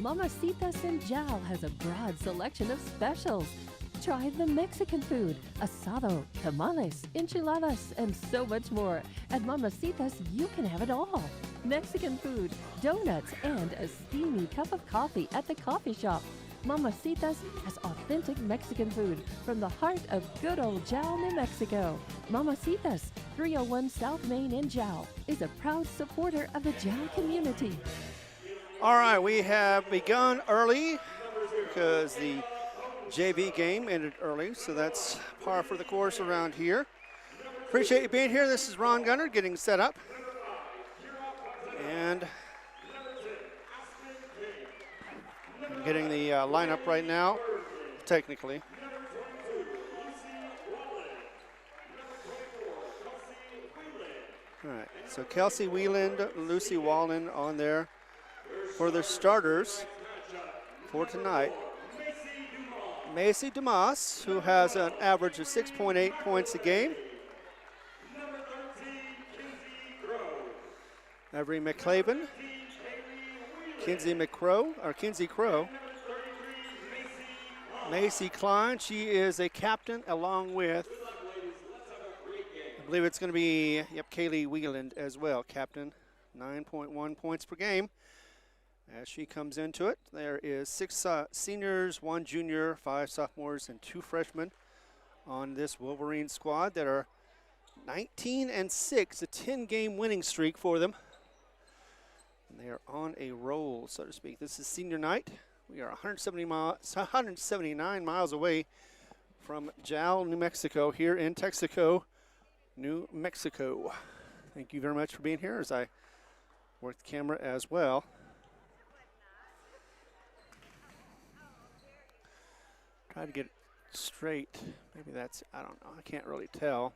Mamacitas in Jal has a broad selection of specials. Try the Mexican food, asado, tamales, enchiladas, and so much more. At Mamacitas, you can have it all. Mexican food, donuts, and a steamy cup of coffee at the coffee shop. Mamacitas has authentic Mexican food from the heart of good old Jal, New Mexico. Mamacitas, 301 South Main in Jal, is a proud supporter of the Jal community. All right, we have begun early because the JV game ended early, so that's par for the course around here. Appreciate you being here. This is Ron Gunner getting set up. And I'm getting the lineup right now, technically. All right, so Kelsey Wieland, Lucy Wallen on there for the starters for tonight. Macy Dumas, who has an average of 6.8 points a game. Avery McClaven, Kinsey Crow. Macy Klein, she is a captain along with, I believe it's going to be, Kaylee Wieland as well, captain, 9.1 points per game. As she comes into it, there is 6 seniors, 1 junior, 5 sophomores, and 2 freshmen on this Wolverine squad that are 19-6, a 10-game winning streak for them. And they are on a roll, so to speak. This is senior night. We are 179 miles away from Jal, New Mexico, here in Texico, New Mexico. Thank you very much for being here as I work the camera as well. Try to get it straight. Maybe that's, I don't know, I can't really tell.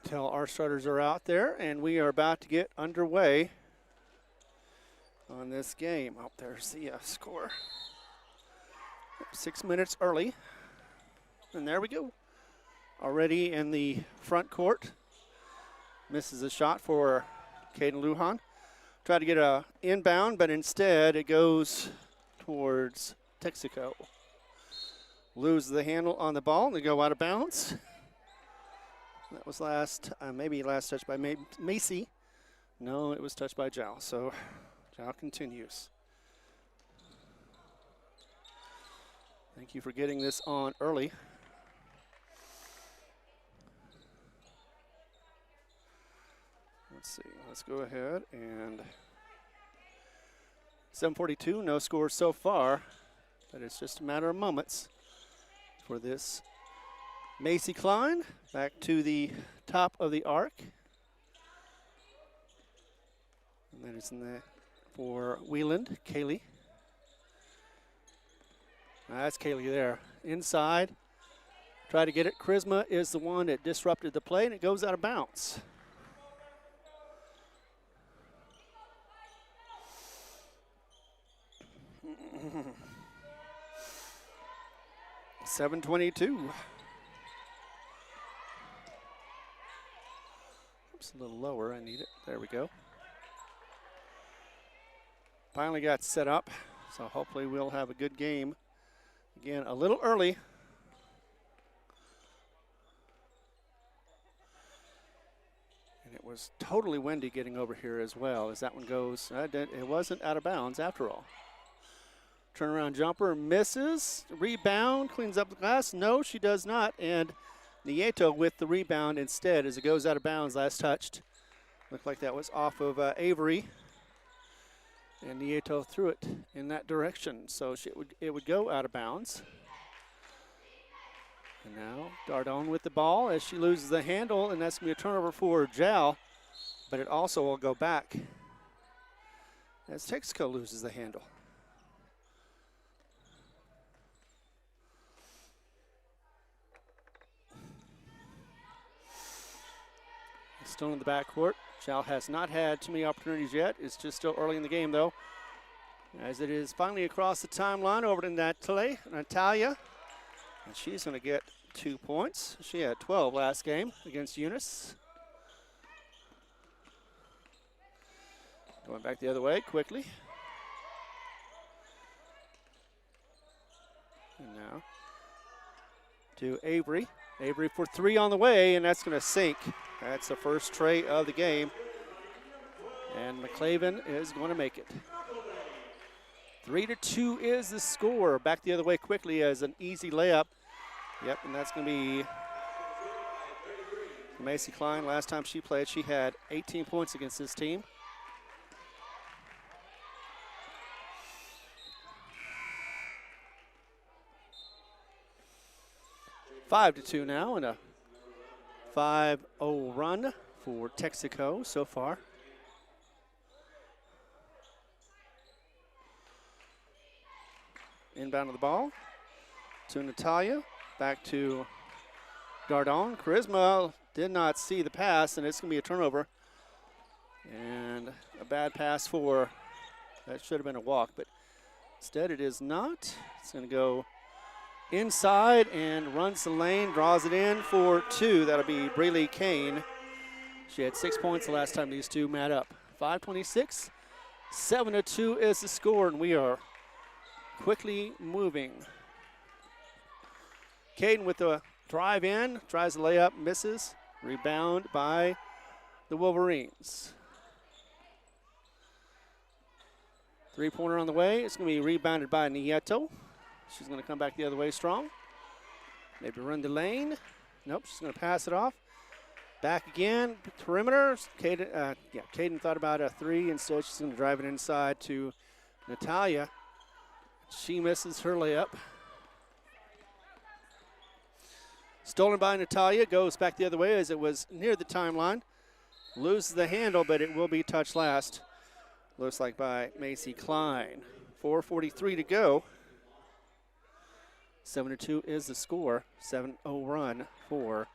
Tell our starters are out there, and we are about to get underway on this game. Oh, there's the score. 6 minutes early. And there we go. Already in the front court. Misses a shot for Caden Lujan. Tried to get a inbound, but instead it goes towards Texico. Lose the handle on the ball, and they go out of bounds. That was maybe last touch by Macy. No, it was touched by Jal, so Jal continues. Thank you for getting this on early. Let's see, let's go ahead and 7:42, no score so far, but it's just a matter of moments for this. Macy Klein back to the top of the arc. And that is in the for Wieland, Kaylee. That's Kaylee there. Inside, try to get it. Charisma is the one that disrupted the play, and it goes out of bounds. .722. Oops, a little lower. I need it. There we go. Finally got set up, so hopefully we'll have a good game. Again, a little early. And it was totally windy getting over here as well as that one goes. It wasn't out of bounds after all. Turnaround jumper misses. Rebound, cleans up the glass. No, she does not. And Nieto with the rebound instead as it goes out of bounds. Last touched. Looked like that was off of Avery. And Nieto threw it in that direction. So it would go out of bounds. And now Dardone with the ball as she loses the handle. And that's going to be a turnover for Jal. But it also will go back as Texico loses the handle. Still in the backcourt. Jal has not had too many opportunities yet. It's just still early in the game, though. As it is finally across the timeline over to Natalia. And she's going to get 2 points. She had 12 last game against Eunice. Going back the other way quickly. And now to Avery. Avery for three on the way, and that's going to sink. That's the first tray of the game. And McClaven is going to make it. 3-2 is the score. Back the other way quickly as an easy layup. Yep, and that's going to be Macy Klein. Last time she played, she had 18 points against this team. Five to 2 now, and a 5-0 run for Texico so far. Inbound of the ball to Natalia. Back to Dardon. Charisma did not see the pass, and it's going to be a turnover. And a bad pass for, that should have been a walk, but instead it is not. It's going to go inside and runs the lane, draws it in for two. That'll be Breeley Kane. She had 6 points the last time these two met up. 5:26, 7-2 is the score, and we are quickly moving. Caden with the drive in, tries to lay up, misses. Rebound by the Wolverines. Three-pointer on the way. It's going to be rebounded by Nieto. She's going to come back the other way strong. Maybe run the lane. Nope, she's going to pass it off. Back again, perimeter. Caden thought about a three. Instead, she's going to drive it inside to Natalia. She misses her layup. Stolen by Natalia, goes back the other way as it was near the timeline. Loses the handle, but it will be touched last. Looks like by Macy Klein. 4:43 to go. 7-2 is the score. 7-0 run for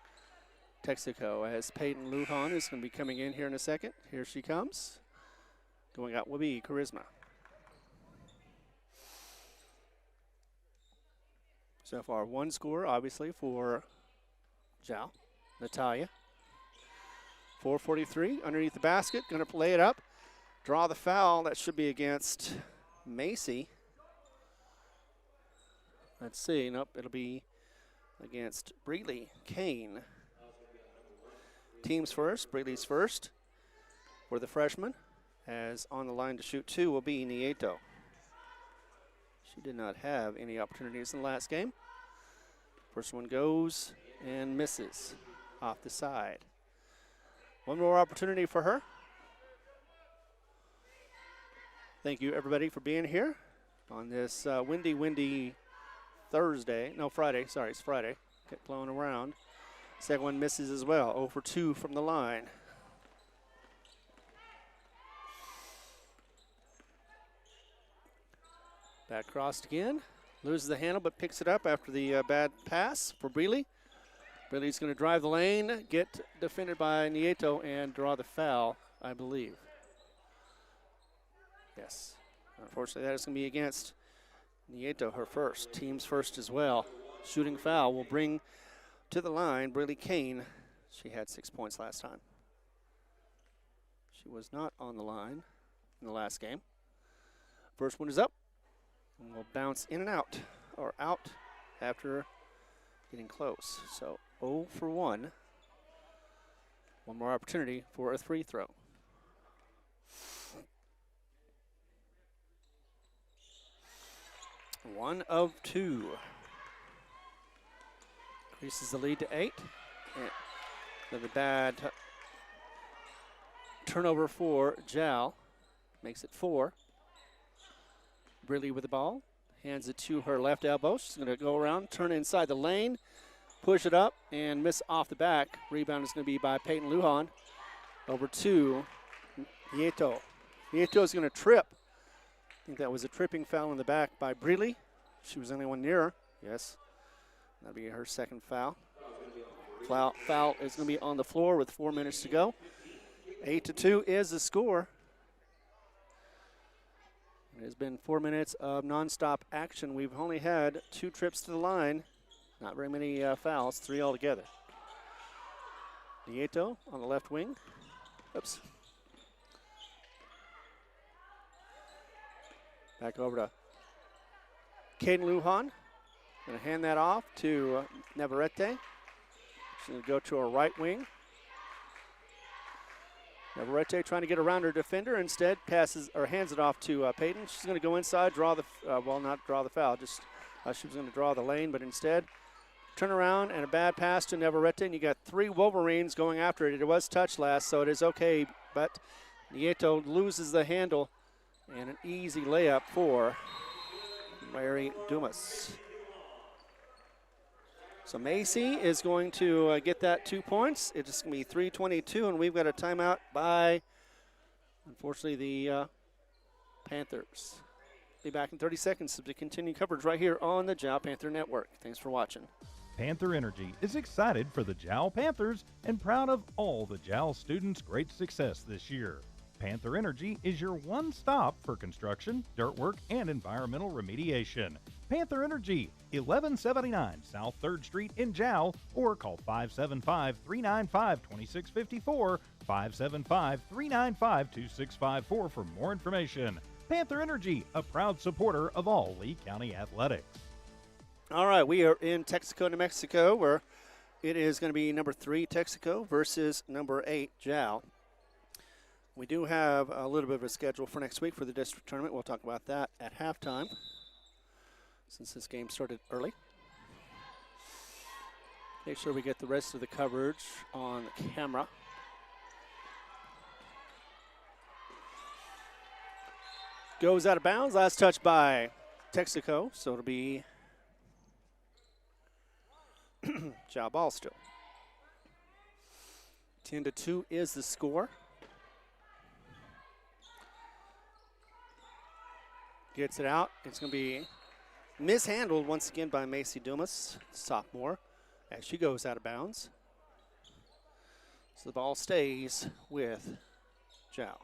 Texico as Peyton Lujan is going to be coming in here in a second. Here she comes. Going out will be Charisma. So far, one score, obviously, for Jal. Natalia. 4:43 underneath the basket. Going to lay it up. Draw the foul. That should be against Macy. Let's see. Nope, it'll be against Breeley Kane. Teams first. Breeley's first for the freshman. As on the line to shoot two will be Nieto. She did not have any opportunities in the last game. First one goes and misses off the side. One more opportunity for her. Thank you, everybody, for being here on this windy Thursday. No, Friday. Sorry, it's Friday. Kept blowing around. Second one misses as well. 0 for 2 from the line. Back crossed again. Loses the handle, but picks it up after the bad pass for Breeley. Breeley's going to drive the lane, get defended by Nieto, and draw the foul, I believe. Yes. Unfortunately, that is going to be against Nieto, her first. Team's first as well. Shooting foul will bring to the line Breeley Kane. She had 6 points last time. She was not on the line in the last game. First one is up. And we'll bounce in and out, or out after getting close. So 0 for 1. One more opportunity for a free throw. One of 2. Increases the lead to 8. And another bad turnover for Jal. Makes it 4. Breeley with the ball. Hands it to her left elbow. She's going to go around, turn inside the lane, push it up, and miss off the back. Rebound is going to be by Peyton Lujan. Over to Nieto. Nieto is going to trip. I think that was a tripping foul in the back by Breeley. She was the only one near her. Yes. That'll be her second foul. Foul is going to be on the floor with 4 minutes to go. 8-2 is the score. It has been 4 minutes of nonstop action. We've only had 2 trips to the line. Not very many fouls, 3 altogether. Nieto on the left wing. Oops. Back over to Caden Lujan. Going to hand that off to Navarrete. She's going to go to her right wing. Navarrete trying to get around her defender. Instead, passes or hands it off to Peyton. She's going to go inside, draw the not draw the foul. Just she was going to draw the lane, but instead, turn around and a bad pass to Navarrete. And you got 3 Wolverines going after it. It was touched last, so it is okay. But Nieto loses the handle, and an easy layup for Mary Dumas. So Macy is going to get that 2 points. It's going to be 3:22, and we've got a timeout by, unfortunately, the Panthers. Be back in 30 seconds to continue coverage right here on the Jal Panther Network. Thanks for watching. Panther Energy is excited for the Jal Panthers and proud of all the Jal students' great success this year. Panther Energy is your one stop for construction, dirt work, and environmental remediation. Panther Energy, 1179 South 3rd Street in Jal, or call 575-395-2654, 575-395-2654 for more information. Panther Energy, a proud supporter of all Lee County athletics. All right, we are in Texico, New Mexico, where it is going to be number 3 Texico versus number 8 Jal. We do have a little bit of a schedule for next week for the district tournament. We'll talk about that at halftime, since this game started early. Make sure we get the rest of the coverage on the camera. Goes out of bounds. Last touch by Texico, so it'll be Jal ball still. 10-2 is the score. Gets it out. It's going to be mishandled once again by Macy Dumas, sophomore, as she goes out of bounds. So the ball stays with Jal.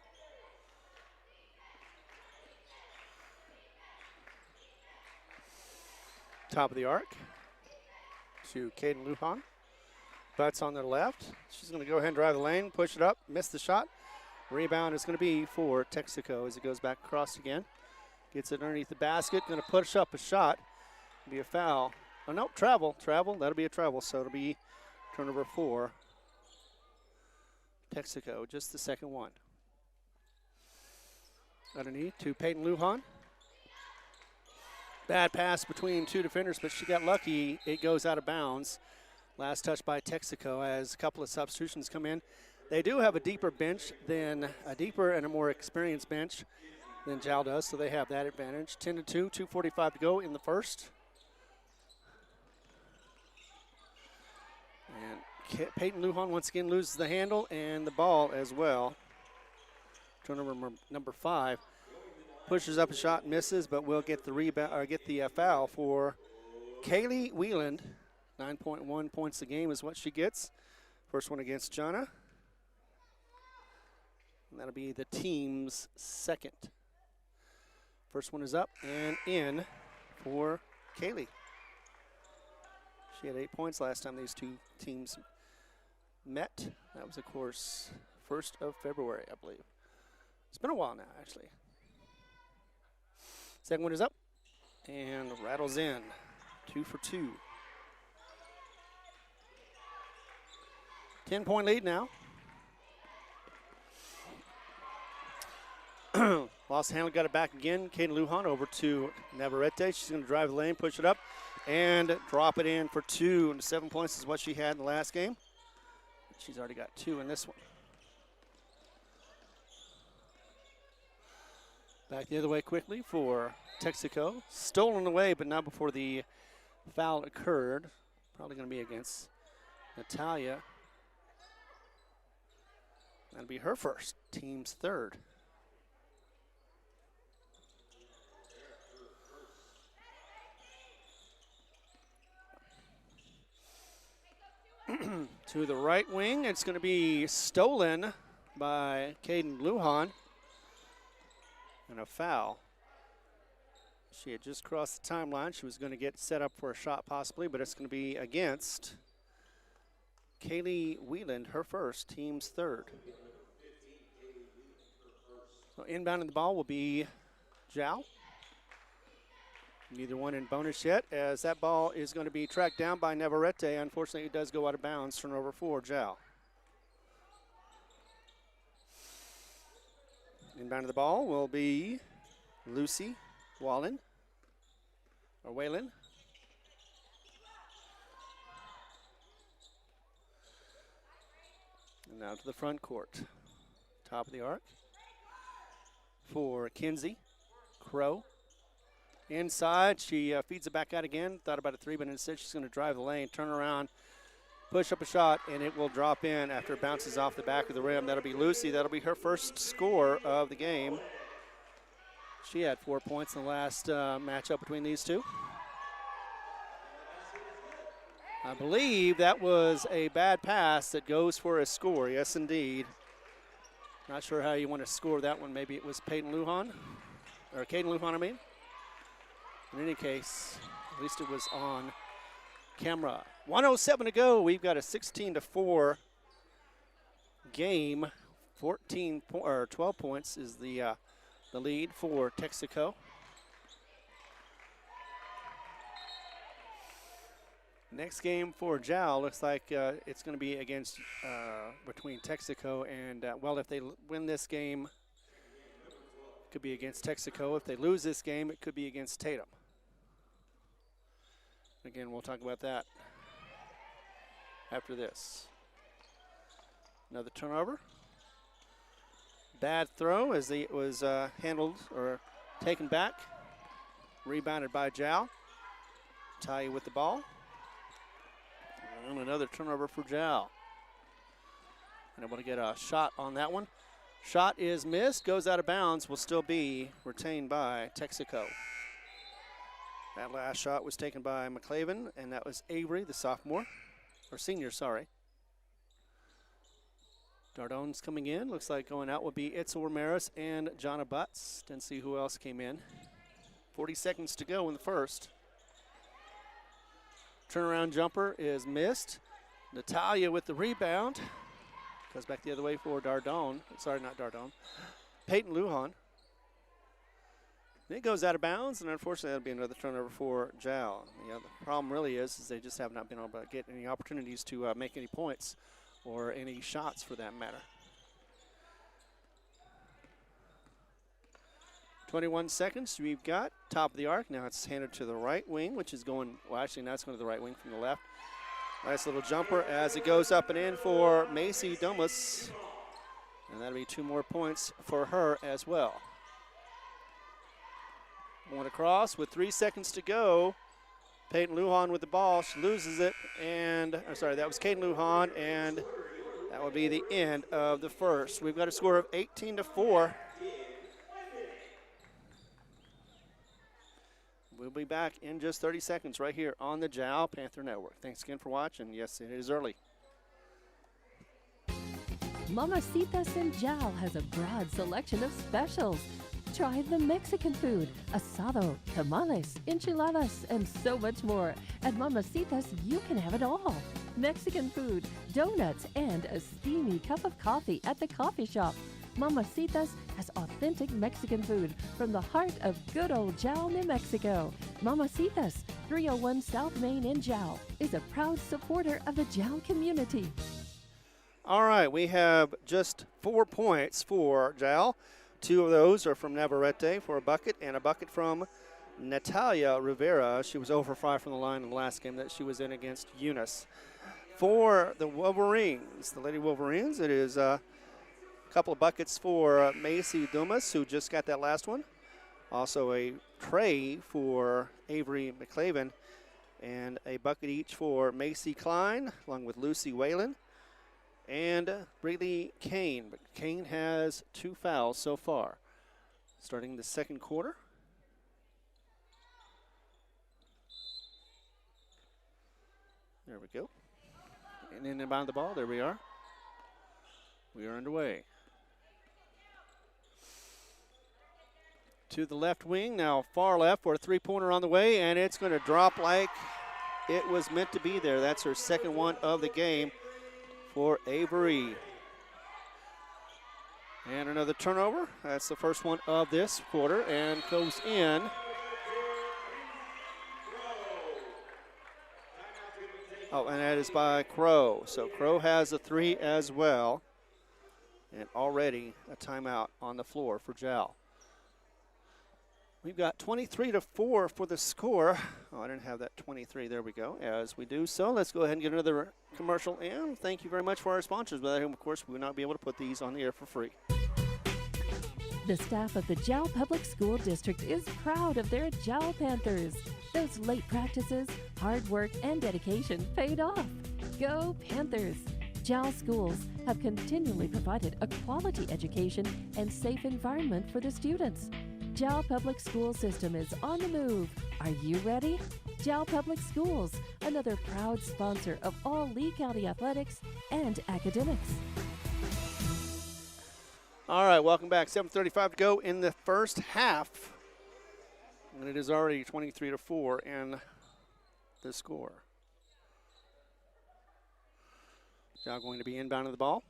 Top of the arc to Caden Lujan. Butts on the left. She's going to go ahead and drive the lane, push it up, miss the shot. Rebound is going to be for Texico as it goes back across again. Gets it underneath the basket, going to push up a shot. Be a foul. Oh, no, travel. That'll be a travel, so it'll be turnover 4. Texico, just the second one. Underneath to Peyton Lujan. Bad pass between 2 defenders, but she got lucky. It goes out of bounds. Last touch by Texico as a couple of substitutions come in. They do have a deeper and a more experienced bench than Jal does, so they have that advantage. 10-2, 2:45 to go in the first. And Peyton Lujan once again loses the handle and the ball as well. Turnover number 5. Pushes up a shot, misses, but will get the rebound or get the foul for Kaylee Wieland. 9.1 points a game is what she gets. First one against Jana. And that'll be the team's second. First one is up and in for Kaylee. She had 8 points last time these 2 teams met. That was, of course, 1st of February, I believe. It's been a while now, actually. Second one is up and rattles in. 2 for 2. 10-point lead now. Lost handle, got it back again. Caden Lujan over to Navarrete. She's going to drive the lane, push it up, and drop it in for 2. And 7 points is what she had in the last game. She's already got 2 in this one. Back the other way quickly for Texico. Stolen away, but not before the foul occurred. Probably going to be against Natalia. That'll be her first, team's third. To the right wing, it's going to be stolen by Caden Lujan. And a foul. She had just crossed the timeline. She was going to get set up for a shot possibly, but it's going to be against Kaylee Wieland, her first, team's third. So inbounding the ball will be Jal. Neither one in bonus yet, as that ball is going to be tracked down by Navarrete. Unfortunately, it does go out of bounds. Turnover for Jal. Inbound of the ball will be Lucy Whalen. And now to the front court. Top of the arc for Kinsey. Crow. Inside, she feeds it back out again. Thought about a three, but instead she's going to drive the lane, turn around, push up a shot, and it will drop in after it bounces off the back of the rim. That'll be Lucy. That'll be her first score of the game. She had 4 points in the last matchup between these two. I believe that was a bad pass that goes for a score. Yes, indeed. Not sure how you want to score that one. Maybe it was Caden Lujan, I mean. In any case, at least it was on camera. 1:07 to go. We've got a 16-4 game. 12 points is the lead for Texico. Next game for Jal looks like it's going to be against between Texico and well, if they win this game, it could be against Texico. If they lose this game, it could be against Tatum. Again, we'll talk about that after this. Another turnover. Bad throw as it was handled or taken back. Rebounded by Jal. Talia with the ball. And another turnover for Jal. And able to get a shot on that one. Shot is missed, goes out of bounds, will still be retained by Texico. That last shot was taken by McClaven, and that was Avery, the sophomore, or senior, sorry. Dardone's coming in. Looks like going out will be Itzel Ramirez and Jonna Butts. Didn't see who else came in. 40 seconds to go in the first. Turnaround jumper is missed. Natalia with the rebound. Goes back the other way for Dardone. Sorry, not Dardone. Peyton Lujan. It goes out of bounds, and unfortunately that'll be another turnover for Jal. The problem really is they just have not been able to get any opportunities to make any points or any shots for that matter. 21 seconds we've got. Top of the arc. Now it's handed to the right wing, which is going, well, actually now it's going to the right wing from the left. Nice little jumper as it goes up and in for Macy Dumas. And that'll be 2 more points for her as well. One across with 3 seconds to go. Peyton Lujan with the ball. She loses it. And, that was Caden Lujan. And that will be the end of the first. We've got a score of 18-4. We'll be back in just 30 seconds right here on the Jal Panther Network. Thanks again for watching. Yes, it is early. Mamacitas in Jal has a broad selection of specials. Try the Mexican food, asado, tamales, enchiladas, and so much more. At Mamacitas, you can have it all. Mexican food, donuts, and a steamy cup of coffee at the coffee shop. Mamacitas has authentic Mexican food from the heart of good old Jal, New Mexico. Mamacitas, 301 South Main in Jal, is a proud supporter of the Jal community. All right, we have just 4 points for Jal. 2 of those are from Navarrete for a bucket, and a bucket from Natalia Rivera. She was 0 for 5 from the line in the last game that she was in against Eunice. For the Wolverines, the Lady Wolverines, it is a couple of buckets for Macy Dumas, who just got that last one. Also a tray for Avery McClaven, and a bucket each for Macy Klein, along with Lucy Whalen and Brady Kane. But Kane has 2 fouls so far. Starting the second quarter. There we go. And in and behind the ball, there we are. We are underway. To the left wing, now far left for a 3-pointer on the way, and it's going to drop like it was meant to be there. That's her second one of the game for Avery. And another turnover. That's the first one of this quarter and goes in. Oh, and that is by Crow. So Crow has a 3 as well. And already a timeout on the floor for Jal. We've got 23-4 for the score. Oh, I didn't have that 23. There we go. As we do so, let's go ahead and get another commercial in. Thank you very much for our sponsors. Without whom, of course, we would not be able to put these on the air for free. The staff of the Jal Public School District is proud of their Jal Panthers. Those late practices, hard work, and dedication paid off. Go Panthers! Jal schools have continually provided a quality education and safe environment for the students. Jal Public School System is on the move. Are you ready? Jal Public Schools, another proud sponsor of all Lee County athletics and academics. All right, welcome back. 7:35 to go in the first half. And it is already 23-4 in the score. Now going to be inbound of the ball.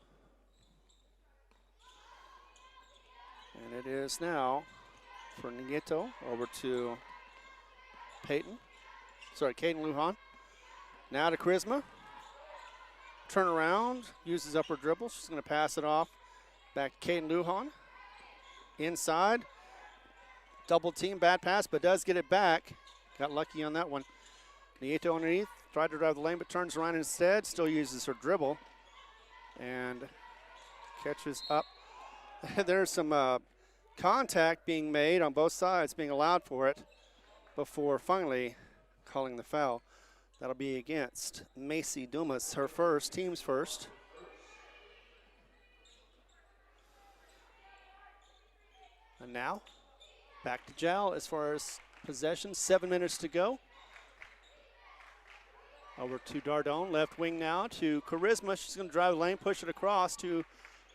And it is now for Nieto over to Caden Lujan. Now to Charisma. Turn around, uses upper dribble. She's going to pass it off. Back to Caden Lujan. Inside. Double team, bad pass, but does get it back. Got lucky on that one. Nieto underneath. Tried to drive the lane, but turns around instead. Still uses her dribble. And catches up. There's some contact being made on both sides, being allowed for it, before finally calling the foul. That'll be against Macy Dumas, her first, team's first. And now, back to Jal as far as possession. 7 minutes to go. Over to Dardone, left wing now to Charisma. She's going to drive the lane, push it across to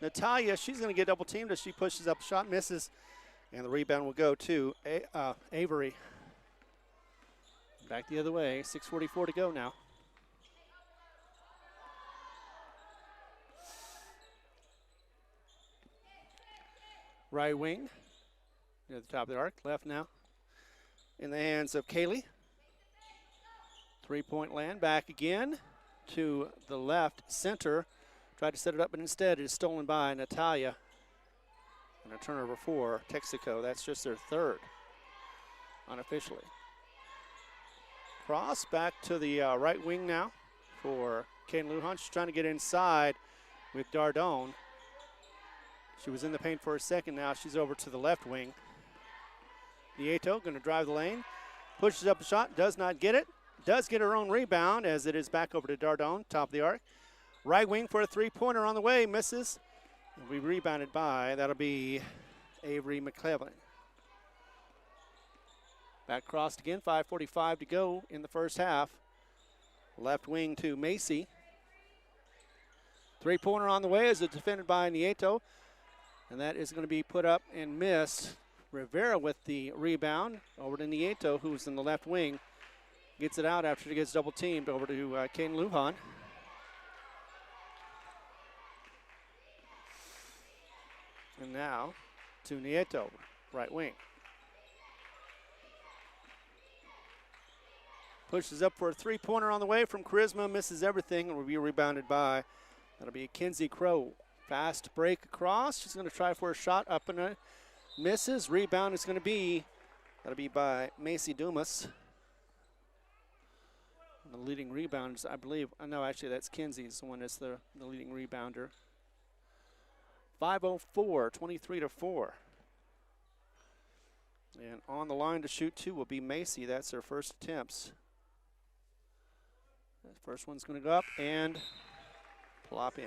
Natalia. She's going to get double teamed as she pushes up, shot misses, and the rebound will go to Avery. Back the other way, 6:44 to go now. Right wing, near the top of the arc, left now. In the hands of Kaylee. 3-point land, back again to the left center. Tried to set it up, but instead it is stolen by Natalia. And a turnover for Texico. That's just their third, unofficially. Cross back to the right wing now for Caden Lujan. She's trying to get inside with Dardone. She was in the paint for a second now. She's over to the left wing. Nieto going to drive the lane. Pushes up a shot, does not get it. Does get her own rebound as it is back over to Dardone, top of the arc. Right wing for a three-pointer on the way, misses. And we rebounded by, that'll be Avery McClellan. Back crossed again, 5:45 to go in the first half. Left wing to Macy. Three-pointer on the way as it's defended by Nieto. And that is going to be put up and missed. Rivera with the rebound over to Nieto, who's in the left wing. Gets it out after she gets double teamed over to Caden Lujan. And now to Nieto, right wing. Pushes up for a three-pointer on the way from Charisma, misses everything, and will be rebounded by, that'll be Kinsey Crow. Fast break across. She's going to try for a shot up and misses. Rebound is going to be, that'll be by Macy Dumas. The leading rebounder, I believe. No, actually, that's Kinsey's the one that's the leading rebounder. 5:04, 23-4. And on the line to shoot two will be Macy. That's their first attempts. The first one's going to go up and plop in.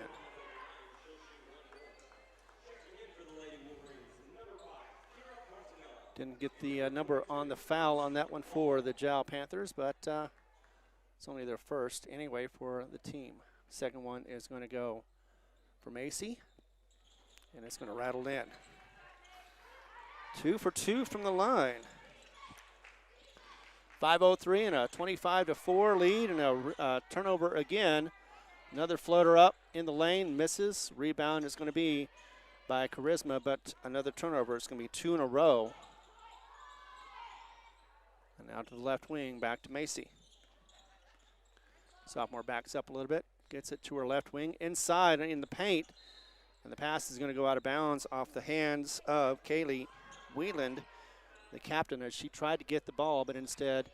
Didn't get the number on the foul on that one for the Jal Panthers, but it's only their first anyway for the team. Second one is going to go for Macy, and it's going to rattle in. 2 for 2 from the line. 5:03 and a 25-4 lead, and a turnover again. Another floater up in the lane, misses. Rebound is going to be by Charisma, but another turnover. It's going to be 2 in a row. And now to the left wing, back to Macy. Sophomore backs up a little bit, gets it to her left wing, inside in the paint, and the pass is going to go out of bounds off the hands of Kaylee Wheeland, the captain, as she tried to get the ball, but instead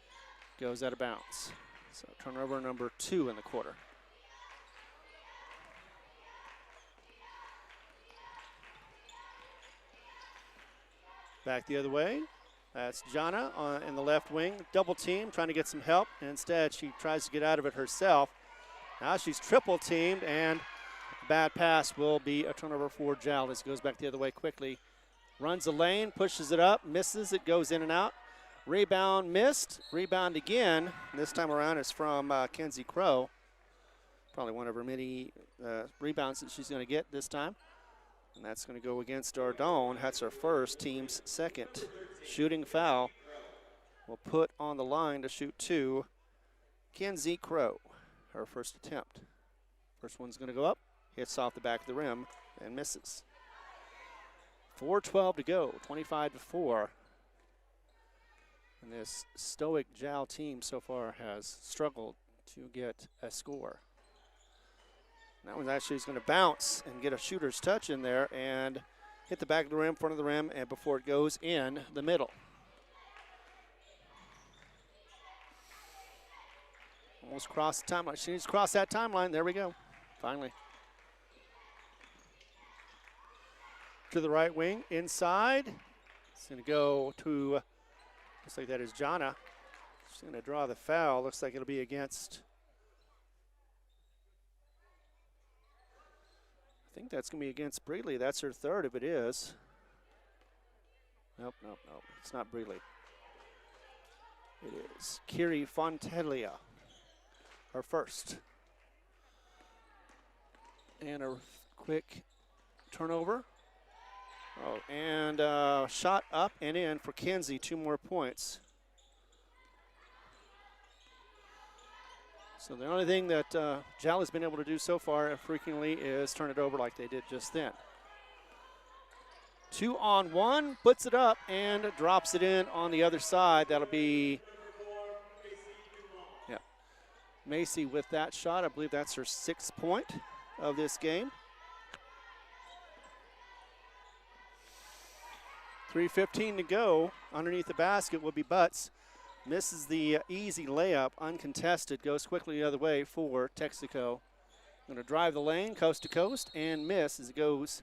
goes out of bounds. So turnover number 2 in the quarter. Back the other way. That's Jana in the left wing. Double team, trying to get some help. And instead, she tries to get out of it herself. Now she's triple teamed, and a bad pass will be a turnover for Jal. This goes back the other way quickly. Runs the lane, pushes it up, misses. It goes in and out. Rebound missed. Rebound again. This time around is from Kenzie Crow. Probably one of her many rebounds that she's going to get this time. And that's going to go against Ardone. That's her first, team's second. Shooting foul will put on the line to shoot 2 Kenzie Crow, her first attempt. First one's going to go up, hits off the back of the rim, and misses. 4:12 to go, 25-4. And this stoic Jal team so far has struggled to get a score. That one actually is going to bounce and get a shooter's touch in there and hit the back of the rim, front of the rim, and before it goes in the middle. Almost crossed the timeline. She needs to cross that timeline. There we go. Finally. To the right wing, inside. It's going to go to, looks like that is Jana. She's going to draw the foul. Looks like it'll be against, I think that's going to be against Breedley. That's her third if it is. Nope. It's not Breedley. It is Kiri Fontaglia, her first. And a quick turnover. Oh, and shot up and in for Kenzie. 2 more points. So the only thing that Jal has been able to do so far frequently is turn it over like they did just then. 2-on-1, puts it up and drops it in on the other side. That'll be, yeah, Macy with that shot. I believe that's her 6th point of this game. 3:15 to go. Underneath the basket will be Butts. Misses the easy layup, uncontested, goes quickly the other way for Texico. Going to drive the lane, coast to coast, and miss as it goes,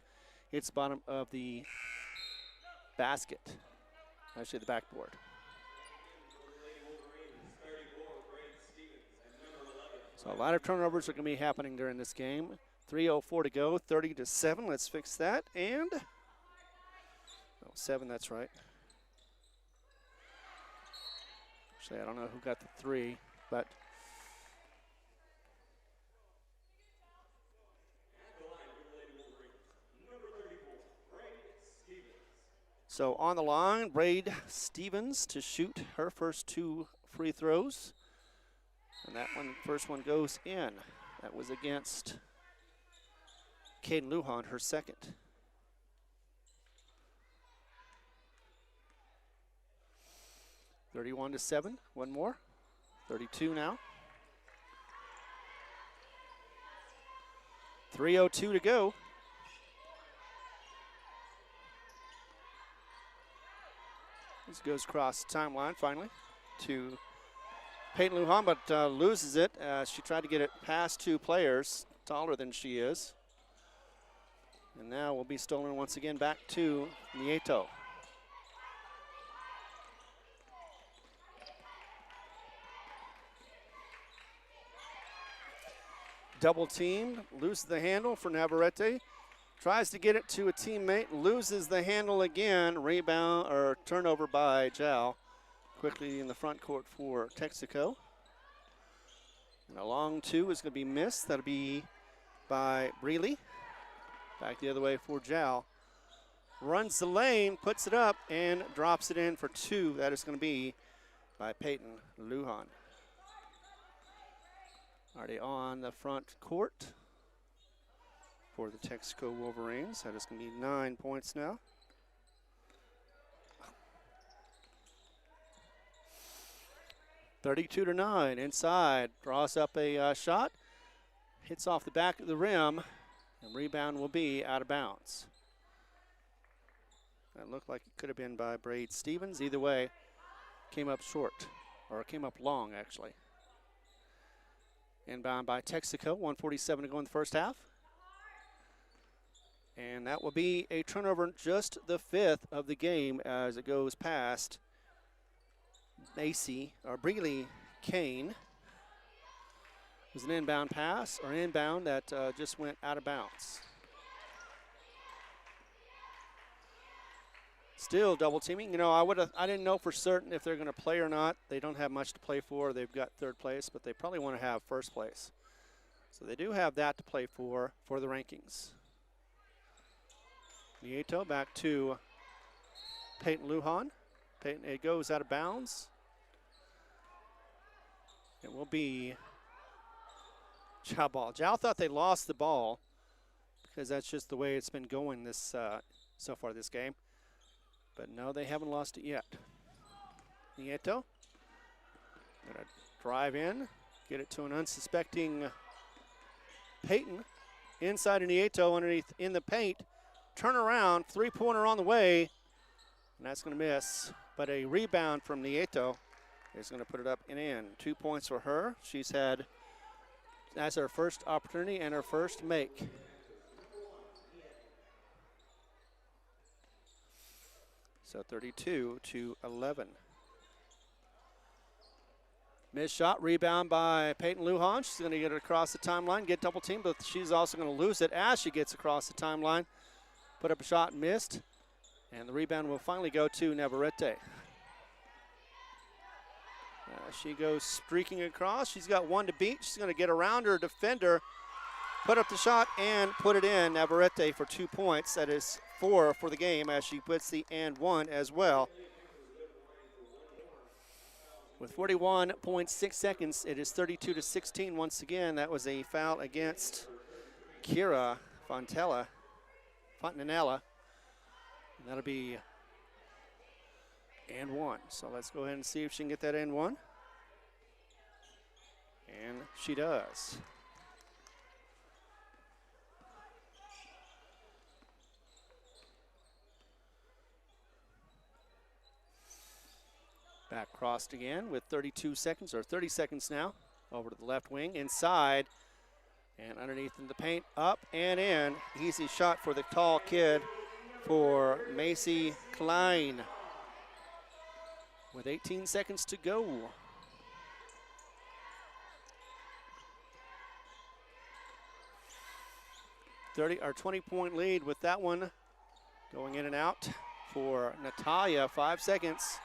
hits bottom of the basket, actually the backboard. So a lot of turnovers are going to be happening during this game. 3:04 to go, 30-7. Let's fix that, and 7, that's right. Actually, I don't know who got the 3, but so on the line, Braid Stevens to shoot her first 2 free throws. And that one, first one goes in. That was against Caden Lujan, her second. (31-7), one more. 32 now. 3:02 to go. This goes across the timeline finally to Peyton Lujan, but loses it. She tried to get it past 2 players taller than she is. And now will be stolen once again back to Nieto. Double teamed, loses the handle for Navarrete. Tries to get it to a teammate, loses the handle again. Rebound or turnover by Jal. Quickly in the front court for Texico. And a long 2 is going to be missed. That'll be by Breeley. Back the other way for Jal. Runs the lane, puts it up, and drops it in for 2. That is going to be by Peyton Lujan. Already on the front court for the Texico Wolverines. That is going to be 9 points now. 32-9 inside. Draws up a shot. Hits off the back of the rim. And rebound will be out of bounds. That looked like it could have been by Braid Stevens. Either way, came up short. Or came up long, actually. Inbound by Texico. 1:47 to go in the first half. And that will be a turnover, just the 5th of the game as it goes past Breeley Kane. It was an inbound pass, or inbound that just went out of bounds. Still double teaming. You know, I didn't know for certain if they're going to play or not. They don't have much to play for. They've got 3rd place, but they probably want to have 1st place. So they do have that to play for the rankings. Nieto back to Peyton Lujan. Peyton, it goes out of bounds. It will be Jal ball. Jal thought they lost the ball because that's just the way it's been going this so far this game. But no, they haven't lost it yet. Nieto gonna drive in, get it to an unsuspecting Peyton. Inside of Nieto, underneath in the paint. Turn around, 3-pointer on the way, and that's going to miss. But a rebound from Nieto is going to put it up and in. 2 points for her. That's her first opportunity and her first make. So 32-11. Missed shot, rebound by Peyton Lujan. She's going to get it across the timeline, get double teamed, but she's also going to lose it as she gets across the timeline. Put up a shot, missed, and the rebound will finally go to Navarrete. She goes streaking across. She's got 1 to beat. She's going to get around her defender, put up the shot, and put it in. Navarrete for 2 points. That is 4 for the game as she puts the and 1 as well. With 41.6 seconds, it is 32-16 once again. That was a foul against Kira Fontanella. And that'll be and 1. So let's go ahead and see if she can get that and 1. And she does. Back crossed again with 32 seconds, or 30 seconds now. Over to the left wing, inside. And underneath in the paint, up and in. Easy shot for the tall kid for Macy Klein. With 18 seconds to go. 20-point lead with that one going in and out for Natalia. 5 seconds.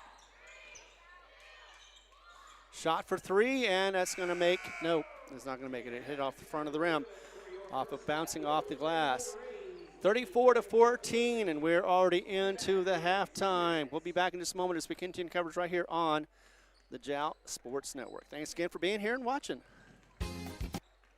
Shot for 3, and that's going to make, nope. It's not going to make it. It hit off the front of the rim, bouncing off the glass. 34-14, and we're already into the halftime. We'll be back in just a moment as we continue coverage right here on the Jal Sports Network. Thanks again for being here and watching.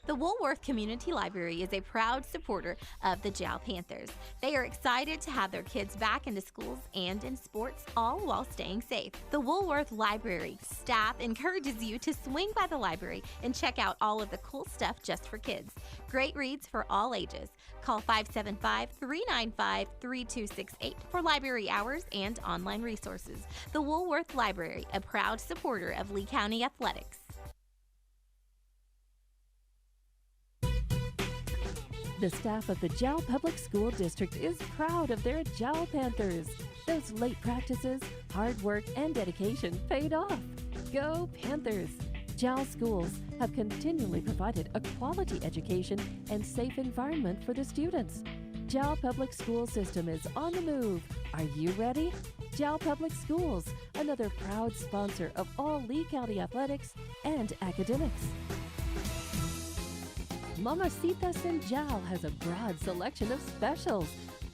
The Woolworth Community Library is a proud supporter of the Jal Panthers. They are excited to have their kids back into schools and in sports, all while staying safe. The Woolworth Library staff encourages you to swing by the library and check out all of the cool stuff just for kids. Great reads for all ages. Call 575-395-3268 for library hours and online resources. The Woolworth Library, a proud supporter of Lee County Athletics. The staff of the Jal Public School District is proud of their Jal Panthers. Those late practices, hard work, and dedication paid off. Go Panthers! Jal schools have continually provided a quality education and safe environment for the students. Jal Public School System is on the move. Are you ready? Jal Public Schools, another proud sponsor of all Lee County athletics and academics. Mamacitas in Jal has a broad selection of specials.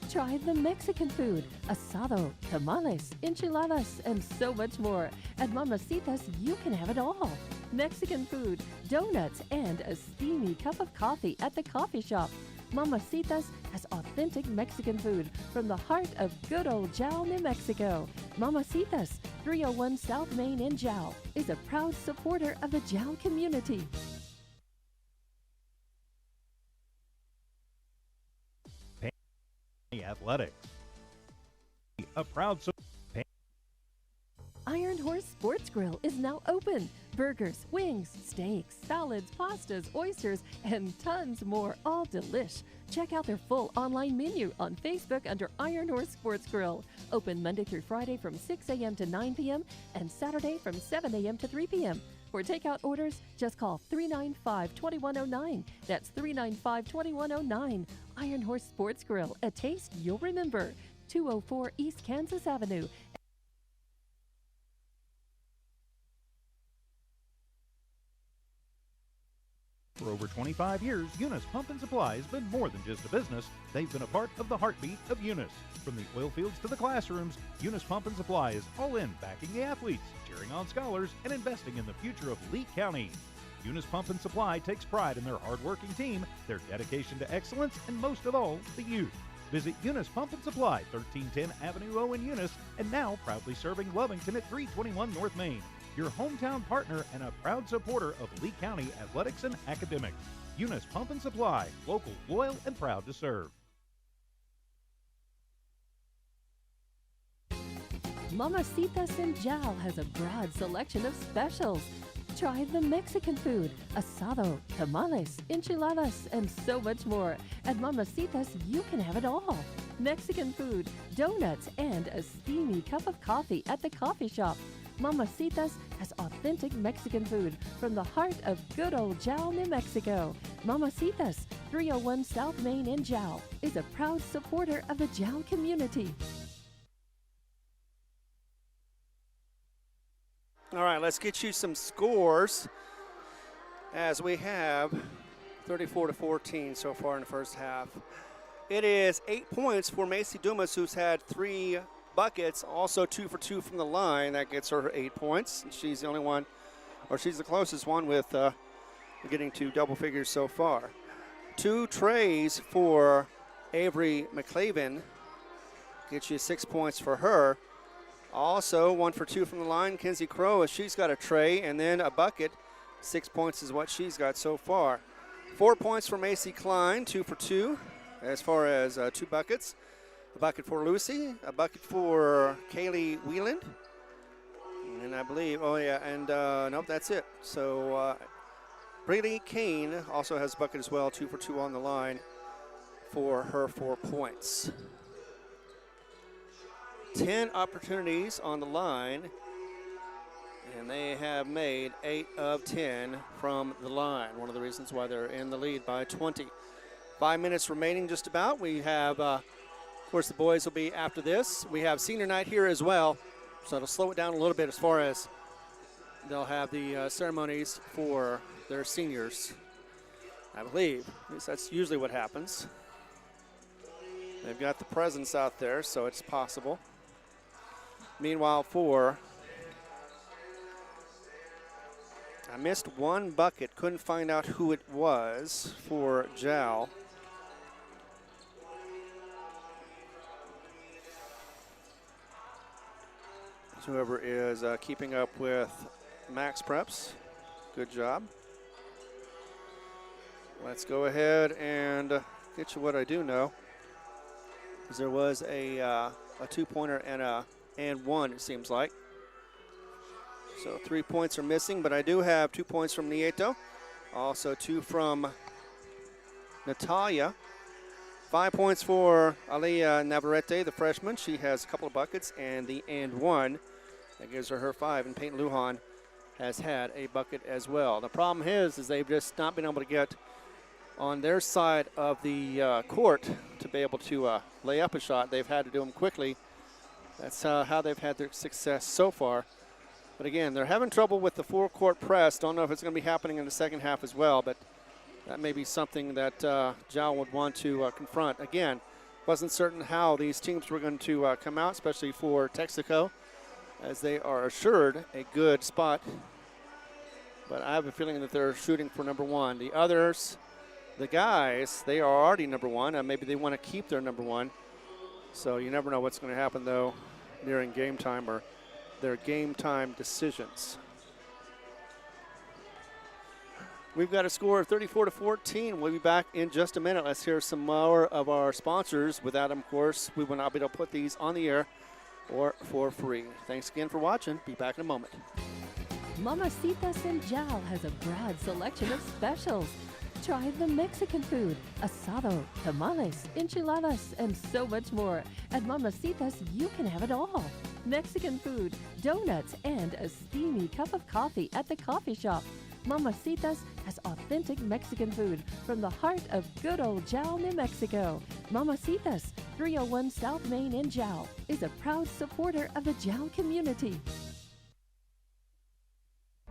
Try the Mexican food, asado, tamales, enchiladas, and so much more. At Mamacitas, you can have it all. Mexican food, donuts, and a steamy cup of coffee at the coffee shop. Mamacitas has authentic Mexican food from the heart of good old Jal, New Mexico. Mamacitas, 301 South Main in Jal, is a proud supporter of the Jal community. Athletics. A proud Iron Horse Sports Grill is now open. Burgers, wings, steaks, salads, pastas, oysters, and tons more, all delish. Check out their full online menu on Facebook under Iron Horse Sports Grill. Open Monday through Friday from 6 a.m. to 9 p.m. and Saturday from 7 a.m. to 3 p.m. For takeout orders, just call 395-2109. That's 395-2109. Iron Horse Sports Grill, a taste you'll remember. 204 East Kansas Avenue. For over 25 years, Eunice Pump and Supply has been more than just a business. They've been a part of the heartbeat of Eunice. From the oil fields to the classrooms, Eunice Pump and Supply is all in backing the athletes, cheering on scholars, and investing in the future of Lee County. Eunice Pump and Supply takes pride in their hard-working team, their dedication to excellence, and most of all, the youth. Visit Eunice Pump and Supply, 1310 Avenue O in Eunice, and now proudly serving Lovington at 321 North Main. Your hometown partner and a proud supporter of Lee County athletics and academics. Eunice Pump and Supply, local, loyal, and proud to serve. Mamacitas in Jal has a broad selection of specials. Try the Mexican food, asado, tamales, enchiladas, and so much more. At Mamacitas, you can have it all. Mexican food, donuts, and a steamy cup of coffee at the coffee shop. Mamacitas has authentic Mexican food from the heart of good old Jal, New Mexico. Mamacitas, 301 South Main in Jal, is a proud supporter of the Jal community. All right, let's get you some scores as we have 34-14 so far in the first half. It is 8 points for Macy Dumas, who's had 3 buckets, also 2 for 2 from the line. That gets her 8 points. She's the only one, or she's the closest one with getting to double figures so far. 2 trays for Avery McClaven gets you 6 points for her. Also 1 for 2 from the line, Kenzie Crow, as she's got a tray and then a bucket. 6 points is what she's got so far. 4 points for Macy Klein, 2 for 2 as far as 2 buckets. A bucket for Lucy, a bucket for Kaylee Wieland, and I believe, nope, that's it. So Brady Kane also has a bucket as well, 2 for 2 on the line for her 4 points. 10 opportunities on the line, and they have made 8 of 10 from the line. One of the reasons why they're in the lead by 20. 5 minutes remaining just about. We have, of course, the boys will be after this. We have senior night here as well, so it'll slow it down a little bit as far as they'll have the ceremonies for their seniors, I believe. At least that's usually what happens. They've got the presents out there, so it's possible. Meanwhile, I missed 1 bucket, couldn't find out who it was for Jal. Whoever is keeping up with Max Preps, good job. Let's go ahead and get you what I do know. There was a 2-pointer and 1, it seems like. So 3 points are missing, but I do have 2 points from Nieto. Also 2 from Natalia. 5 points for Aliyah Navarrete, the freshman. She has a couple of buckets and the and 1. That gives her 5, and Peyton Lujan has had a bucket as well. The problem is they've just not been able to get on their side of the court to be able to lay up a shot. They've had to do them quickly. That's how they've had their success so far. But again, they're having trouble with the four-court press. Don't know if it's going to be happening in the second half as well, but that may be something that Jal would want to confront. Again, wasn't certain how these teams were going to come out, especially for Texico, as they are assured a good spot. But I have a feeling that they're shooting for number 1. The others, the guys, they are already number 1. Maybe they want to keep their number 1. So you never know what's going to happen, though, during game time or their game time decisions. We've got a score of 34-14. We'll be back in just a minute. Let's hear some more of our sponsors. Without them, of course, we will not be able to put these on the air or for free. Thanks again for watching. Be back in a moment. Mamacitas and Jal has a broad selection of specials. Try the Mexican food, asado, tamales, enchiladas, and so much more. At Mamacitas, you can have it all. Mexican food, donuts, and a steamy cup of coffee at the coffee shop. Mamacitas has authentic Mexican food from the heart of good old Jal, New Mexico. Mamacitas, 301 South Main in Jal, is a proud supporter of the Jal community.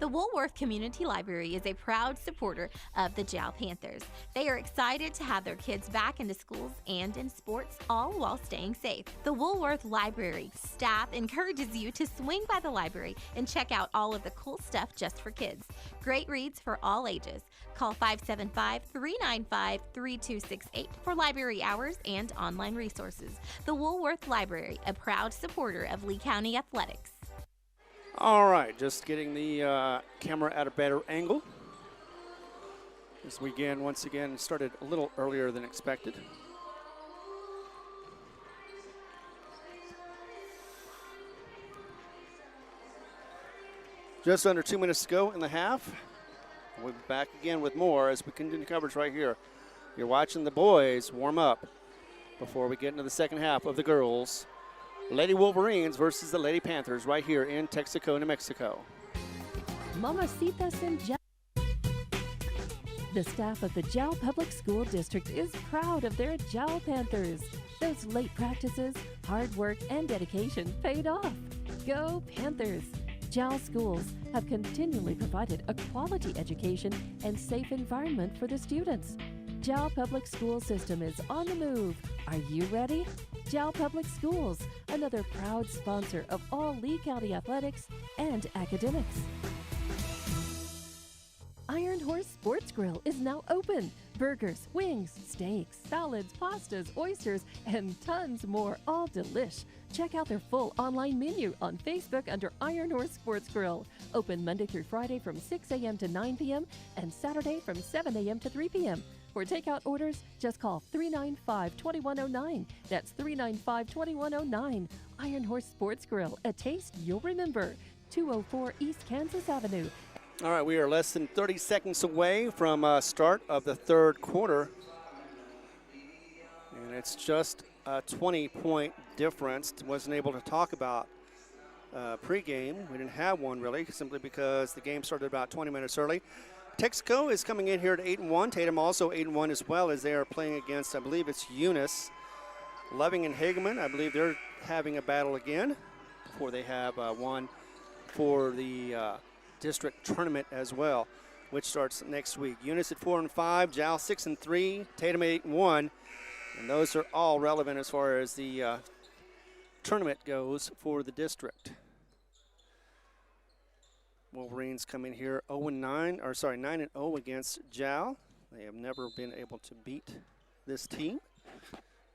The Woolworth Community Library is a proud supporter of the Jal Panthers. They are excited to have their kids back into schools and in sports, all while staying safe. The Woolworth Library staff encourages you to swing by the library and check out all of the cool stuff just for kids. Great reads for all ages. Call 575-395-3268 for library hours and online resources. The Woolworth Library, a proud supporter of Lee County Athletics. All right, just getting the camera at a better angle. As we once again started a little earlier than expected. Just under 2 minutes to go in the half. We'll be back again with more as we continue coverage right here. You're watching the boys warm up before we get into the second half of the girls. Lady Wolverines versus the Lady Panthers right here in Texico, New Mexico. Mamacitas and Jal. The staff of the Jal Public School District is proud of their Jal Panthers. Those late practices, hard work, and dedication paid off. Go Panthers! Jal schools have continually provided a quality education and safe environment for the students. Jal Public School System is on the move. Are you ready? Jal Public Schools, another proud sponsor of all Lee County athletics and academics. Iron Horse Sports Grill is now open. Burgers, wings, steaks, salads, pastas, oysters, and tons more, all delish. Check out their full online menu on Facebook under Iron Horse Sports Grill. Open Monday through Friday from 6 a.m. to 9 p.m. and Saturday from 7 a.m. to 3 p.m. For takeout orders, just call 395-2109. That's 395-2109. Iron Horse Sports Grill, a taste you'll remember. 204 East Kansas Avenue. All right, we are less than 30 seconds away from start of the third quarter. And it's just a 20-point difference. Wasn't able to talk about pregame. We didn't have one really, simply because the game started about 20 minutes early. Texico is coming in here at 8-1. Tatum also 8-1 as well, as they are playing against, I believe it's Eunice. Loving and Hageman, I believe they're having a battle again before they have one for the district tournament as well, which starts next week. Eunice at 4-5, Jal 6-3, Tatum 8-1, and those are all relevant as far as the tournament goes for the district. Wolverines come in here 9-0 against Jal. They have never been able to beat this team.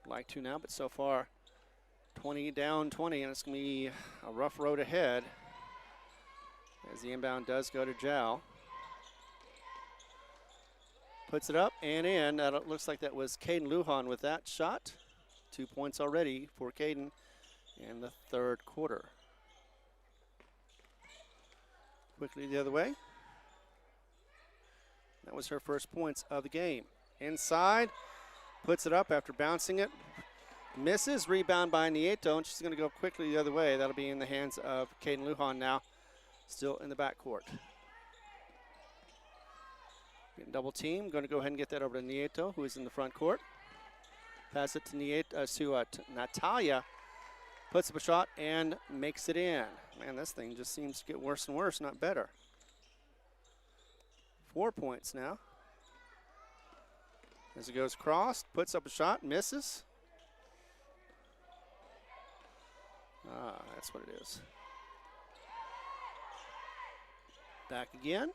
Like to now, but so far down 20, and it's going to be a rough road ahead as the inbound does go to Jal. Puts it up and in. It looks like that was Caden Lujan with that shot. 2 points already for Caden in the third quarter. Quickly the other way. That was her first points of the game. Inside, puts it up after bouncing it. Misses, rebound by Nieto, and she's going to go quickly the other way. That'll be in the hands of Caden Lujan now, still in the backcourt. Getting double team, going to go ahead and get that over to Nieto, who is in the front court. Pass it to Natalia. Puts up a shot and makes it in. Man, this thing just seems to get worse and worse, not better. 4 points now. As it goes crossed, puts up a shot, misses. That's what it is. Back again.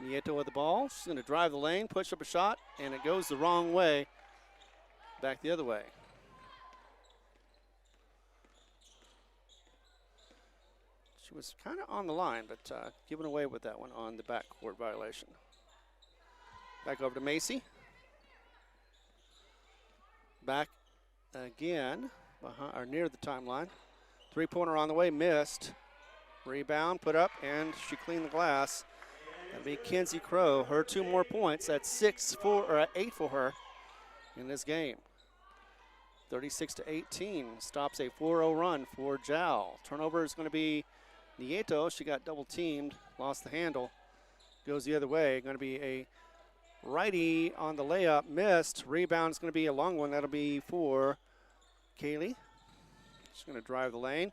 Nieto with the ball. She's going to drive the lane, push up a shot, and it goes the wrong way. Back the other way. She was kind of on the line, but given away with that one on the backcourt violation. Back over to Macy. Back again, behind, or near the timeline. Three-pointer on the way, missed. Rebound, put up, and she cleaned the glass. That'll be Kenzie Crow. Her 2 more points. That's 8 for her in this game. 36-18 stops a 4-0 run for Jal. Turnover is going to be Nieto. She got double teamed, lost the handle. Goes the other way. Going to be a righty on the layup, missed. Rebound is going to be a long one. That'll be for Kaylee. She's going to drive the lane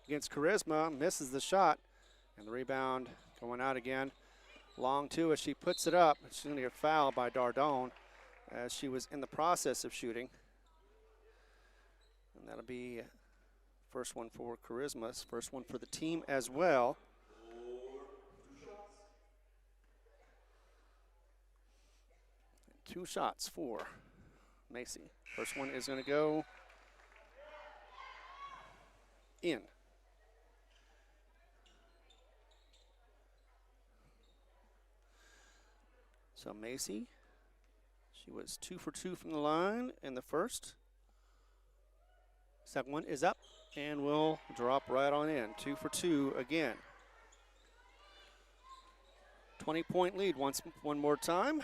against Charisma, misses the shot, and the rebound going out again. Long 2 as she puts it up. She's going to get fouled by Dardone as she was in the process of shooting. And that'll be first one for Charisma's, first one for the team as well. Two shots for Macy. First one is going to go in. So Macy, she was 2 for 2 from the line in the first. Second one is up and will drop right on in. 2 for 2 again. 20-point lead one more time.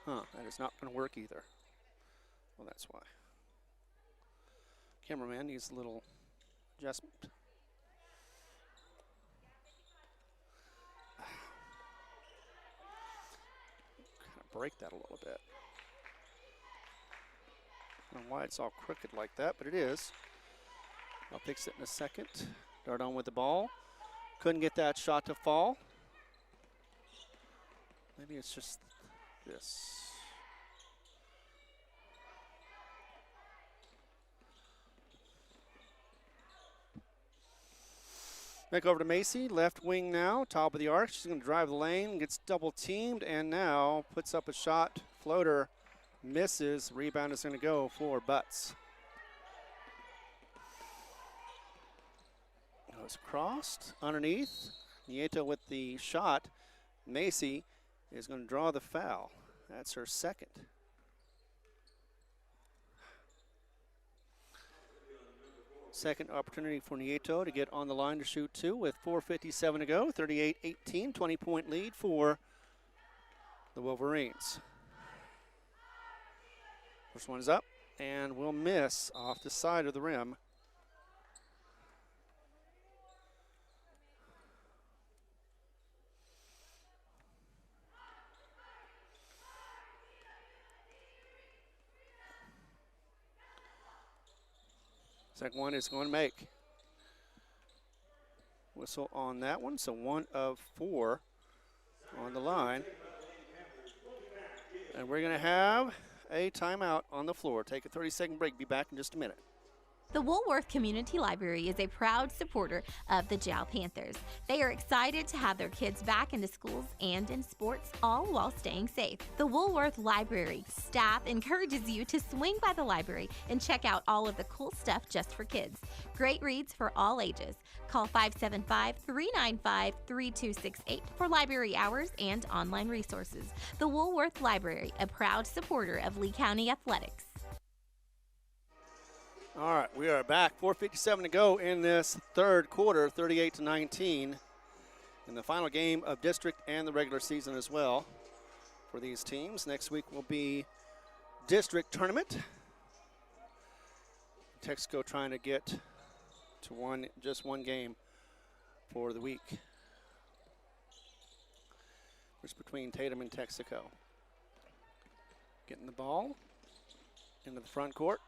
That is not going to work either. Well, that's why. Cameraman needs a little adjustment. Kind of break that a little bit. I don't know why it's all crooked like that, but it is. I'll fix it in a second. Dardone with the ball. Couldn't get that shot to fall. Maybe it's just this. Back over to Macy, left wing now, top of the arc. She's going to drive the lane, gets double teamed, and now puts up a shot. Floater misses. Rebound is going to go for Butts. Goes crossed underneath. Nieto with the shot. Macy is going to draw the foul. That's her second. Second opportunity for Nieto to get on the line to shoot 2 with 4:57 to go. 38-18, 20-point lead for the Wolverines. First one is up and will miss off the side of the rim. Second one is going to make. Whistle on that one, so 1 of 4 on the line. And we're going to have a timeout on the floor. Take a 30-second break. Be back in just a minute. The Woolworth Community Library is a proud supporter of the Jal Panthers. They are excited to have their kids back into schools and in sports, all while staying safe. The Woolworth Library staff encourages you to swing by the library and check out all of the cool stuff just for kids. Great reads for all ages. Call 575-395-3268 for library hours and online resources. The Woolworth Library, a proud supporter of Lee County Athletics. All right, we are back. 4:57 to go in this third quarter, 38-19. In the final game of district and the regular season as well for these teams. Next week will be district tournament. Texico trying to get to just one game for the week. It's between Tatum and Texico. Getting the ball into the front court.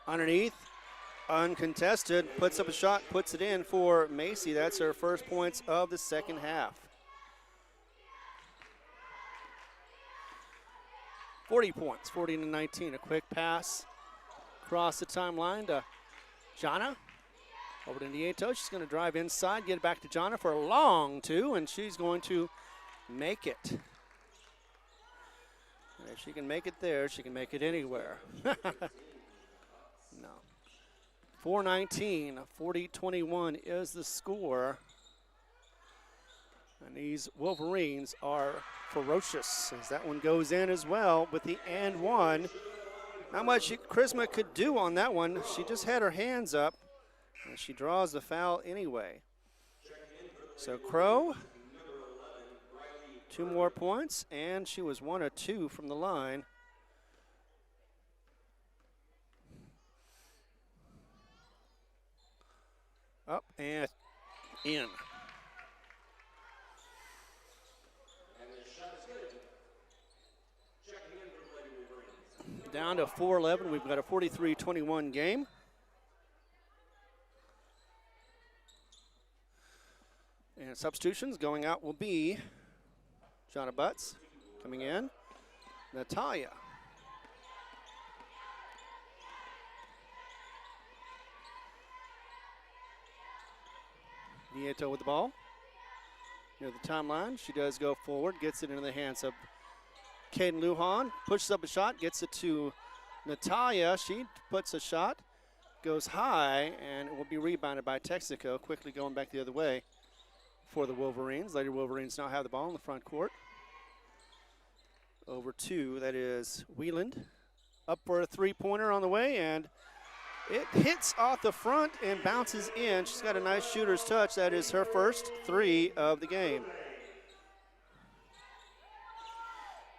Underneath, uncontested, puts up a shot, puts it in for Macy. That's her first points of the second half. 40 points, 40-19. A quick pass across the timeline to Jana. Over to Nieto. She's going to drive inside, get it back to Jana for a long 2, and she's going to make it. If she can make it there, she can make it anywhere. No. 4:19, 40-21 is the score. And these Wolverines are ferocious as that one goes in as well with the and one. Not much Charisma could do on that one. She just had her hands up, and she draws the foul anyway. So Crow, 2 more points, and she was 1 of 2 from the line. Up and in. Down to 4:11. We've got a 43-21 game. And substitutions going out will be Jonna Butts coming in, Natalia. Nieto with the ball. Near the timeline, she does go forward, gets it into the hands of Caden Lujan, pushes up a shot, gets it to Natalia. She puts a shot, goes high, and it will be rebounded by Texico, quickly going back the other way for the Wolverines. Lady Wolverines now have the ball in the front court. Over 2, that is Wieland. Up for a 3-pointer on the way, and it hits off the front and bounces in. She's got a nice shooter's touch. That is her first 3 of the game.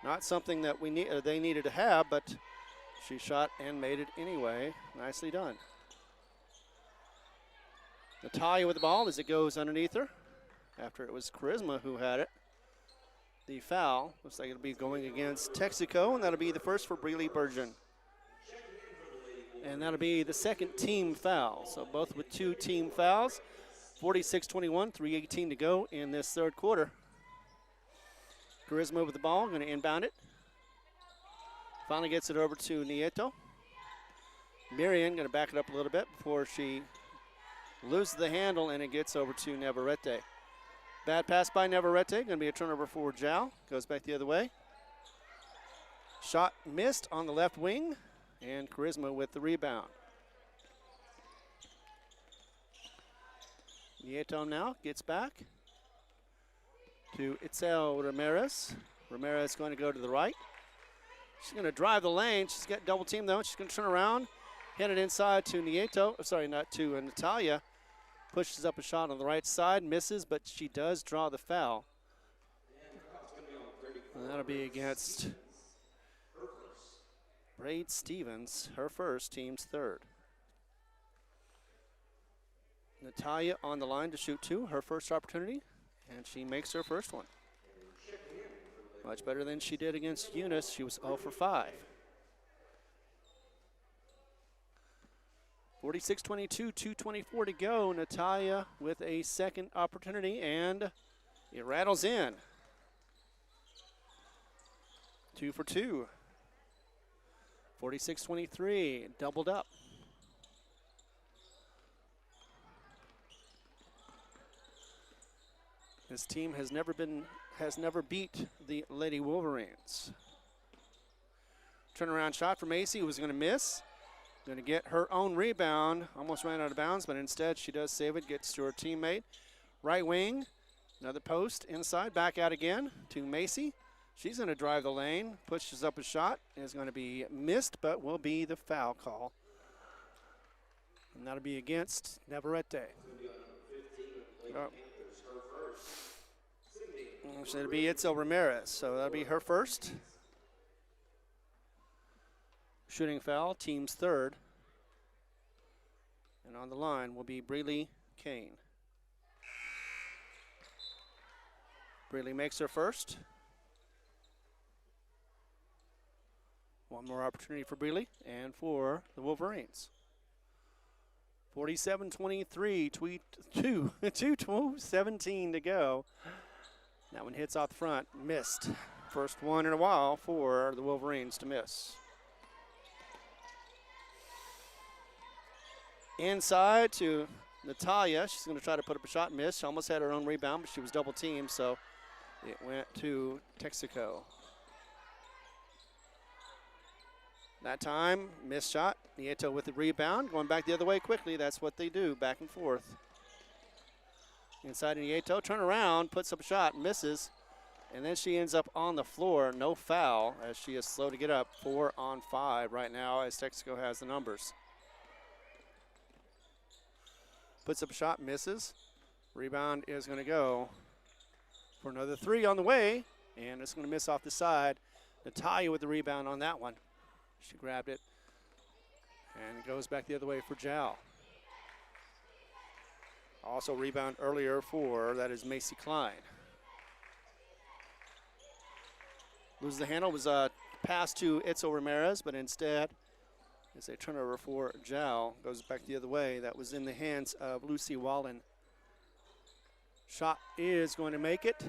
Not something that they needed to have, but she shot and made it anyway. Nicely done. Natalia with the ball as it goes underneath her after it was Charisma who had it. The foul looks like it'll be going against Texico, and that'll be the first for Breeley Burgeon. And that'll be the second team foul. So both with 2 team fouls. 46-21, 3:18 to go in this third quarter. Charisma with the ball, going to inbound it. Finally gets it over to Nieto. Miriam going to back it up a little bit before she loses the handle, and it gets over to Navarrete. Bad pass by Navarrete, going to be a turnover for Jal. Goes back the other way. Shot missed on the left wing, and Charisma with the rebound. Nieto now gets back to Itzel Ramirez. Ramirez going to go to the right. She's going to drive the lane. She's got double team though. She's going to turn around, hit it inside to Nieto. Sorry, not to Natalia. Pushes up a shot on the right side, misses, but she does draw the foul. And that'll be against Braid Stevens, her first, team's third. Natalia on the line to shoot 2, her first opportunity, and she makes her first one. Much better than she did against Eunice. She was 0 for 5. 46-22, 2:24 to go. Natalia with a second opportunity, and it rattles in. 2 for 2. 46-23, doubled up. This team has never beat the Lady Wolverines. Turnaround shot from Macy, who was going to miss. Going to get her own rebound. Almost ran out of bounds, but instead she does save it, gets to her teammate. Right wing, another post inside, back out again to Macy. She's going to drive the lane, pushes up a shot, is going to be missed, but will be the foul call. And that'll be against Navarrete. Oh. So it'll be Itzel Ramirez, so that'll be her first. Shooting foul, team's third. And on the line will be Breeley Kane. Breeley makes her first. One more opportunity for Breeley and for the Wolverines. 47-23, 2:17 to go. That one hits off the front, missed. First one in a while for the Wolverines to miss. Inside to Natalia. She's going to try to put up a shot and miss. She almost had her own rebound, but she was double teamed, so it went to Texico. That time, missed shot. Nieto with the rebound, going back the other way quickly. That's what they do, back and forth. Inside Nieto, turn around, puts up a shot, misses. And then she ends up on the floor, no foul, as she is slow to get up. 4 on 5 right now as Texico has the numbers. Puts up a shot, misses. Rebound is going to go for another 3 on the way, and it's going to miss off the side. Natalia with the rebound on that one. She grabbed it, and it goes back the other way for Jal. Also rebound earlier for, that is Macy Klein. Loses the handle, was a pass to Itzel Ramirez, but instead it's a turnover for Jal. Goes back the other way. That was in the hands of Lucy Wallen. Shot is going to make it.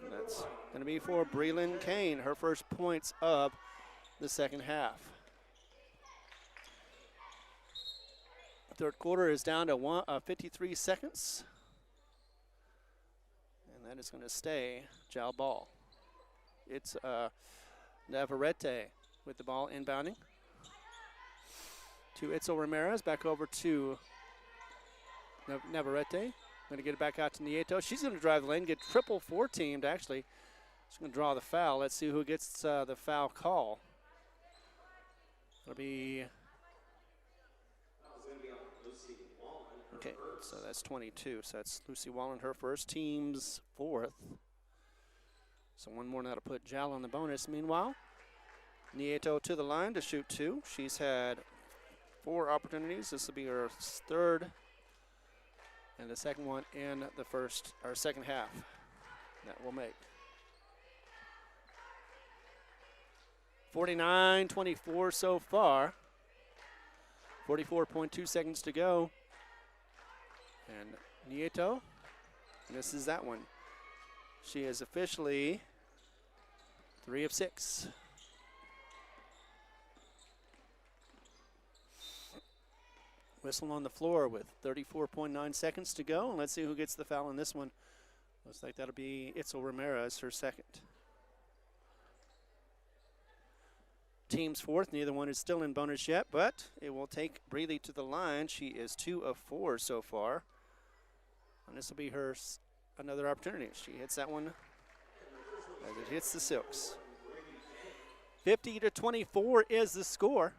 That's going to be for Breland Kane, her first points of the second half. Third quarter is down to 53 seconds. And that is going to stay Jal ball. It's Navarrete with the ball inbounding. To Itzel Ramirez, back over to Navarrete. Going to get it back out to Nieto. She's going to drive the lane, get triple 4-teamed actually. She's going to draw the foul. Let's see who gets the foul call. It'll be... Okay, so that's 22. So that's Lucy Wallen, her first, team's 4th. So one more now to put Jal on the bonus. Meanwhile, Nieto to the line to shoot 2. She's had 4 opportunities. This will be her 3rd and the second one in the second half. That will make 49-24 so far. 44.2 seconds to go. And Nieto misses that one. She is officially 3 of 6. Whistle on the floor with 34.9 seconds to go. And let's see who gets the foul on this one. Looks like that'll be Itzel Ramirez, her second. Team's 4th. Neither one is still in bonus yet, but it will take Brealey to the line. She is 2 of 4 so far. And this will be her another opportunity. She hits that one as it hits the silks. 50-24 is the score.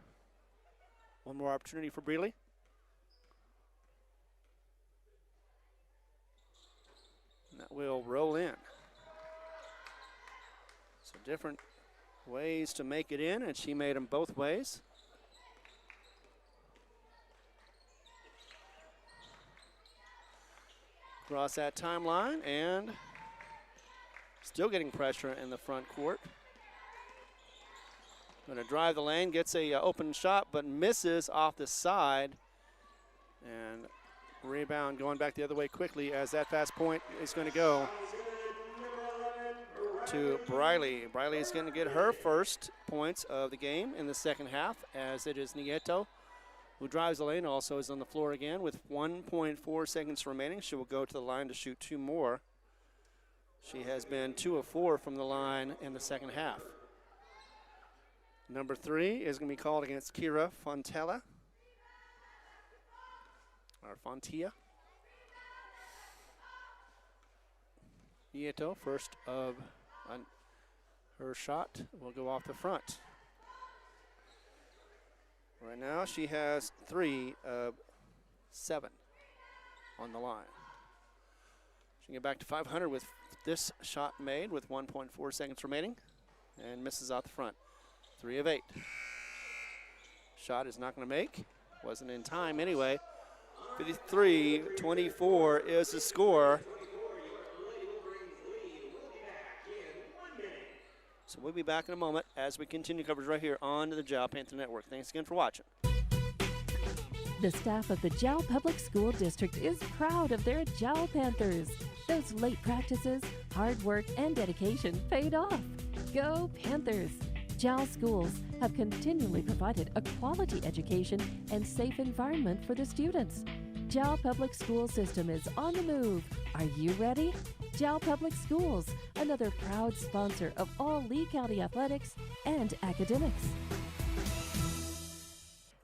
One more opportunity for Brealey. And that will roll in. So different ways to make it in, and she made them both ways. Across that timeline, and still getting pressure in the front court. Going to drive the lane, gets a open shot, but misses off the side. And rebound going back the other way quickly as that fast point is going to go to Briley. Briley is going to get her first points of the game in the second half, as it is Nieto who drives the lane, also is on the floor again with 1.4 seconds remaining. She will go to the line to shoot 2 more. She has been 2 of 4 from the line in the second half. Number 3 is going to be called against Kira Fontella. Or Fontia. Nieto, first of her shot, will go off the front. Right now she has 3 of 7 on the line. She can get back to 500 with this shot made with 1.4 seconds remaining and misses out the front. 3 of 8. Shot is not going to make. Wasn't in time anyway. 53-24 is the score. So we'll be back in a moment as we continue coverage right here on the Jal Panther Network. Thanks again for watching. The staff of the Jal Public School District is proud of their Jal Panthers. Those late practices, hard work, and dedication paid off. Go Panthers! Jal schools have continually provided a quality education and safe environment for the students. Jal Public School System is on the move. Are you ready? Jal Public Schools, another proud sponsor of all Lee County athletics and academics.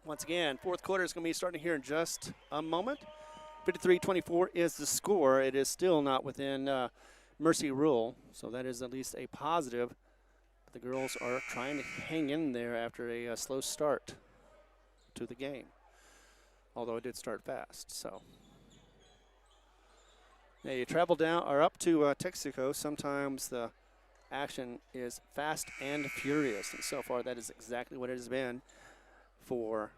Once again, fourth quarter is going to be starting here in just a moment. 53-24 is the score. It is still not within mercy rule, so that is at least a positive. The girls are trying to hang in there after a slow start to the game, although it did start fast. So, yeah, you travel down or up to Texico. Sometimes the action is fast and furious, and so far that is exactly what it has been for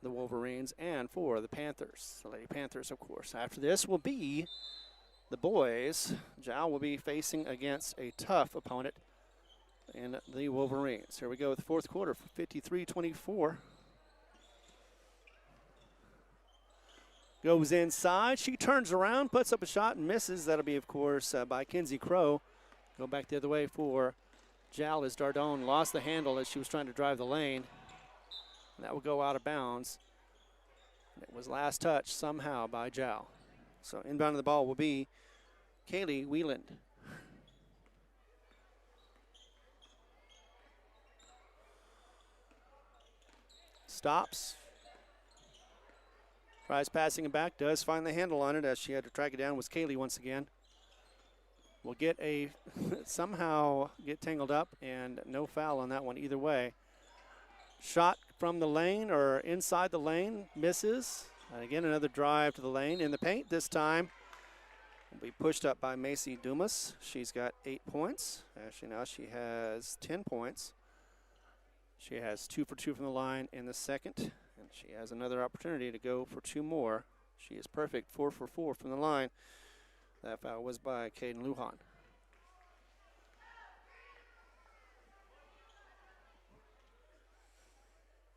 the Wolverines and for the Panthers, the Lady Panthers, of course. After this will be the boys. Jal will be facing against a tough opponent in the Wolverines. Here we go with the fourth quarter for 53-24. Goes inside. She turns around, puts up a shot, and misses. That'll be, of course, by Kinsey Crow. Go back the other way for Jal as Dardone lost the handle as she was trying to drive the lane. And that will go out of bounds. And it was last touch somehow by Jal. So inbound of the ball will be Kaylee Wieland. Stops. Tries passing it back. Does find the handle on it as she had to track it down. Was Kaylee once again. Will get a somehow get tangled up and no foul on that one either way. Shot from the lane or inside the lane, misses. And again, another drive to the lane in the paint. This time will be pushed up by Macy Dumas. She's got 8 points. Actually, now she has 10 points. She has 2 for 2 from the line in the second, and she has another opportunity to go for 2 more. She is perfect, 4 for 4 from the line. That foul was by Caden Lujan.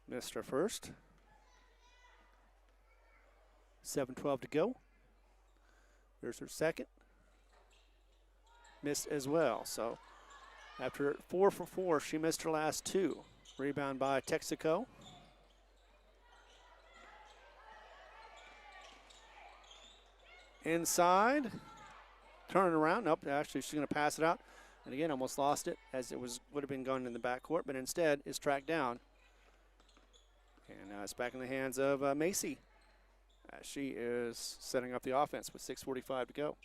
Missed her first. 7:12 to go. There's her second. Missed as well. So after 4 for 4, she missed her last 2. Rebound by Texico. Inside. Turning around. Nope, actually she's going to pass it out. And again, almost lost it as it would have been going in the backcourt, but instead is tracked down. And now it's back in the hands of Macy. She is setting up the offense with 6:45 to go.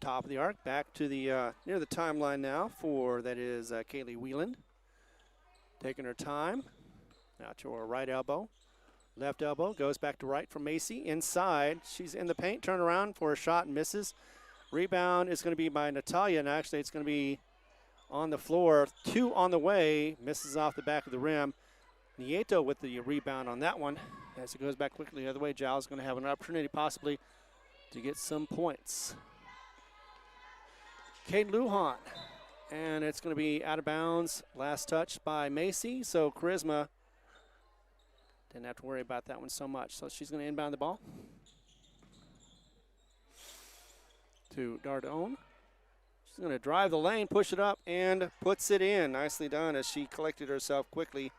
Top of the arc, back to the near the timeline now for that is Kaylee Wieland. Taking her time. Now to her right elbow. Left elbow goes back to right from Macy. Inside, she's in the paint. Turn around for a shot and misses. Rebound is going to be by Natalia, and actually it's going to be on the floor. 2 on the way. Misses off the back of the rim. Nieto with the rebound on that one. As it goes back quickly the other way, Jal is going to have an opportunity possibly to get some points. Kate Lujan. And it's going to be out of bounds. Last touch by Macy. So Charisma didn't have to worry about that one so much. So she's going to inbound the ball to Dardone. She's going to drive the lane, push it up, and puts it in. Nicely done as she collected herself quickly.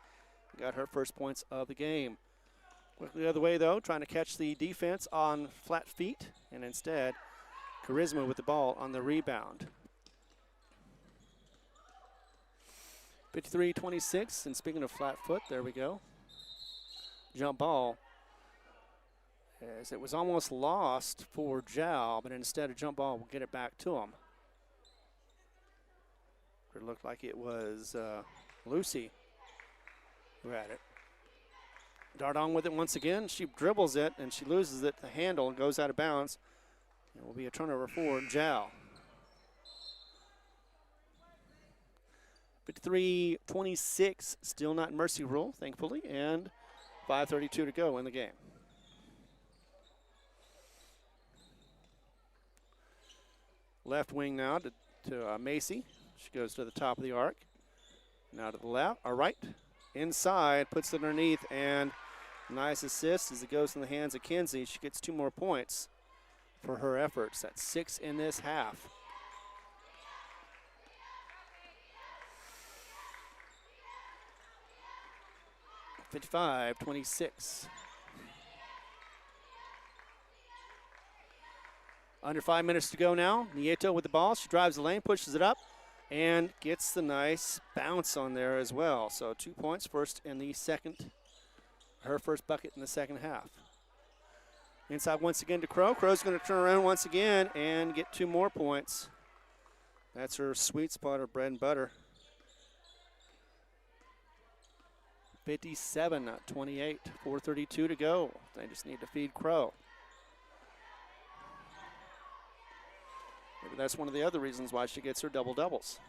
Got her first points of the game. Quickly the other way, though, trying to catch the defense on flat feet. And instead, Charisma with the ball on the rebound. 53-26, and speaking of flat foot, there we go. Jump ball. As it was almost lost for Jal, but instead a jump ball will get it back to him. It looked like it was Lucy who had it. Dardon with it once again. She dribbles it, and she loses it. The handle goes out of bounds. It will be a turnover for Jal. 53-26, still not mercy rule, thankfully, and 5:32 to go in the game. Left wing now to Macy. She goes to the top of the arc. Now to the left, or right. Inside, puts it underneath, and nice assist as it goes in the hands of Kinsey. She gets 2 more points for her efforts. That's 6 in this half. (55-26). Under 5 minutes to go now. Nieto with the ball. She drives the lane, pushes it up, and gets the nice bounce on there as well. So 2 points, first in the second. Her first bucket in the second half. Inside once again to Crow. Crow's going to turn around once again and get 2 more points. That's her sweet spot, her bread and butter. 57, not 28. 4:32 to go. They just need to feed Crow. Maybe that's one of the other reasons why she gets her double-doubles.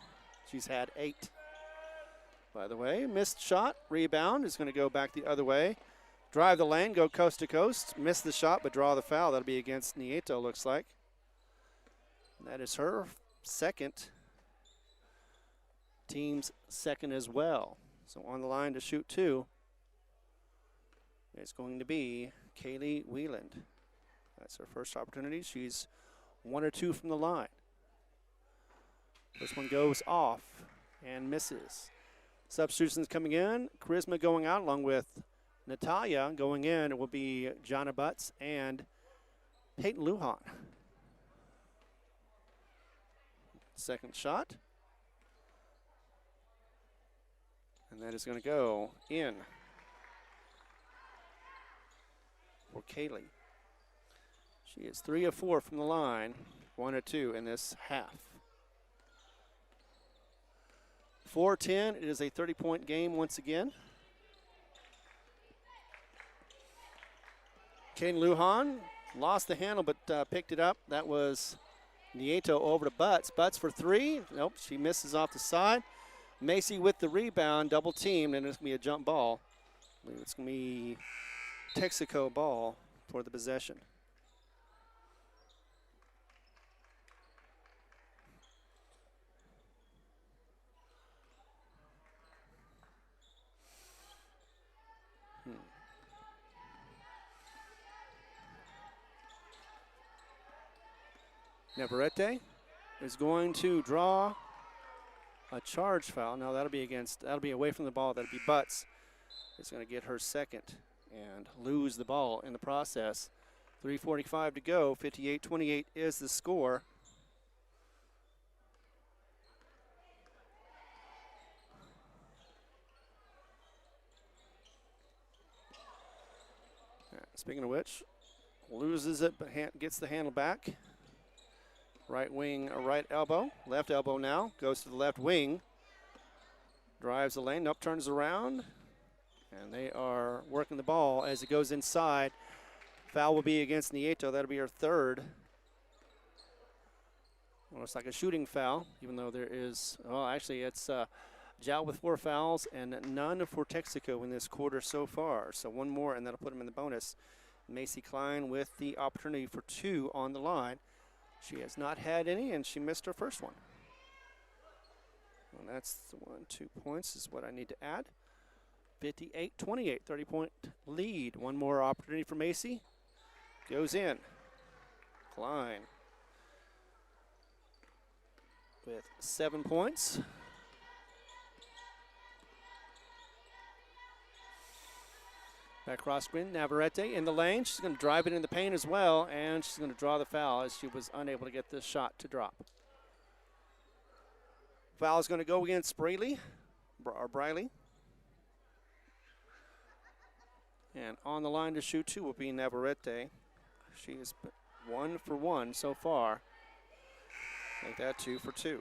She's had 8. By the way, missed shot, rebound is going to go back the other way. Drive the lane, go coast to coast. Miss the shot, but draw the foul. That'll be against Nieto, looks like. And that is her second. Team's second as well. So on the line to shoot 2 is going to be Kaylee Wieland. That's her first opportunity. She's 1 or 2 from the line. This one goes off and misses. Substitutions coming in. Charisma going out along with Natalia. Going in, it will be Jana Butts and Peyton Lujan. Second shot. And that is going to go in for Kaylee. She is 3 of 4 from the line, 1 or 2 in this half. 4-10, it is a 30-point game once again. Kane Lujan lost the handle but picked it up. That was Nieto over to Butts. Butts for 3. Nope, she misses off the side. Macy with the rebound, double teamed, and it's going to be a jump ball. I believe it's going to be Texico ball for the possession. Navarrete is going to draw a charge foul. Now that'll be away from the ball. That'll be Butts. It's going to get her second and lose the ball in the process. 3:45 to go. 58-28 is the score. Speaking of which, loses it but gets the handle back. Right wing, right elbow. Left elbow now. Goes to the left wing. Drives the lane. Nope, turns around. And they are working the ball as it goes inside. Foul will be against Nieto. That'll be her third. Well, it's like a shooting foul, even though there is, well, actually it's Jal with 4 fouls and none for Texico in this quarter so far. So one more and that'll put them in the bonus. Macy Klein with the opportunity for 2 on the line. She has not had any, and she missed her first one. And that's the 2 points is what I need to add. 58-28, 30-point lead. One more opportunity for Macy. Goes in. Klein with 7 points. Back cross screen, Navarrete in the lane. She's going to drive it in the paint as well, and she's going to draw the foul as she was unable to get this shot to drop. Foul is going to go against Briley. And on the line to shoot 2 will be Navarrete. She is 1 for 1 so far. Make that 2 for 2.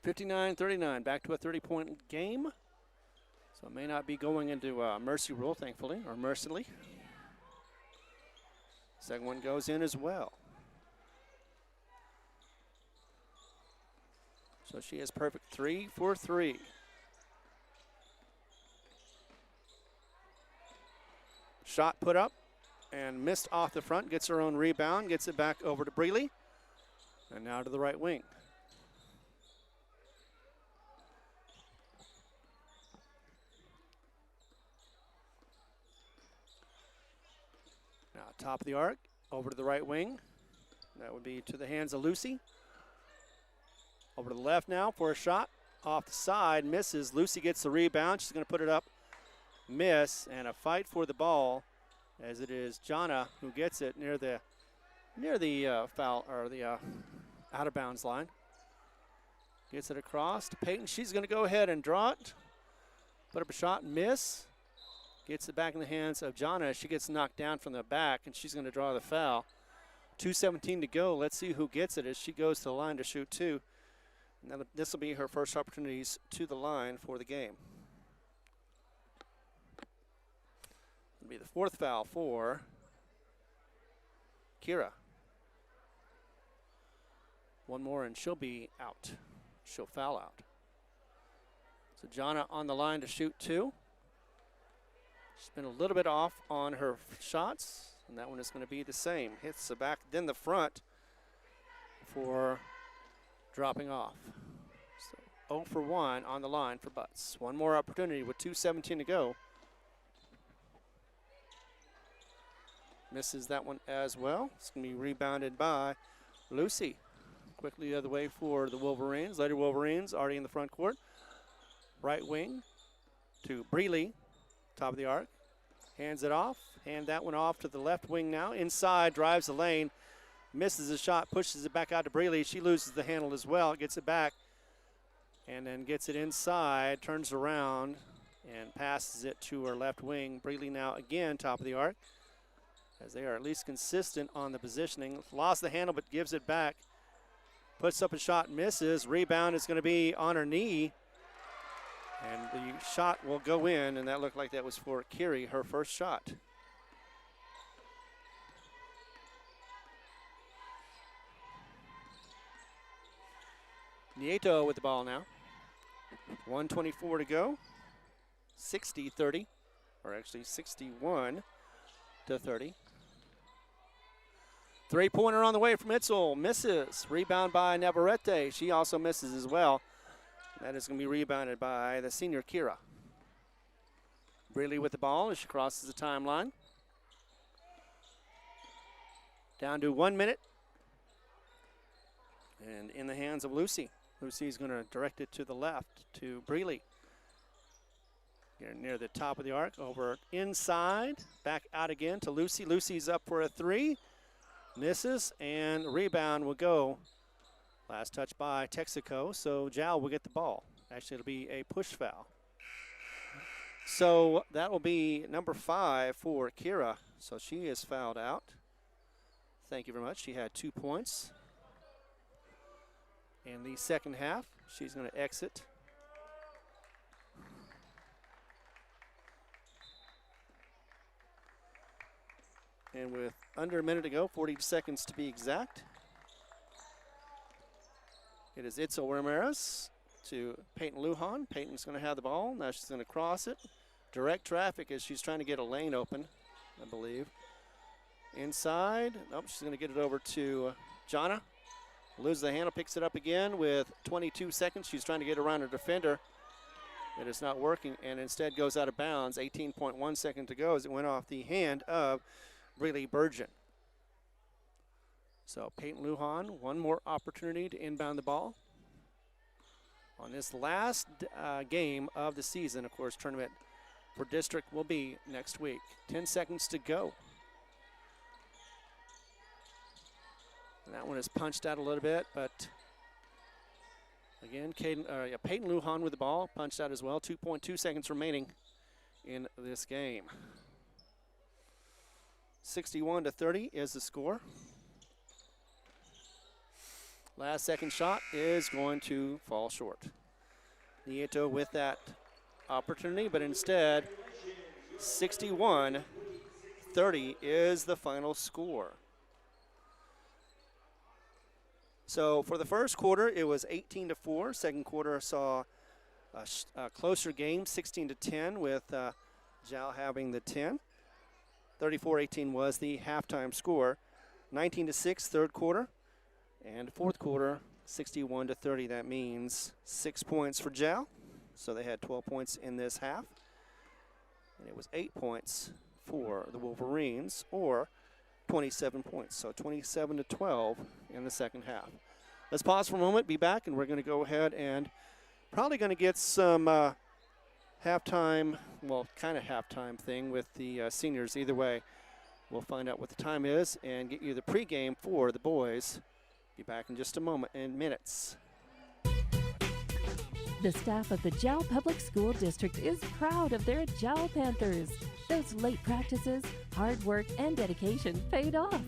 (59-39), back to a 30-point game. So it may not be going into mercy rule, thankfully, or mercifully. Second one goes in as well. So she is perfect 3 for 3. Shot put up and missed off the front, gets her own rebound, gets it back over to Breeley. And now to the right wing. Now top of the arc, over to the right wing. That would be to the hands of Lucy. Over to the left now for a shot. off the side, misses. Lucy gets the rebound. She's going to put it up, miss, and a fight for the ball as it is Jana who gets it near the foul or the out of bounds line. Gets it across to Peyton. She's going to go ahead and draw it. Put up a shot, miss. Gets it back in the hands of Jana. She gets knocked down from the back, and she's going to draw the foul. 2:17 to go. Let's see who gets it as she goes to the line to shoot two. And this will be her first opportunities to the line for the game. It'll be the fourth foul for Kira. One more and she'll be out. She'll foul out. So Jana on the line to shoot two. She's been a little bit off on her shots, and that one is going to be the same. Hits the back, then the front for dropping off. So 0 for 1 on the line for Butts. One more opportunity with 2:17 to go. Misses that one as well. It's going to be rebounded by Lucy. Quickly the other way for the Wolverines. Later Wolverines already in the front court. Right wing to Breeley, top of the arc. Hands it off. Hand that one off to the left wing now. Inside, drives the lane. Misses a shot, pushes it back out to Breeley. She loses the handle as well. Gets it back and then gets it inside. Turns around and passes it to her left wing. Breeley now again top of the arc, as they are at least consistent on the positioning. Lost the handle but gives it back. Puts up a shot, misses. Rebound is going to be on her knee. And the shot will go in, and that looked like that was for Kiri, her first shot. Nieto with the ball now. 1:24 to go. 60-30, or actually 61-30. Three-pointer on the way from Itzel. Misses. Rebound by Navarrete. She also misses as well. That is going to be rebounded by the senior Kira. Breeley with the ball as she crosses the timeline. Down to 1 minute. And in the hands of Lucy. Lucy's going to direct it to the left to Breeley. Here near the top of the arc, over inside. Back out again to Lucy. Lucy's up for a three. Misses, and rebound will go. Last touch by Texico, so Jal will get the ball. Actually, it'll be a push foul. So that will be number 5 for Kira. So she is fouled out. Thank you very much. She had 2 points in the second half. She's going to exit. And with under a minute to go, 40 seconds to be exact, it is Itzel Ramirez to Peyton Lujan. Peyton's going to have the ball. Now she's going to cross it. Direct traffic as she's trying to get a lane open, I believe. Inside. Nope, she's going to get it over to Jana. Loses the handle, picks it up again with 22 seconds. She's trying to get around her defender. It is not working, and instead goes out of bounds. 18.1 seconds to go as it went off the hand of Breeley Burgeon. So Peyton Lujan, one more opportunity to inbound the ball on this last game of the season. Of course, tournament for district will be next week. 10 seconds to go. And that one is punched out a little bit, but again, Peyton Lujan with the ball, punched out as well. 2.2 seconds remaining in this game. 61-30 is the score. Last second shot is going to fall short. Nieto with that opportunity, but instead 61-30 is the final score. So for the first quarter, it was 18-4. Second quarter saw a closer game, 16-10, with Jal having the 10. 34-18 was the halftime score. 19-6 third quarter, and fourth quarter 61-30. That means 6 points for Jal. So they had 12 points in this half, and it was 8 points for the Wolverines, or 27 points. So 27-12 in the second half. Let's pause for a moment, be back, and we're going to go ahead and Probably going to get some halftime, well, kind of halftime thing with the seniors. Either way, we'll find out what the time is and get you the pregame for the boys. Be back in just a moment, in minutes. The staff of the Jal Public School District is proud of their Jal Panthers. Those late practices, hard work, and dedication paid off.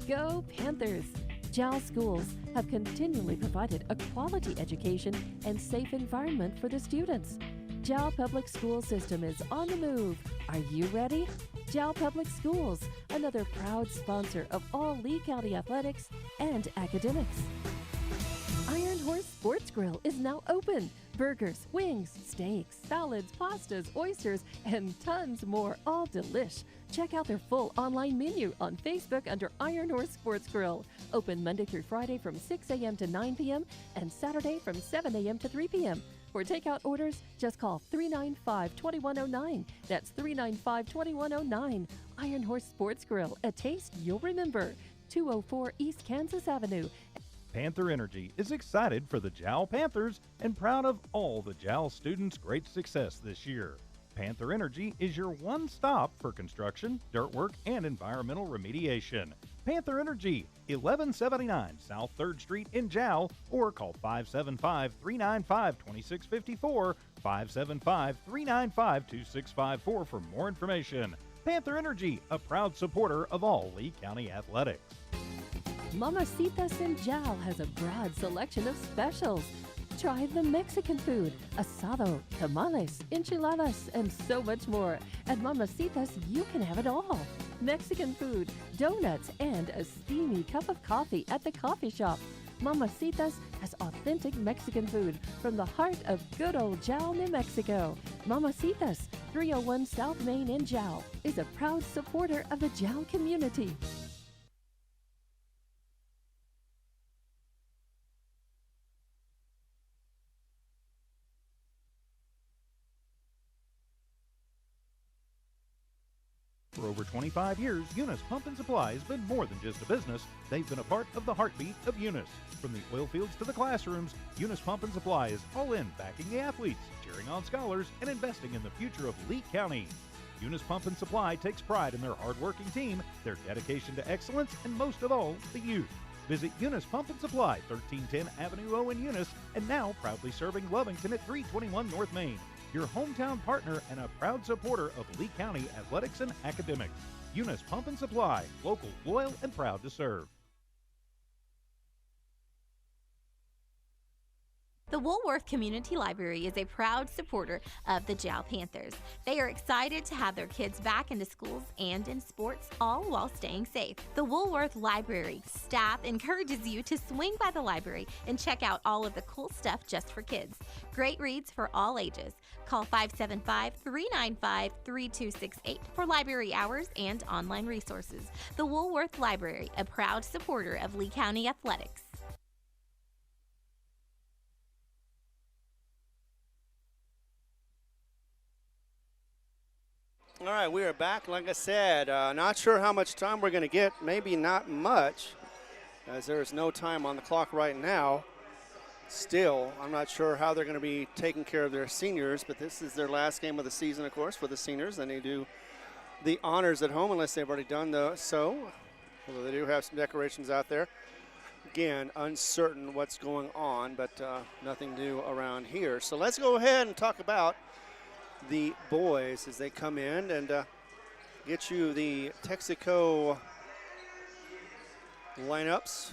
Go Panthers! Jal schools have continually provided a quality education and safe environment for the students. Jal Public School System is on the move. Are you ready? Jal Public Schools, another proud sponsor of all Lee County athletics and academics. Iron Horse Sports Grill is now open. Burgers, wings, steaks, salads, pastas, oysters, and tons more, all delish. Check out their full online menu on Facebook under Iron Horse Sports Grill. Open Monday through Friday from 6 a.m. to 9 p.m. and Saturday from 7 a.m. to 3 p.m. For takeout orders, just call 395-2109. That's 395-2109. Iron Horse Sports Grill, a taste you'll remember. 204 East Kansas Avenue. Panther Energy is excited for the Jal Panthers and proud of all the Jal students' great success this year. Panther Energy is your one stop for construction, dirt work, and environmental remediation. Panther Energy, 1179 South 3rd Street in Jal, or call 575-395-2654, 575-395-2654 for more information. Panther Energy, a proud supporter of all Lee County athletics. Mamacitas in Jal has a broad selection of specials. Try the Mexican food, asado, tamales, enchiladas, and so much more. At Mamacitas, you can have it all. Mexican food, donuts, and a steamy cup of coffee at the coffee shop. Mamacitas has authentic Mexican food from the heart of good old Jal, New Mexico. Mamacitas, 301 South Main in Jal, is a proud supporter of the Jal community. For over 25 years, Eunice Pump and Supply has been more than just a business. They've been a part of the heartbeat of Eunice. From the oil fields to the classrooms, Eunice Pump and Supply is all in backing the athletes, cheering on scholars, and investing in the future of Lee County. Eunice Pump and Supply takes pride in their hard-working team, their dedication to excellence, and most of all, the youth. Visit Eunice Pump and Supply, 1310 Avenue O in Eunice, and now proudly serving Lovington at 321 North Main. Your hometown partner and a proud supporter of Lee County athletics and academics. Eunice Pump and Supply, local, loyal, and proud to serve. The Woolworth Community Library is a proud supporter of the Jal Panthers. They are excited to have their kids back into schools and in sports, all while staying safe. The Woolworth Library staff encourages you to swing by the library and check out all of the cool stuff just for kids. Great reads for all ages. Call 575-395-3268 for library hours and online resources. The Woolworth Library, a proud supporter of Lee County athletics. All right, we are back. Like I said, not sure how much time we're going to get. Maybe not much, as there is no time on the clock right now. Still, I'm not sure how they're going to be taking care of their seniors, but this is their last game of the season, of course, for the seniors. Then they do the honors at home, unless they've already done so. Although they do have some decorations out there. Again, uncertain what's going on, but nothing new around here. So let's go ahead and talk about the boys as they come in and get you the Texico lineups,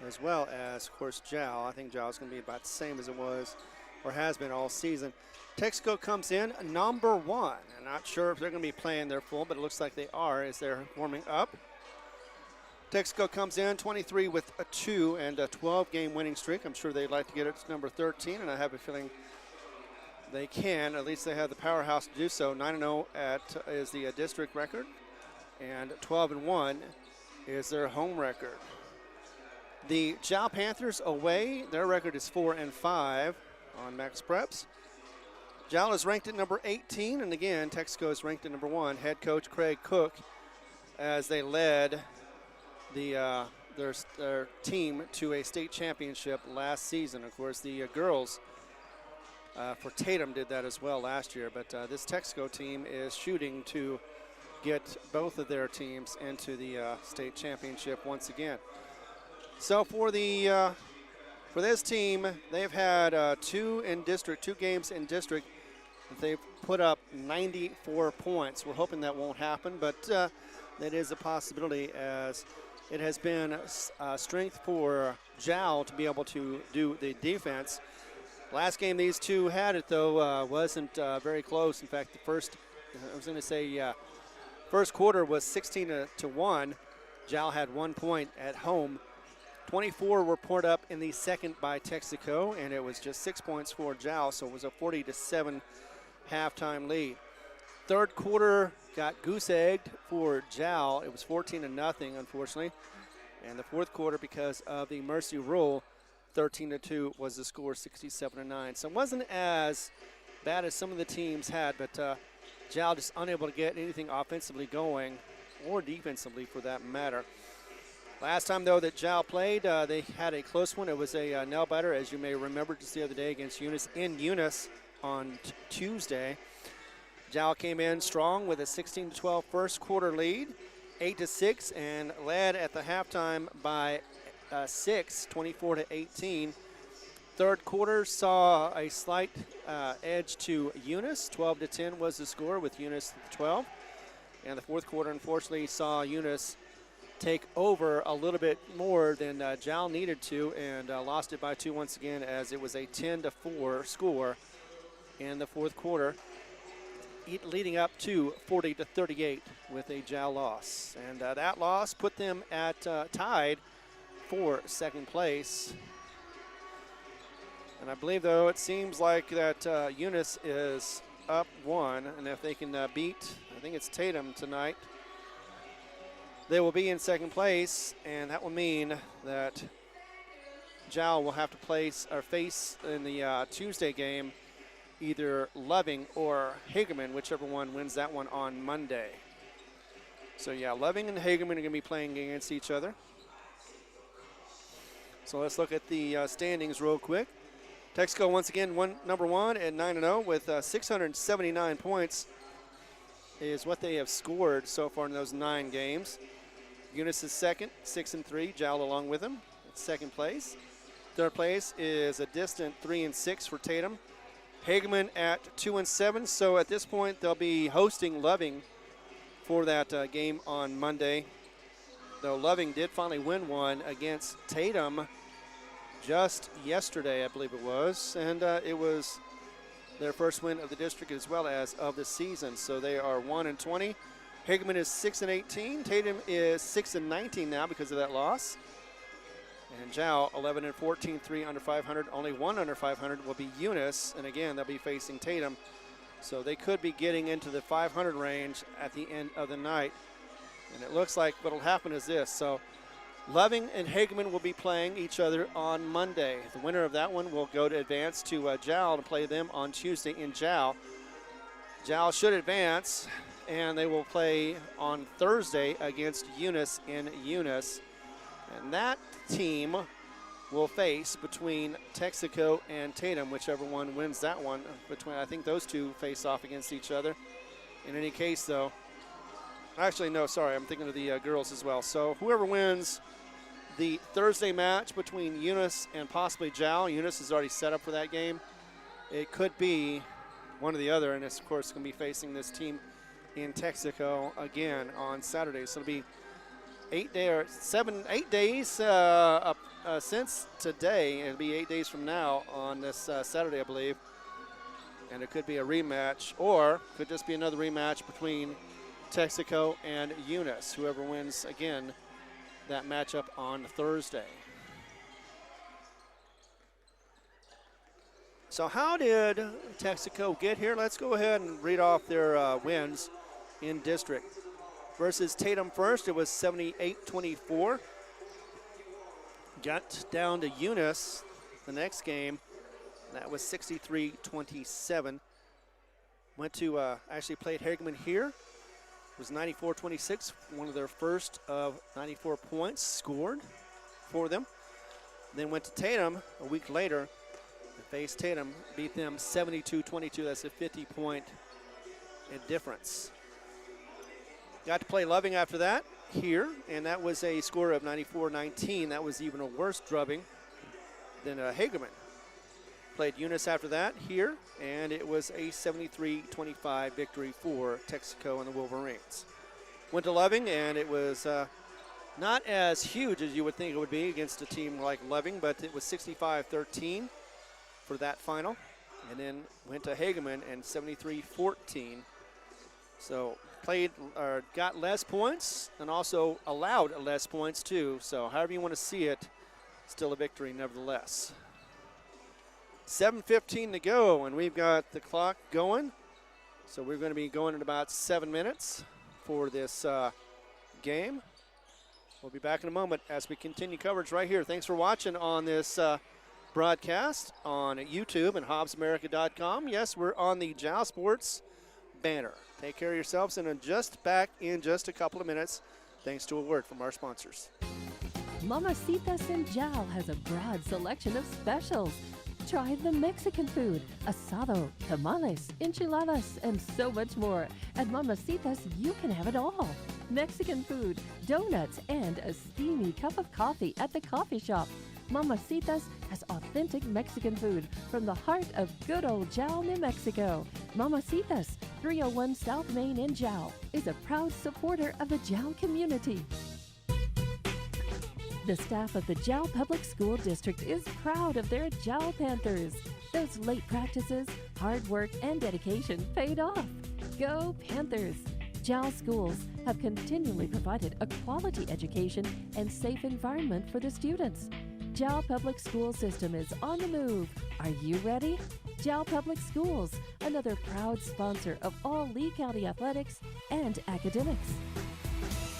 as well as, of course, Jal. I think Jal is going to be about the same as it was or has been all season. Texico comes in number 1. I'm not sure if they're going to be playing their full, but it looks like they are as they're warming up. Texico comes in 23 with a 2 and a 12-game winning streak. I'm sure they'd like to get it to number 13, and I have a feeling they can. At least they have the powerhouse to do so. 9-0 is the district record, and 12-1 is their home record. The Jal Panthers away, their record is 4-5 on Max Preps. Jal is ranked at number 18, and again, Texico is ranked at number 1. Head coach Craig Cook, as they led their team to a state championship last season. Of course, the girls for Tatum did that as well last year. But this Texico team is shooting to get both of their teams into the state championship once again. So for this team, they've had two games in district. They've put up 94 points. We're hoping that won't happen, but that is a possibility, as it has been strength for Jal to be able to do the defense. Last game these two had it, though, wasn't very close. In fact, first quarter was 16-1. Jal had 1 point at home. 24 were poured up in the second by Texico, and it was just 6 points for Jal, so it was a 40-7 halftime lead. Third quarter got goose-egged for Jal. It was 14-0, unfortunately. And the fourth quarter, because of the mercy rule, 13-2 was the score, 67-9. So it wasn't as bad as some of the teams had, but Jal just unable to get anything offensively going, or defensively for that matter. Last time, though, that Jal played, they had a close one. It was a nail-biter, as you may remember, just the other day against Eunice in Eunice on Tuesday. Jal came in strong with a 16-12 first quarter lead, 8-6, and led at the halftime by 6, 24-18. Third quarter saw a slight edge to Eunice. 12-10 was the score, with Eunice 12. And the fourth quarter, unfortunately, saw Eunice take over a little bit more than Jal needed to, and lost it by 2 once again, as it was a 10-4 score in the fourth quarter, leading up to 40-38 with a Jal loss. And that loss put them at tied for second place. And I believe, though, it seems like that Eunice is up 1, and if they can beat, I think it's Tatum tonight, they will be in second place, and that will mean that Jal will have to face in the Tuesday game either Loving or Hagerman, whichever one wins that one on Monday. So yeah, Loving and Hagerman are going to be playing against each other. So let's look at the standings real quick. Texico once again number 1 at 9-0 with 679 points is what they have scored so far in those 9 games. Eunice is second, 6-3. Jal along with them at second place. Third place is a distant 3-6 for Tatum. Hageman at 2-7. So at this point, they'll be hosting Loving for that game on Monday. Though Loving did finally win one against Tatum just yesterday, I believe it was. And it was their first win of the district as well as of the season. So they are 1-20. Hageman is 6-18. Tatum is 6-19 now because of that loss. And Jal 11-14, 3 under 500. Only 1 under 500 will be Eunice, and again they'll be facing Tatum. So they could be getting into the 500 range at the end of the night. And it looks like what'll happen is this. So Loving and Hageman will be playing each other on Monday. The winner of that one will go to advance to Jal to play them on Tuesday in Jal. Jal should advance, and they will play on Thursday against Eunice in Eunice. And that team will face between Texico and Tatum, whichever one wins that one. I think those two face off against each other. In any case, though, actually, no, sorry, I'm thinking of the girls as well. So whoever wins the Thursday match between Eunice and possibly Jal, Eunice is already set up for that game. It could be one or the other, and it's, of course, going to be facing this team in Texico again on Saturday. So it'll be 8 days since today. It'll be 8 days from now on this Saturday, I believe. And it could be a rematch, or could just be another rematch between Texico and Eunice, whoever wins, again, that matchup on Thursday. So how did Texico get here? Let's go ahead and read off their wins in district. Versus Tatum first, it was 78-24. Got down to Eunice the next game. That was 63-27. Went to, actually played Hageman here. It was 94-26, one of their first of 94 points scored for them. Then went to Tatum a week later. Face Tatum beat them 72-22. That's a 50-point difference. Got to play Loving after that here, and that was a score of 94-19. That was even a worse drubbing than Hagerman. Played Eunice after that here, and it was a 73-25 victory for Texico and the Wolverines. Went to Loving, and it was not as huge as you would think it would be against a team like Loving, but it was 65-13 for that final. And then went to Hagerman and 73-14. So played or got less points and also allowed less points too. So however you want to see it, still a victory nevertheless. 7:15 to go, and we've got the clock going. So we're going to be going in about 7 minutes for this game. We'll be back in a moment as we continue coverage right here. Thanks for watching on this broadcast on YouTube and HobbsAmerica.com. Yes, we're on the Jal Sports banner. Take care of yourselves, and I'm just back in just a couple of minutes, thanks to a word from our sponsors. Mamacitas in Jal has a broad selection of specials. Try the Mexican food, asado, tamales, enchiladas, and so much more. At Mamacitas, you can have it all. Mexican food, donuts, and a steamy cup of coffee at the coffee shop. Mamacitas has authentic Mexican food from the heart of good old Jal, New Mexico. Mamacitas, 301 South Main in Jal, is a proud supporter of the Jal community. The staff of the Jal Public School District is proud of their Jal Panthers. Those late practices, hard work, and dedication paid off. Go Panthers! Jal schools have continually provided a quality education and safe environment for the students. Jal Public School System is on the move. Are you ready? Jal Public Schools, another proud sponsor of all Lee County athletics and academics.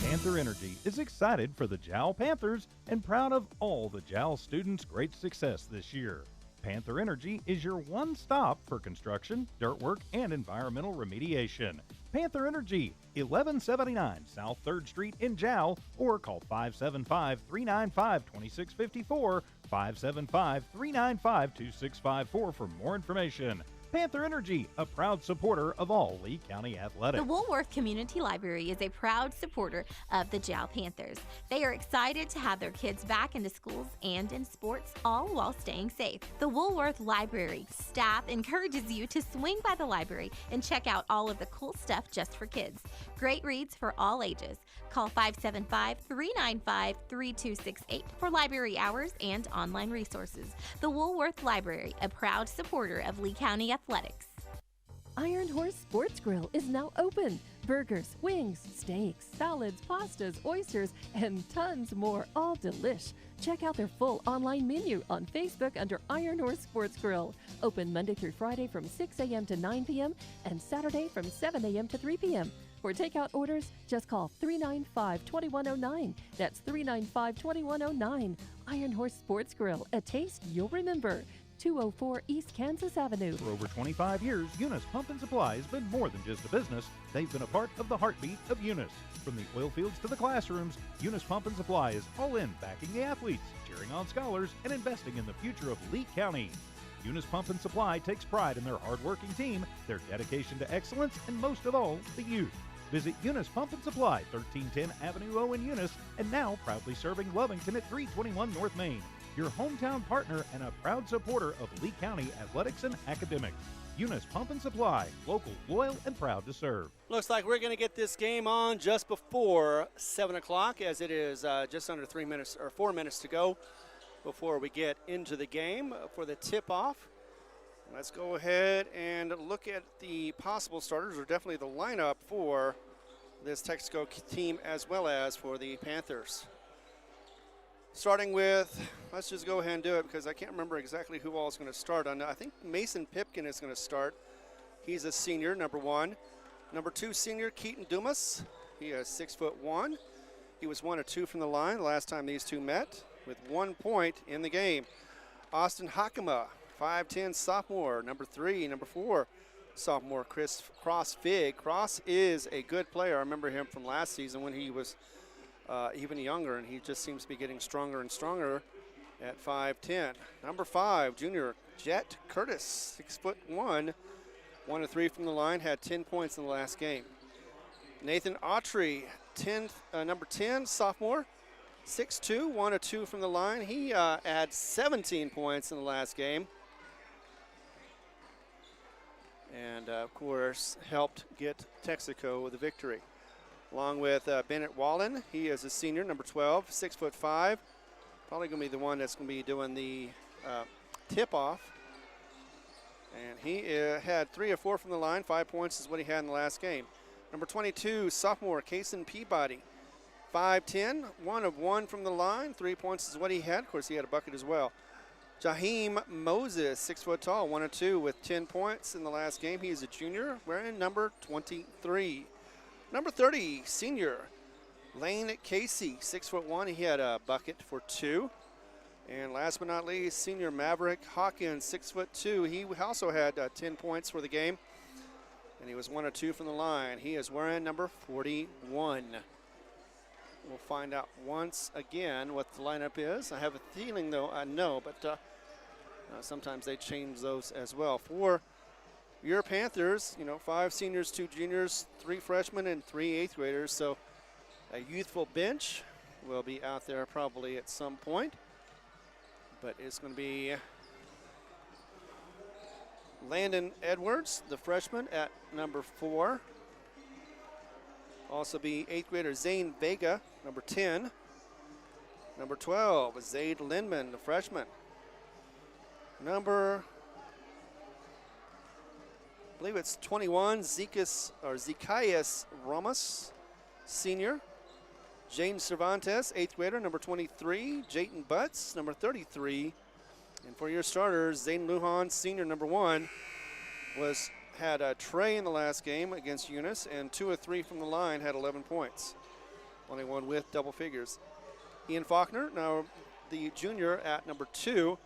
Panther Energy is excited for the Jal Panthers and proud of all the Jal students' great success this year. Panther Energy is your one stop for construction, dirt work, and environmental remediation. Panther Energy, 1179 South 3rd Street in Jal, or call 575-395-2654, 575-395-2654 for more information. Panther Energy, a proud supporter of all Lee County athletics. The Woolworth Community Library is a proud supporter of the Jal Panthers. They are excited to have their kids back into schools and in sports, all while staying safe. The Woolworth Library staff encourages you to swing by the library and check out all of the cool stuff just for kids. Great reads for all ages. Call 575-395-3268 for library hours and online resources. The Woolworth Library, a proud supporter of Lee County athletics. Iron Horse Sports Grill is now open. Burgers, wings, steaks, salads, pastas, oysters, and tons more, all delish. Check out their full online menu on Facebook under Iron Horse Sports Grill. Open Monday through Friday from 6 a.m. to 9 p.m. and Saturday from 7 a.m. to 3 p.m. For takeout orders, just call 395-2109. That's 395-2109. Iron Horse Sports Grill, a taste you'll remember. 204 East Kansas Avenue. For over 25 years, Eunice Pump and Supply has been more than just a business. They've been a part of the heartbeat of Eunice. From the oil fields to the classrooms, Eunice Pump and Supply is all in, backing the athletes, cheering on scholars, and investing in the future of Lee County. Eunice Pump and Supply takes pride in their hard-working team, their dedication to excellence, and most of all, the youth. Visit Eunice Pump and Supply, 1310 Avenue O in Eunice, and now proudly serving Lovington at 321 North Main. Your hometown partner and a proud supporter of Lee County athletics and academics. Eunice Pump and Supply, local, loyal, and proud to serve. Looks like we're going to get this game on just before 7 o'clock, as it is just under 4 minutes to go before we get into the game for the tip-off. Let's go ahead and look at the possible starters, or definitely the lineup for this Texico team as well as for the Panthers. Starting with, let's just go ahead and do it because I can't remember exactly who all is going to start. I think Mason Pipkin is going to start. He's a senior, number 1. Number 2, senior Keaton Dumas. He is 6'1". He was 1 of 2 from the line the last time these two met with 1 point in the game. Austin Hakama, 5'10", sophomore. Number 3, number 4, sophomore Cross Fig. Cross is a good player. I remember him from last season when he was even younger, and he just seems to be getting stronger and stronger at 5'10". Number 5, junior Jet Curtis, 6'1", 1 of 3 from the line, had 10 points in the last game. Nathan Autry, number 10, sophomore, 6'2", 1 of 2 from the line. He had 17 points in the last game. And, of course, helped get Texico the victory. Along with Bennett Wallen, he is a senior, number 12, 6'5". Probably going to be the one that's going to be doing the tip-off. And he had 3 of 4 from the line. 5 points is what he had in the last game. Number 22, sophomore, Kaysen Peabody, 5'10", 1 of 1 from the line. 3 points is what he had. Of course, he had a bucket as well. Jaheim Moses, 6 foot tall, 1 of 2 with 10 points in the last game. He is a junior, wearing number 23. Number 30, senior, Lane Casey, 6'1". He had a bucket for 2. And last but not least, senior Maverick Hawkins, 6'2". He also had 10 points for the game. And he was 1 of 2 from the line. He is wearing number 41. We'll find out once again what the lineup is. I have a feeling, though, I know, but sometimes they change those as well. For your Panthers, 5 seniors, 2 juniors, 3 freshmen, and 3 8th graders. So a youthful bench will be out there probably at some point. But it's going to be Landon Edwards, the freshman, at number 4. Also be 8th grader Zane Vega, number 10. Number 12 is Zaid Lindman, the freshman. Number, I believe it's 21, Zacchaeus Ramos, senior. James Cervantes, 8th grader, number 23. Jayton Butts, number 33. And for your starters, Zane Lujan, senior, number 1, had a tray in the last game against Eunice, and 2 of 3 from the line, had 11 points. Only one with double figures. Ian Faulkner, now the junior at number 2.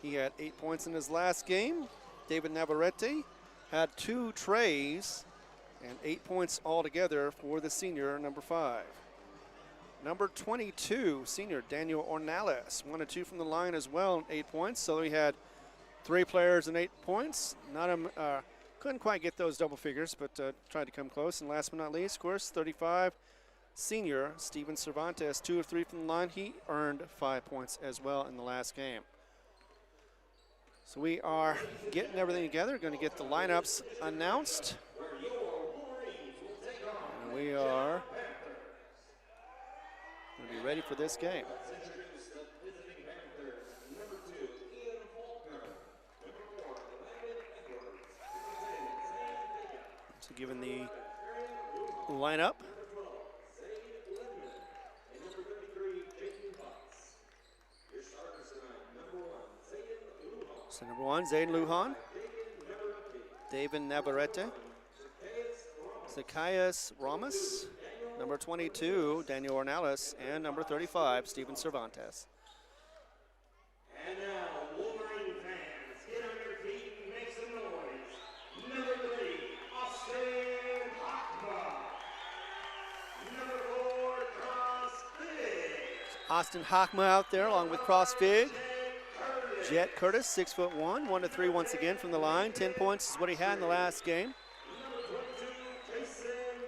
He had 8 points in his last game. David Navarrete had 2 trays and 8 points altogether for the senior, number 5. Number 22, senior Daniel Ornales, 1 of 2 from the line as well, and 8 points. So he had 3 players and 8 points. Couldn't quite get those double figures, but tried to come close. And last but not least, of course, 35, senior Steven Cervantes, 2 of 3 from the line. He earned 5 points as well in the last game. So we are getting everything together, going to get the lineups announced. And we are going to be ready for this game. So given the lineup. So number 1, Zayden Lujan. David Navarrete. Zacchaeus Ramos. Number 22, Daniel Ornales. And number 35, Steven Cervantes. And now, Wolverine fans, get on your feet and make some noise. Number 3, Austin Hockma. Number 4, CrossFit. Austin Hockma out there along with CrossFit. Jet Curtis, 6'1", 1 of 3 once again from the line. 10 points is what he had in the last game.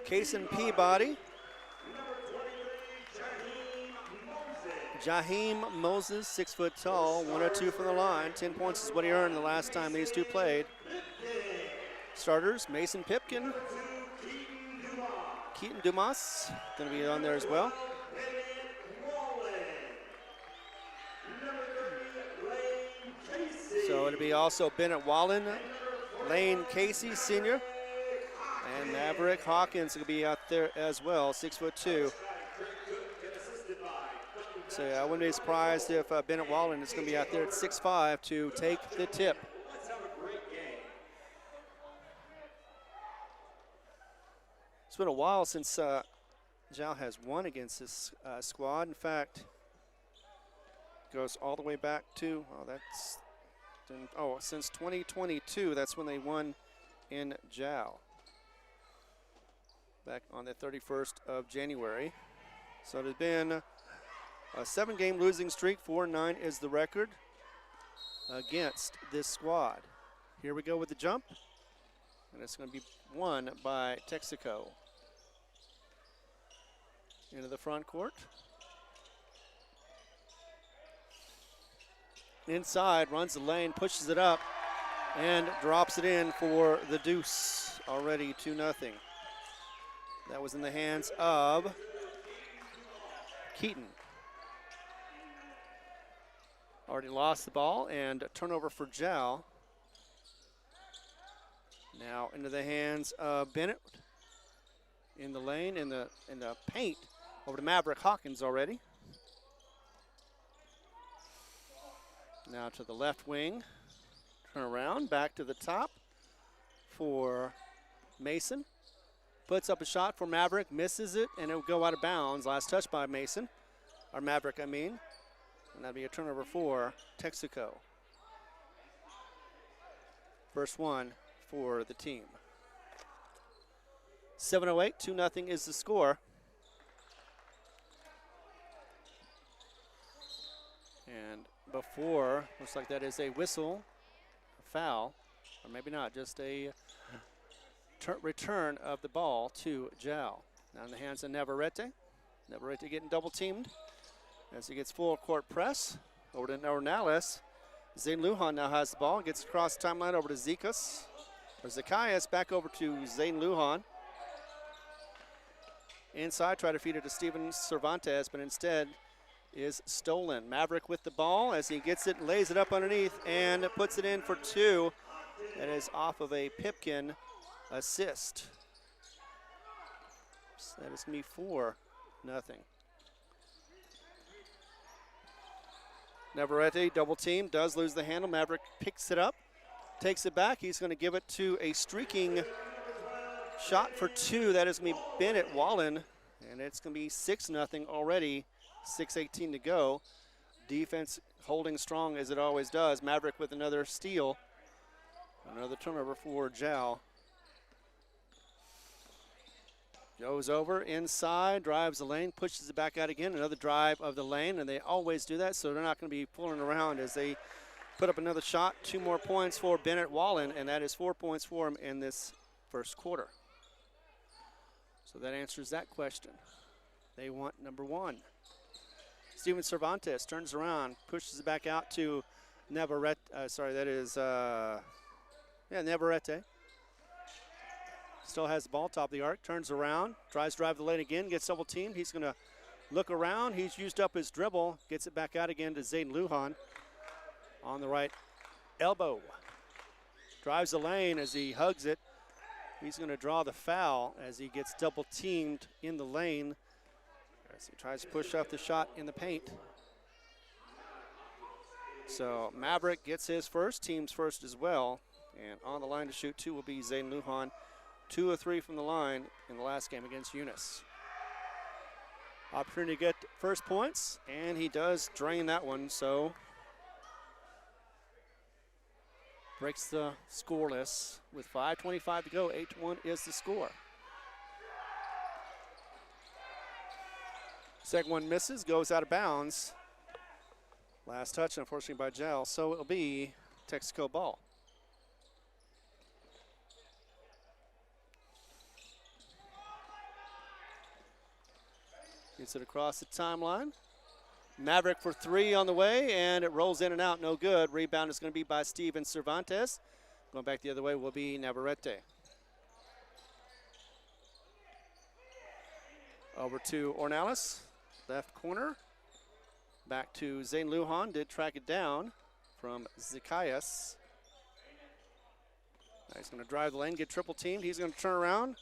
Kaysen Peabody. Jaheim Moses, 6 foot tall, 1 of 2 from the line. 10 points is what he earned the last time these two played. Starters, Mason Pipkin. Keaton Dumas, going to be on there as well. So it'll be also Bennett Wallen, Lane Casey, senior, and Maverick Hawkins will be out there as well, 6'2". So I wouldn't be surprised if Bennett Wallen is going to be out there at 6'5" to take the tip. It's been a while since Jal has won against this squad. In fact, goes all the way back to, since 2022, that's when they won in Jal, back on the 31st of January. So it has been a 7-game losing streak, 4-9 is the record. against this squad. Here we go with the jump, and it's going to be won by Texico. Into the front court. Inside, runs the lane, pushes it up, and drops it in for the deuce. Already 2-0. That was in the hands of Keaton. Already lost the ball, and a turnover for Jal. Now into the hands of Bennett. In the lane, in the paint, over to Maverick Hawkins already. Now to the left wing. Turn around, back to the top for Mason. Puts up a shot for Maverick, misses it, and it will go out of bounds. Last touch by Mason, or Maverick, I mean. And that'll be a turnover for Texico. First one for the team. 7:08, 2-0 is the score. And before, looks like that is a whistle, a foul, or maybe not, just a return of the ball to Jal. Now in the hands of Navarrete. Navarrete getting double teamed as he gets full court press. Over to Ornales. Zane Lujan now has the ball, gets across the timeline over to Zekas. Or Zacchaeus back over to Zane Lujan. Inside, try to feed it to Steven Cervantes, but instead is stolen. Maverick with the ball as he gets it, lays it up underneath, and puts it in for two. That is off of a Pipkin assist. So that is going to be 4-0. Navarrete double team, does lose the handle. Maverick picks it up, takes it back. He's going to give it to a streaking shot for two. That is going to be Bennett Wallen, and it's going to be 6-0 already. 6:18 to go. Defense holding strong as it always does. Maverick with another steal. Another turnover for Jal. Goes over inside, drives the lane, pushes it back out again. Another drive of the lane, and they always do that, so they're not going to be pulling around as they put up another shot. 2 more points for Bennett Wallen, and that is 4 points for him in this first quarter. So that answers that question. They want number 1. Steven Cervantes turns around, pushes it back out to Navarrete. Navarrete. Still has the ball, top of the arc, turns around, tries to drive the lane again, gets double teamed. He's going to look around. He's used up his dribble, gets it back out again to Zayden Lujan on the right elbow. Drives the lane as he hugs it. He's going to draw the foul as he gets double teamed in the lane as he tries to push off the shot in the paint. So Maverick gets his first, team's first as well. And on the line to shoot 2 will be Zayden Lujan. 2 of 3 from the line in the last game against Eunice. Opportunity to get first points, and he does drain that one, so breaks the scoreless with 5:25 to go. 8-1 is the score. Second one misses, goes out of bounds. Last touch, unfortunately, by Jal, so it'll be Texico ball. Gets it across the timeline. Maverick for 3 on the way, and it rolls in and out, no good. Rebound is going to be by Steven Cervantes. Going back the other way will be Navarrete. Over to Ornales, left corner. Back to Zane Lujan, did track it down from Zacchaeus. He's going to drive the lane, get triple teamed. He's going to turn around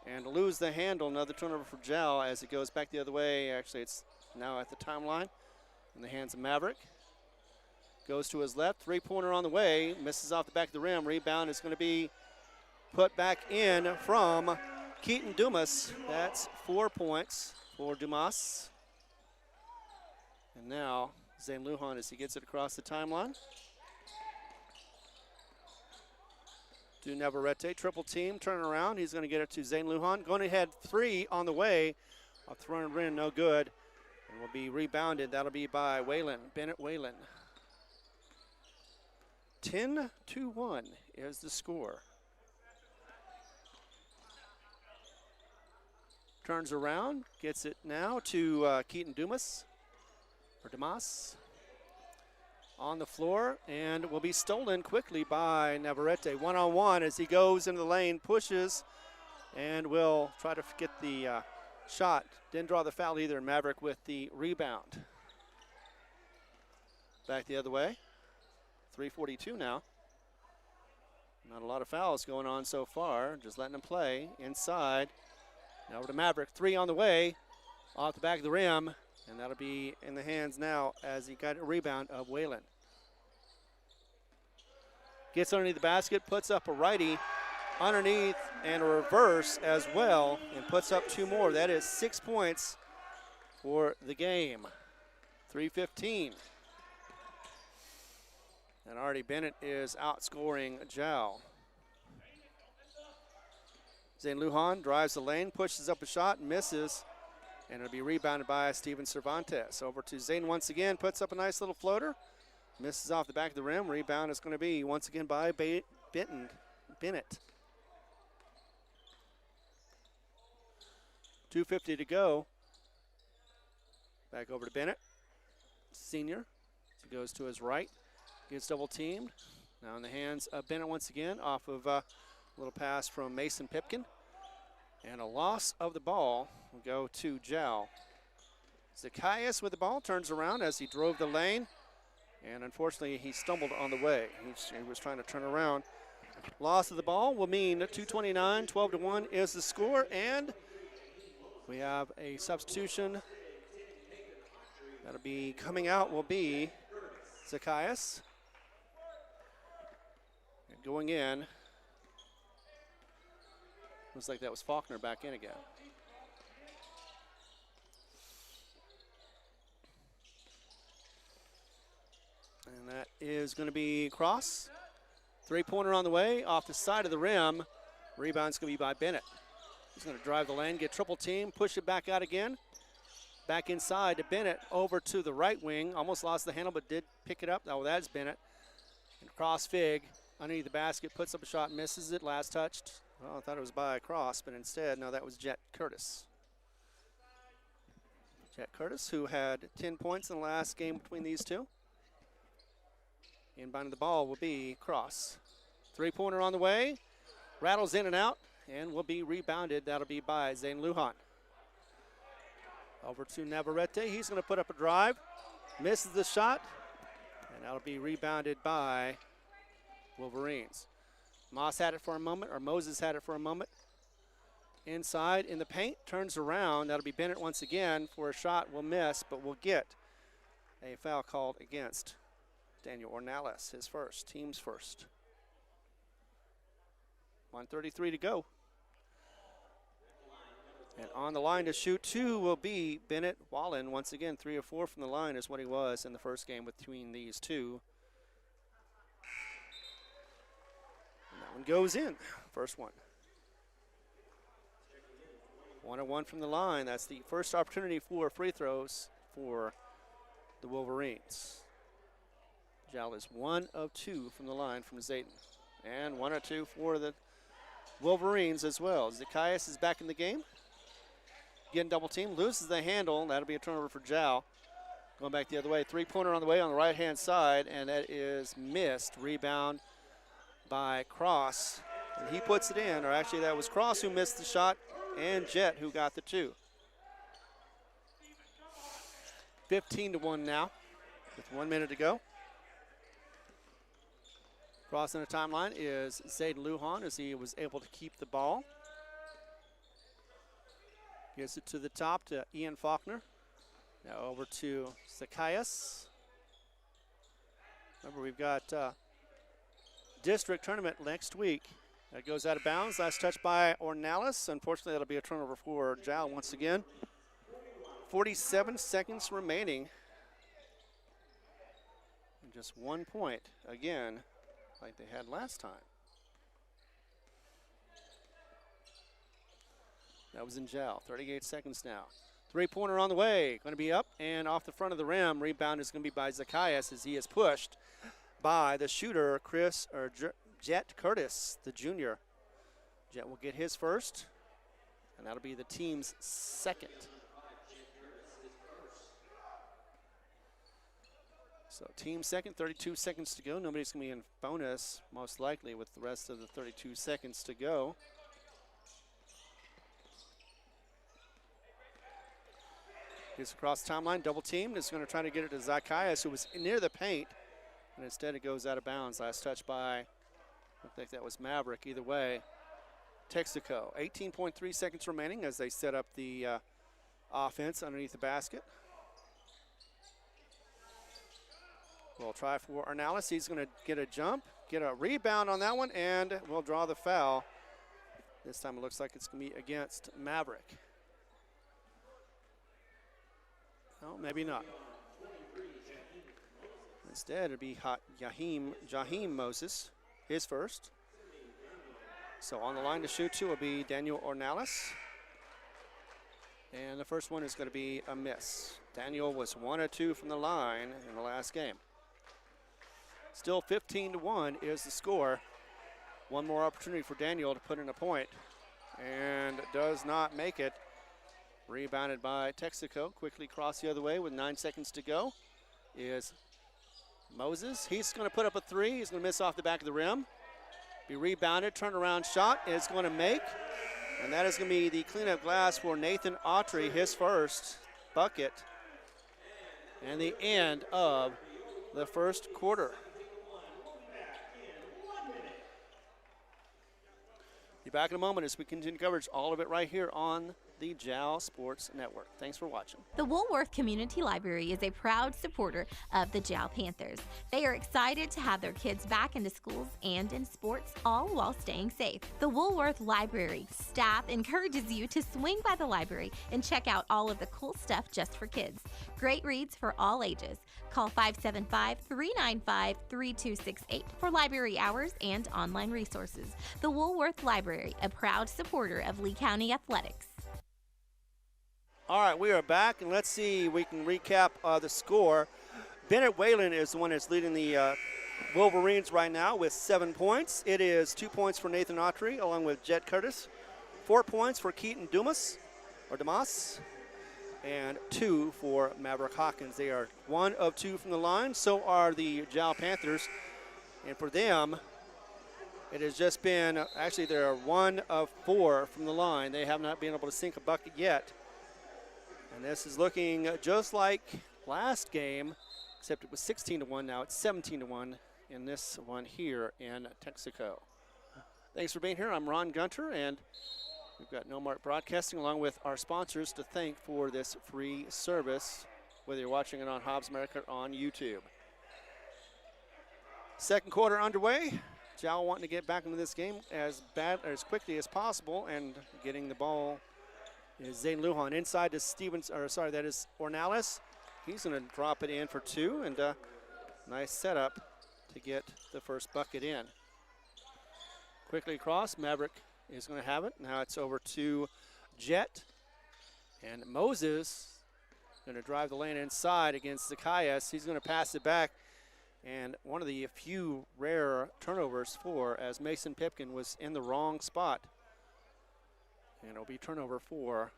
and lose the handle. Another turnover for Jal as it goes back the other way. Actually, it's now at the timeline in the hands of Maverick. Goes to his left, 3-pointer on the way, misses off the back of the rim. Rebound is going to be put back in from Keaton Dumas. That's 4 points for Dumas. And now Zane Lujan as he gets it across the timeline. To Navarrete, triple team, turn around. He's going to get it to Zane Lujan. Going ahead, 3 on the way. A thrown in, no good. And will be rebounded. That'll be by Whalen, Bennett Whalen. 10-1 is the score. Turns around, gets it now to Keaton Dumas, or Dumas, on the floor, and will be stolen quickly by Navarrete. One-on-one as he goes into the lane, pushes, and will try to get the shot. Didn't draw the foul either. Maverick with the rebound. Back the other way. 3:42 now. Not a lot of fouls going on so far. Just letting them play inside. Now over to Maverick. 3 on the way. Off the back of the rim. And that'll be in the hands now as he got a rebound of Whalen. Gets underneath the basket. Puts up a righty underneath and a reverse as well. And puts up 2 more. That is 6 points for the game. 3:15. And Artie Bennett is outscoring Jal. Zane Lujan drives the lane, pushes up a shot, misses, and it'll be rebounded by Steven Cervantes. Over to Zane once again, puts up a nice little floater, misses off the back of the rim. Rebound is going to be once again by Bennett. 2:50 to go. Back over to Bennett, senior. He goes to his right. Gets double teamed. Now in the hands of Bennett once again off of a little pass from Mason Pipkin. And a loss of the ball will go to Jal. Zacchaeus with the ball turns around as he drove the lane. And unfortunately he stumbled on the way. He was trying to turn around. Loss of the ball will mean 2:29, 12-1 is the score. And we have a substitution. That'll be coming out will be Zacchaeus. And going in, looks like that was Faulkner back in again. And that is going to be Cross. 3-pointer on the way, off the side of the rim. Rebound's going to be by Bennett. He's going to drive the lane, get triple team, push it back out again. Back inside to Bennett, over to the right wing. Almost lost the handle, but did pick it up. Oh, that's Bennett. And Cross Fig underneath the basket, puts up a shot, misses it. Last touched. Well, I thought it was by Cross, but instead, no, that was Jet Curtis. Jet Curtis, who had 10 points in the last game between these two. Inbounding the ball will be Cross. 3-pointer on the way. Rattles in and out, and will be rebounded. That'll be by Zane Lujan. Over to Navarrete. He's going to put up a drive. Misses the shot. And that'll be rebounded by Wolverines. Moss had it for a moment, or Moses had it for a moment. Inside in the paint. Turns around. That'll be Bennett once again for a shot. Will miss, but will get a foul called against Daniel Ornelas, his first, team's first. 1:33 to go. And on the line to shoot 2 will be Bennett Wallen. Once again, 3 of 4 from the line is what he was in the first game between these two. And that one goes in, first one. 1-1 from the line. That's the first opportunity for free throws for the Wolverines. Jal is 1 of 2 from the line from Zayden. And 1 or 2 for the Wolverines as well. Zacchaeus is back in the game. Again, double team, loses the handle. That'll be a turnover for Jal. Going back the other way, 3-pointer on the way on the right-hand side, and that is missed. Rebound by Cross. And he puts it in, or actually that was Cross who missed the shot, and Jet who got the 2. 15-1 now, with 1 minute to go. Crossing the timeline is Zayden Lujan as he was able to keep the ball. Gets it to the top to Ian Faulkner. Now over to Zacchaeus. Remember, we've got district tournament next week. That goes out of bounds. Last touch by Ornelas. Unfortunately, that'll be a turnover for Jal once again. 47 seconds remaining. And just 1 point again, like they had last time. That was in Jal. 38 seconds now. 3-pointer on the way. Going to be up and off the front of the rim. Rebound is going to be by Zacchaeus as he is pushed by the shooter, Jet Curtis, the junior. Jet will get his first, and that'll be the team's second. So team second, 32 seconds to go. Nobody's going to be in bonus, most likely, with the rest of the 32 seconds to go. Gets across the timeline, double teamed. Is going to try to get it to Zacchaeus, who was near the paint, and instead it goes out of bounds. Last touch by, I think that was Maverick. Either way, Texico. 18.3 seconds remaining as they set up the offense underneath the basket. We'll try for Arnalis. He's going to get a jump, get a rebound on that one, and we'll draw the foul. This time it looks like it's going to be against Maverick. No, maybe not. Instead, it'd be Jaheim Moses, his first. So on the line to shoot two will be Daniel Ornalis. And the first one is going to be a miss. Daniel was 1 of 2 from the line in the last game. Still 15-1 is the score. One more opportunity for Daniel to put in a point, and does not make it. Rebounded by Texico. Quickly cross the other way with 9 seconds to go is Moses. He's going to put up a three. He's going to miss off the back of the rim. Be rebounded. Turnaround shot is going to make. And that is going to be the cleanup glass for Nathan Autry, his first bucket. And the end of the first quarter. Be back in a moment as we continue coverage, all of it right here on the Jal Sports Network. Thanks for watching. The Woolworth Community Library is a proud supporter of the Jal Panthers. They are excited to have their kids back into schools and in sports, all while staying safe. The Woolworth Library staff encourages you to swing by the library and check out all of the cool stuff just for kids. Great reads for all ages. Call 575-395-3268 for library hours and online resources. The Woolworth Library, a proud supporter of Lee County Athletics. All right, we are back, and let's see, we can recap the score. Bennett Whalen is the one that's leading the Wolverines right now with 7 points. It is 2 points for Nathan Autry, along with Jet Curtis. 4 points for Keaton Dumas, and 2 for Maverick Hawkins. They are 1 of 2 from the line. So are the Jal Panthers. And for them, it has just been, actually they're 1 of 4 from the line. They have not been able to sink a bucket yet. And this is looking just like last game, except it was 16-1. Now it's 17-1 in this one here in Texico. Thanks for being here. I'm Ron Gunter, and we've got No Mark Broadcasting along with our sponsors to thank for this free service, whether you're watching it on Hobbs America or on YouTube. Second quarter underway. Jal wanting to get back into this game as quickly as possible, and getting the ball is Zane Lujan inside to that is Ornalis. He's going to drop it in for 2, and nice setup to get the first bucket in. Quickly across, Maverick is going to have it. Now it's over to Jet, and Moses going to drive the lane inside against Zacchaeus. He's going to pass it back, and one of the few rare turnovers as Mason Pipkin was in the wrong spot. And it'll be turnover for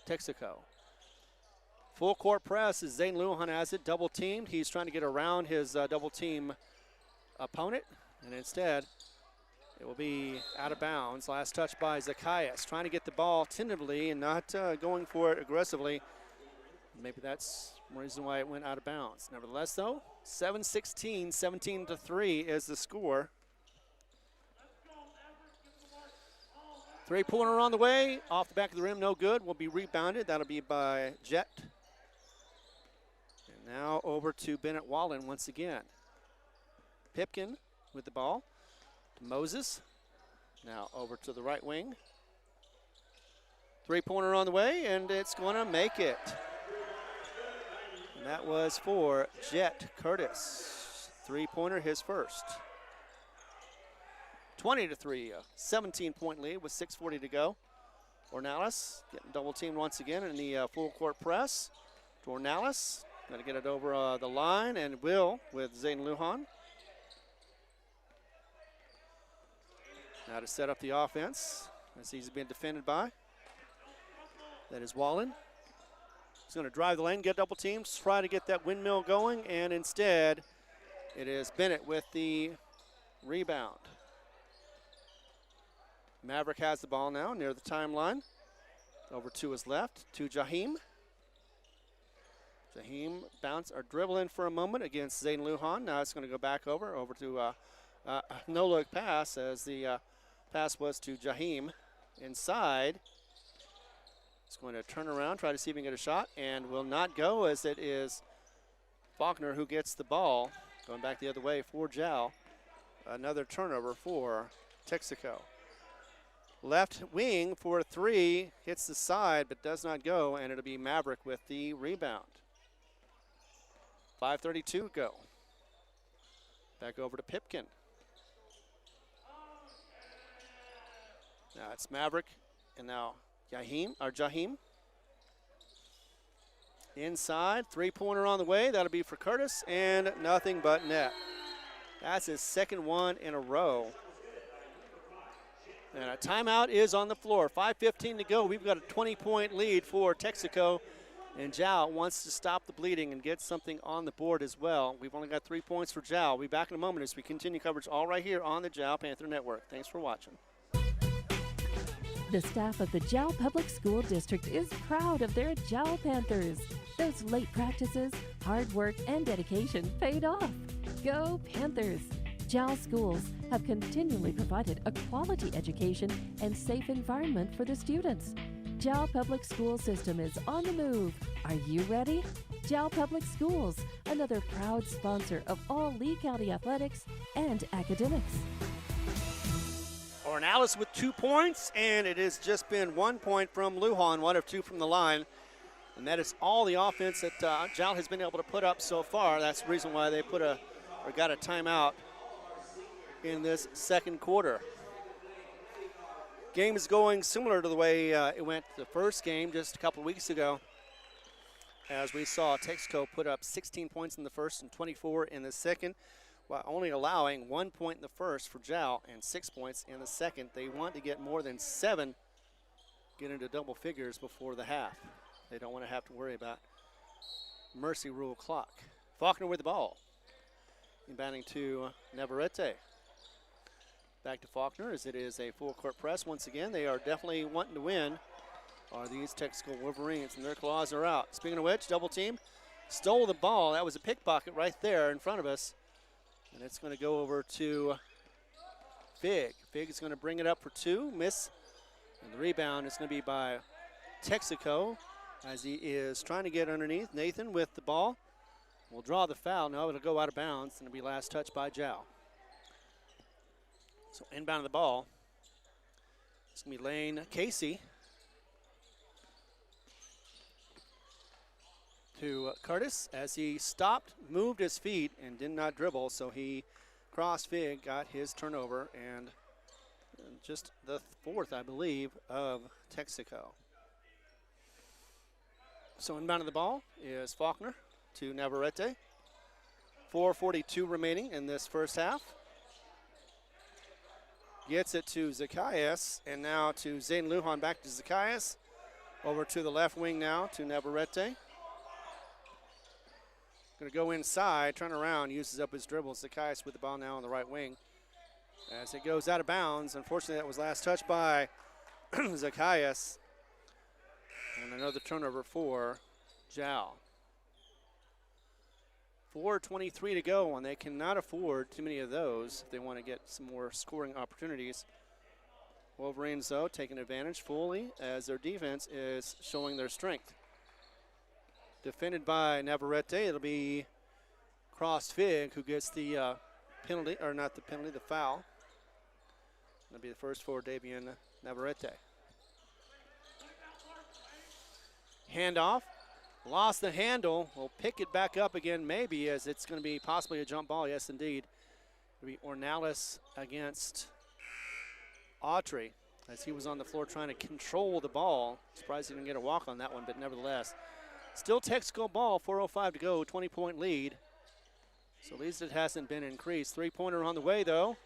Texico. Full court press as Zane Lujan has it, double teamed. He's trying to get around his double team opponent, and instead it will be out of bounds. Last touch by Zacchaeus, trying to get the ball tentatively and not going for it aggressively. Maybe that's the reason why it went out of bounds. Nevertheless, though, 7-16, 17-3 is the score. Three-pointer on the way, off the back of the rim, no good. Will be rebounded. That'll be by Jet. And now over to Bennett Wallen once again. Pipkin with the ball to Moses. Now over to the right wing. Three-pointer on the way, and it's going to make it. And that was for Jet Curtis. Three-pointer, his first. 20-3, a 17-point lead with 6:40 to go. Ornalis getting double teamed once again in the full court press. To Ornalis, Going to get it over the line, and will with Zayden Lujan. Now to set up the offense as he's been defended by. That is Wallen. He's going to drive the lane, get double teams, try to get that windmill going, and instead it is Bennett with the rebound. Maverick has the ball now near the timeline. Over to his left, to Jaheim. Jaheim bounce or dribble in for a moment against Zayden Lujan. Now it's going to go back over to no-look pass as the pass was to Jaheim inside. He's going to turn around, try to see if he can get a shot, and will not go as it is Faulkner who gets the ball. Going back the other way for Jal. Another turnover for Texico. Left wing for 3, hits the side but does not go, and it'll be Maverick with the rebound. 5:32 to go. Back over to Pipkin. Now it's Maverick, and now Jaheim. Inside, three-pointer on the way. That'll be for Curtis, and nothing but net. That's his second one in a row. And a timeout is on the floor. 5:15 to go. We've got a 20-point lead for Texico, and Jal wants to stop the bleeding and get something on the board as well. We've only got 3 points for Jal. We'll be back in a moment as we continue coverage all right here on the Jal Panther Network. Thanks for watching. The staff of the Jal Public School District is proud of their Jal Panthers. Those late practices, hard work, and dedication paid off. Go Panthers! Jal schools have continually provided a quality education and safe environment for the students. Jal Public School System is on the move. Are you ready? Jal Public Schools, another proud sponsor of all Lee County athletics and academics. Ornalis with 2 points, and it has just been 1 point from Lujan, 1 of 2 from the line. And that is all the offense that Jal has been able to put up so far. That's the reason why they got a timeout in this second quarter. Game is going similar to the way it went the first game just a couple weeks ago, as we saw Texico put up 16 points in the first and 24 in the second, while only allowing 1 point in the first for Jal and 6 points in the second. They want to get more than 7, get into double figures before the half. They don't want to have to worry about mercy rule clock. Faulkner with the ball. Inbounding to Navarrete. Back to Faulkner as it is a full court press. Once again, they are definitely wanting to win, are these Texico Wolverines, and their claws are out. Speaking of which, double team, stole the ball. That was a pickpocket right there in front of us. And it's going to go over to Fig. Fig is going to bring it up for 2, miss. And the rebound is going to be by Texico as he is trying to get underneath. Nathan with the ball will draw the foul. No, it'll go out of bounds, and it'll be last touch by Jal. So inbound of the ball, it's going to be Lane Casey to Curtis as he stopped, moved his feet, and did not dribble. So he crossed Fig, got his turnover, and just the 4th, I believe, of Texico. So inbound of the ball is Faulkner to Navarrete. 4:42 remaining in this first half. Gets it to Zacchaeus, and now to Zayden Lujan, back to Zacchaeus. Over to the left wing now to Navarrete. Going to go inside, turn around, uses up his dribble. Zacchaeus with the ball now on the right wing. As it goes out of bounds, unfortunately that was last touched by Zacchaeus. And another turnover for Jal. 4:23 to go, and they cannot afford too many of those if they want to get some more scoring opportunities. Wolverines, though, taking advantage fully as their defense is showing their strength. Defended by Navarrete, it'll be Cross Fig who gets the penalty, or not the penalty, the foul. That'll be the first for Davian Navarrete. Handoff. Lost the handle. We'll pick it back up again, maybe, as it's going to be possibly a jump ball. Yes, indeed. It'll be Ornalis against Autry as he was on the floor trying to control the ball. Surprised he didn't get a walk on that one, but nevertheless, Still Texico ball, 4:05 to go, 20-point lead. So at least it hasn't been increased. Three-pointer on the way, though.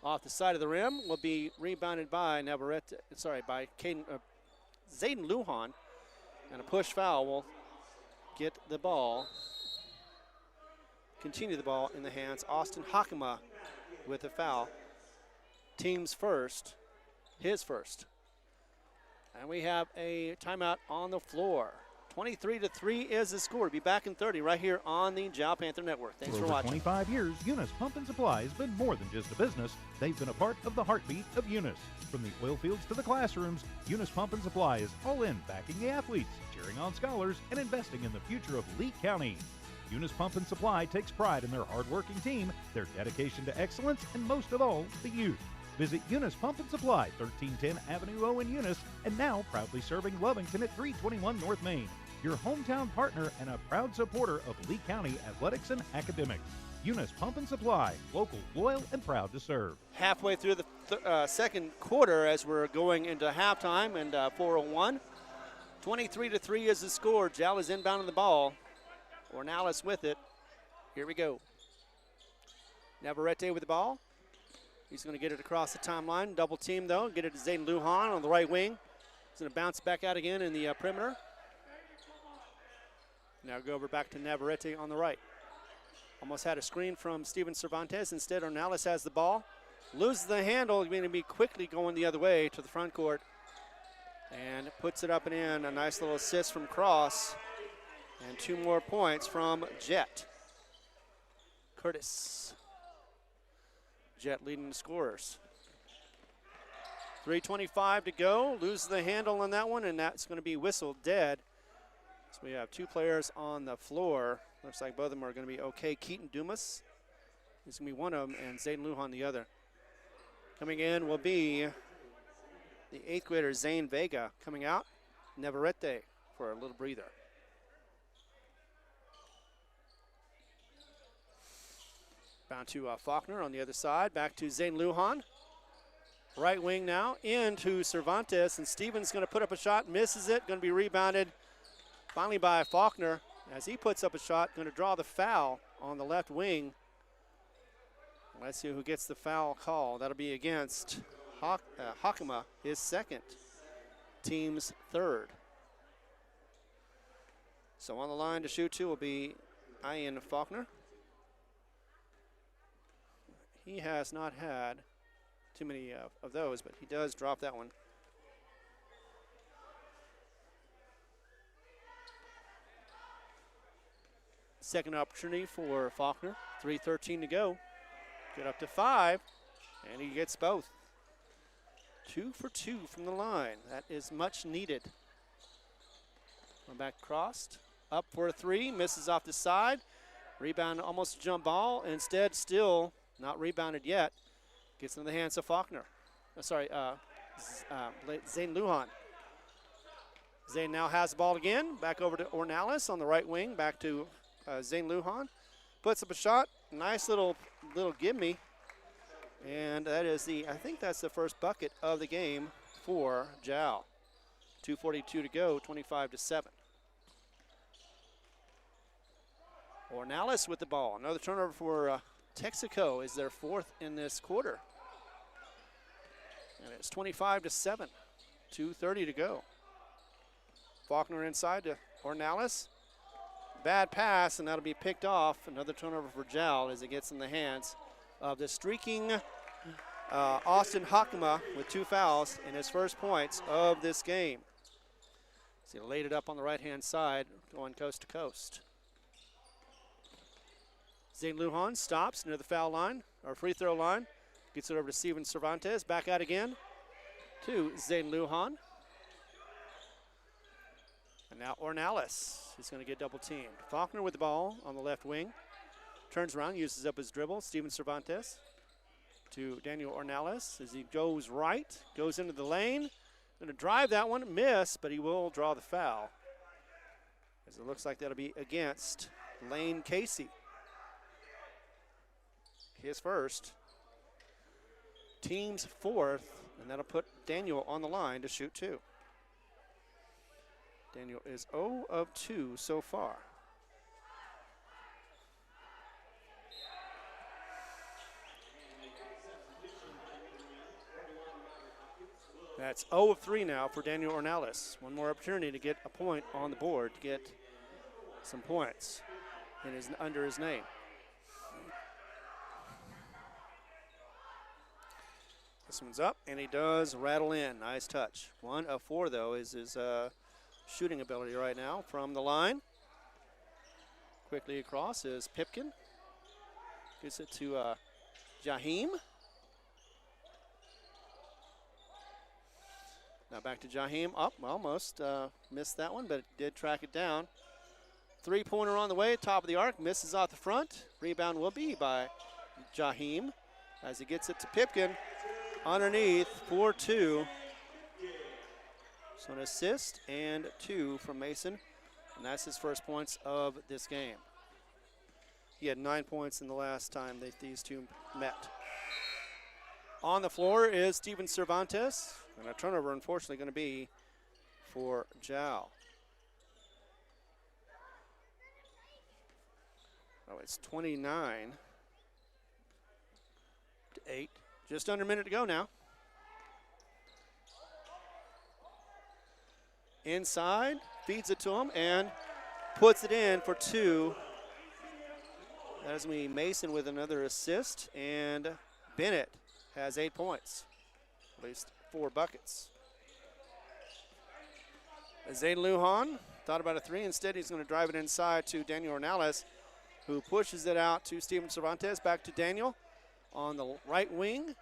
Off the side of the rim will be rebounded by by Zayden Lujan. And a push foul will get the ball, continue the ball in the hands. Austin Hakama with the foul. Team's first, his first. And we have a timeout on the floor. 23-3 is the score. Be back in 30 right here on the Jal Panther Network. Thanks for over watching. 25 years, Eunice Pump and Supply has been more than just a business. They've been a part of the heartbeat of Eunice. From the oil fields to the classrooms, Eunice Pump and Supply is all in backing the athletes, cheering on scholars, and investing in the future of Lee County. Eunice Pump and Supply takes pride in their hardworking team, their dedication to excellence, and most of all, the youth. Visit Eunice Pump and Supply, 1310 Avenue O in Eunice, and now proudly serving Lovington at 321 North Main. Your hometown partner and a proud supporter of Lee County athletics and academics. Eunice Pump and Supply, local, loyal, and proud to serve. Halfway through the second quarter as we're going into halftime, and 4:01. 23-3 is the score. Jal is inbounding the ball. Ornalis with it. Here we go. Navarrete with the ball. He's going to get it across the timeline. Double team, though. Get it to Zayden Lujan on the right wing. He's going to bounce back out again in the perimeter. Now go over back to Navarrete on the right. Almost had a screen from Steven Cervantes. Instead, Ornalis has the ball. Loses the handle. Going to be quickly going the other way to the front court. And puts it up and in. A nice little assist from Cross. And 2 more points from Jet. Curtis. Jet leading the scorers. 3:25 to go. Loses the handle on that one, and that's going to be whistled dead. So we have 2 players on the floor. Looks like both of them are going to be okay. Keaton Dumas is going to be one of them, and Zayden Lujan the other. Coming in will be the 8th grader Zane Vega. Coming out, Navarrete for a little breather. Bound to Faulkner on the other side. Back to Zayden Lujan. Right wing now into Cervantes, and Stevens going to put up a shot, misses it. Going to be rebounded finally by Faulkner. As he puts up a shot, going to draw the foul on the left wing. Let's see who gets the foul call. That'll be against Hakama, his second, team's third. So on the line to shoot 2 will be Ian Faulkner. He has not had too many of those, but he does drop that one. Second opportunity for Faulkner. 3:13 to go. Get up to 5, and he gets both. 2 for 2 from the line. That is much needed. Going back crossed. Up for a 3, misses off the side. Rebound, almost a jump ball. Instead, still not rebounded yet. Gets into the hands of Faulkner. Zayden Lujan. Zayden now has the ball again. Back over to Ornalis on the right wing. Back to Zayden Lujan. Puts up a shot. Nice little gimme. And that is I think that's the first bucket of the game for Jal. 2:42 to go, 25-7. Ornalis with the ball. Another turnover for Texico is their 4th in this quarter. And it's 25-7, 2:30 to go. Faulkner inside to Ornalis. Bad pass, and that'll be picked off. Another turnover for Jal as it gets in the hands of the streaking Austin Hakama with 2 fouls in his first points of this game. So he laid it up on the right-hand side, going coast to coast. Zayden Lujan stops near the foul line, or free throw line. Gets it over to Steven Cervantes. Back out again to Zayden Lujan. And now Ornalis is going to get double teamed. Faulkner with the ball on the left wing. Turns around, uses up his dribble. Steven Cervantes to Daniel Ornalis as he goes right, goes into the lane. Going to drive that one, miss, but he will draw the foul. As it looks like that'll be against Lane Casey. His first, team's 4th, and that'll put Daniel on the line to shoot 2. Daniel is 0 of 2 so far. That's 0 of 3 now for Daniel Ornelas. One more opportunity to get a point on the board, to get some points under his name. This one's up, and he does rattle in. Nice touch. 1 of 4, though, is his shooting ability right now from the line. Quickly across is Pipkin. Gives it to Jaheim. Now back to Jaheim. Up, almost missed that one, but did track it down. Three-pointer on the way, top of the arc, misses off the front. Rebound will be by Jaheim as he gets it to Pipkin. Underneath, 4-2. So an assist and 2 from Mason, and that's his first points of this game. He had 9 points in the last time these two met. On the floor is Steven Cervantes, and a turnover, unfortunately, going to be for Jal. Oh, it's 29-8. Just under a minute to go now. Inside, feeds it to him, and puts it in for 2. That is me, Mason with another assist, and Bennett has 8 points, at least 4 buckets. Zayden Lujan thought about a 3. Instead, he's going to drive it inside to Daniel Ornelas, who pushes it out to Steven Cervantes. Back to Daniel on the right wing.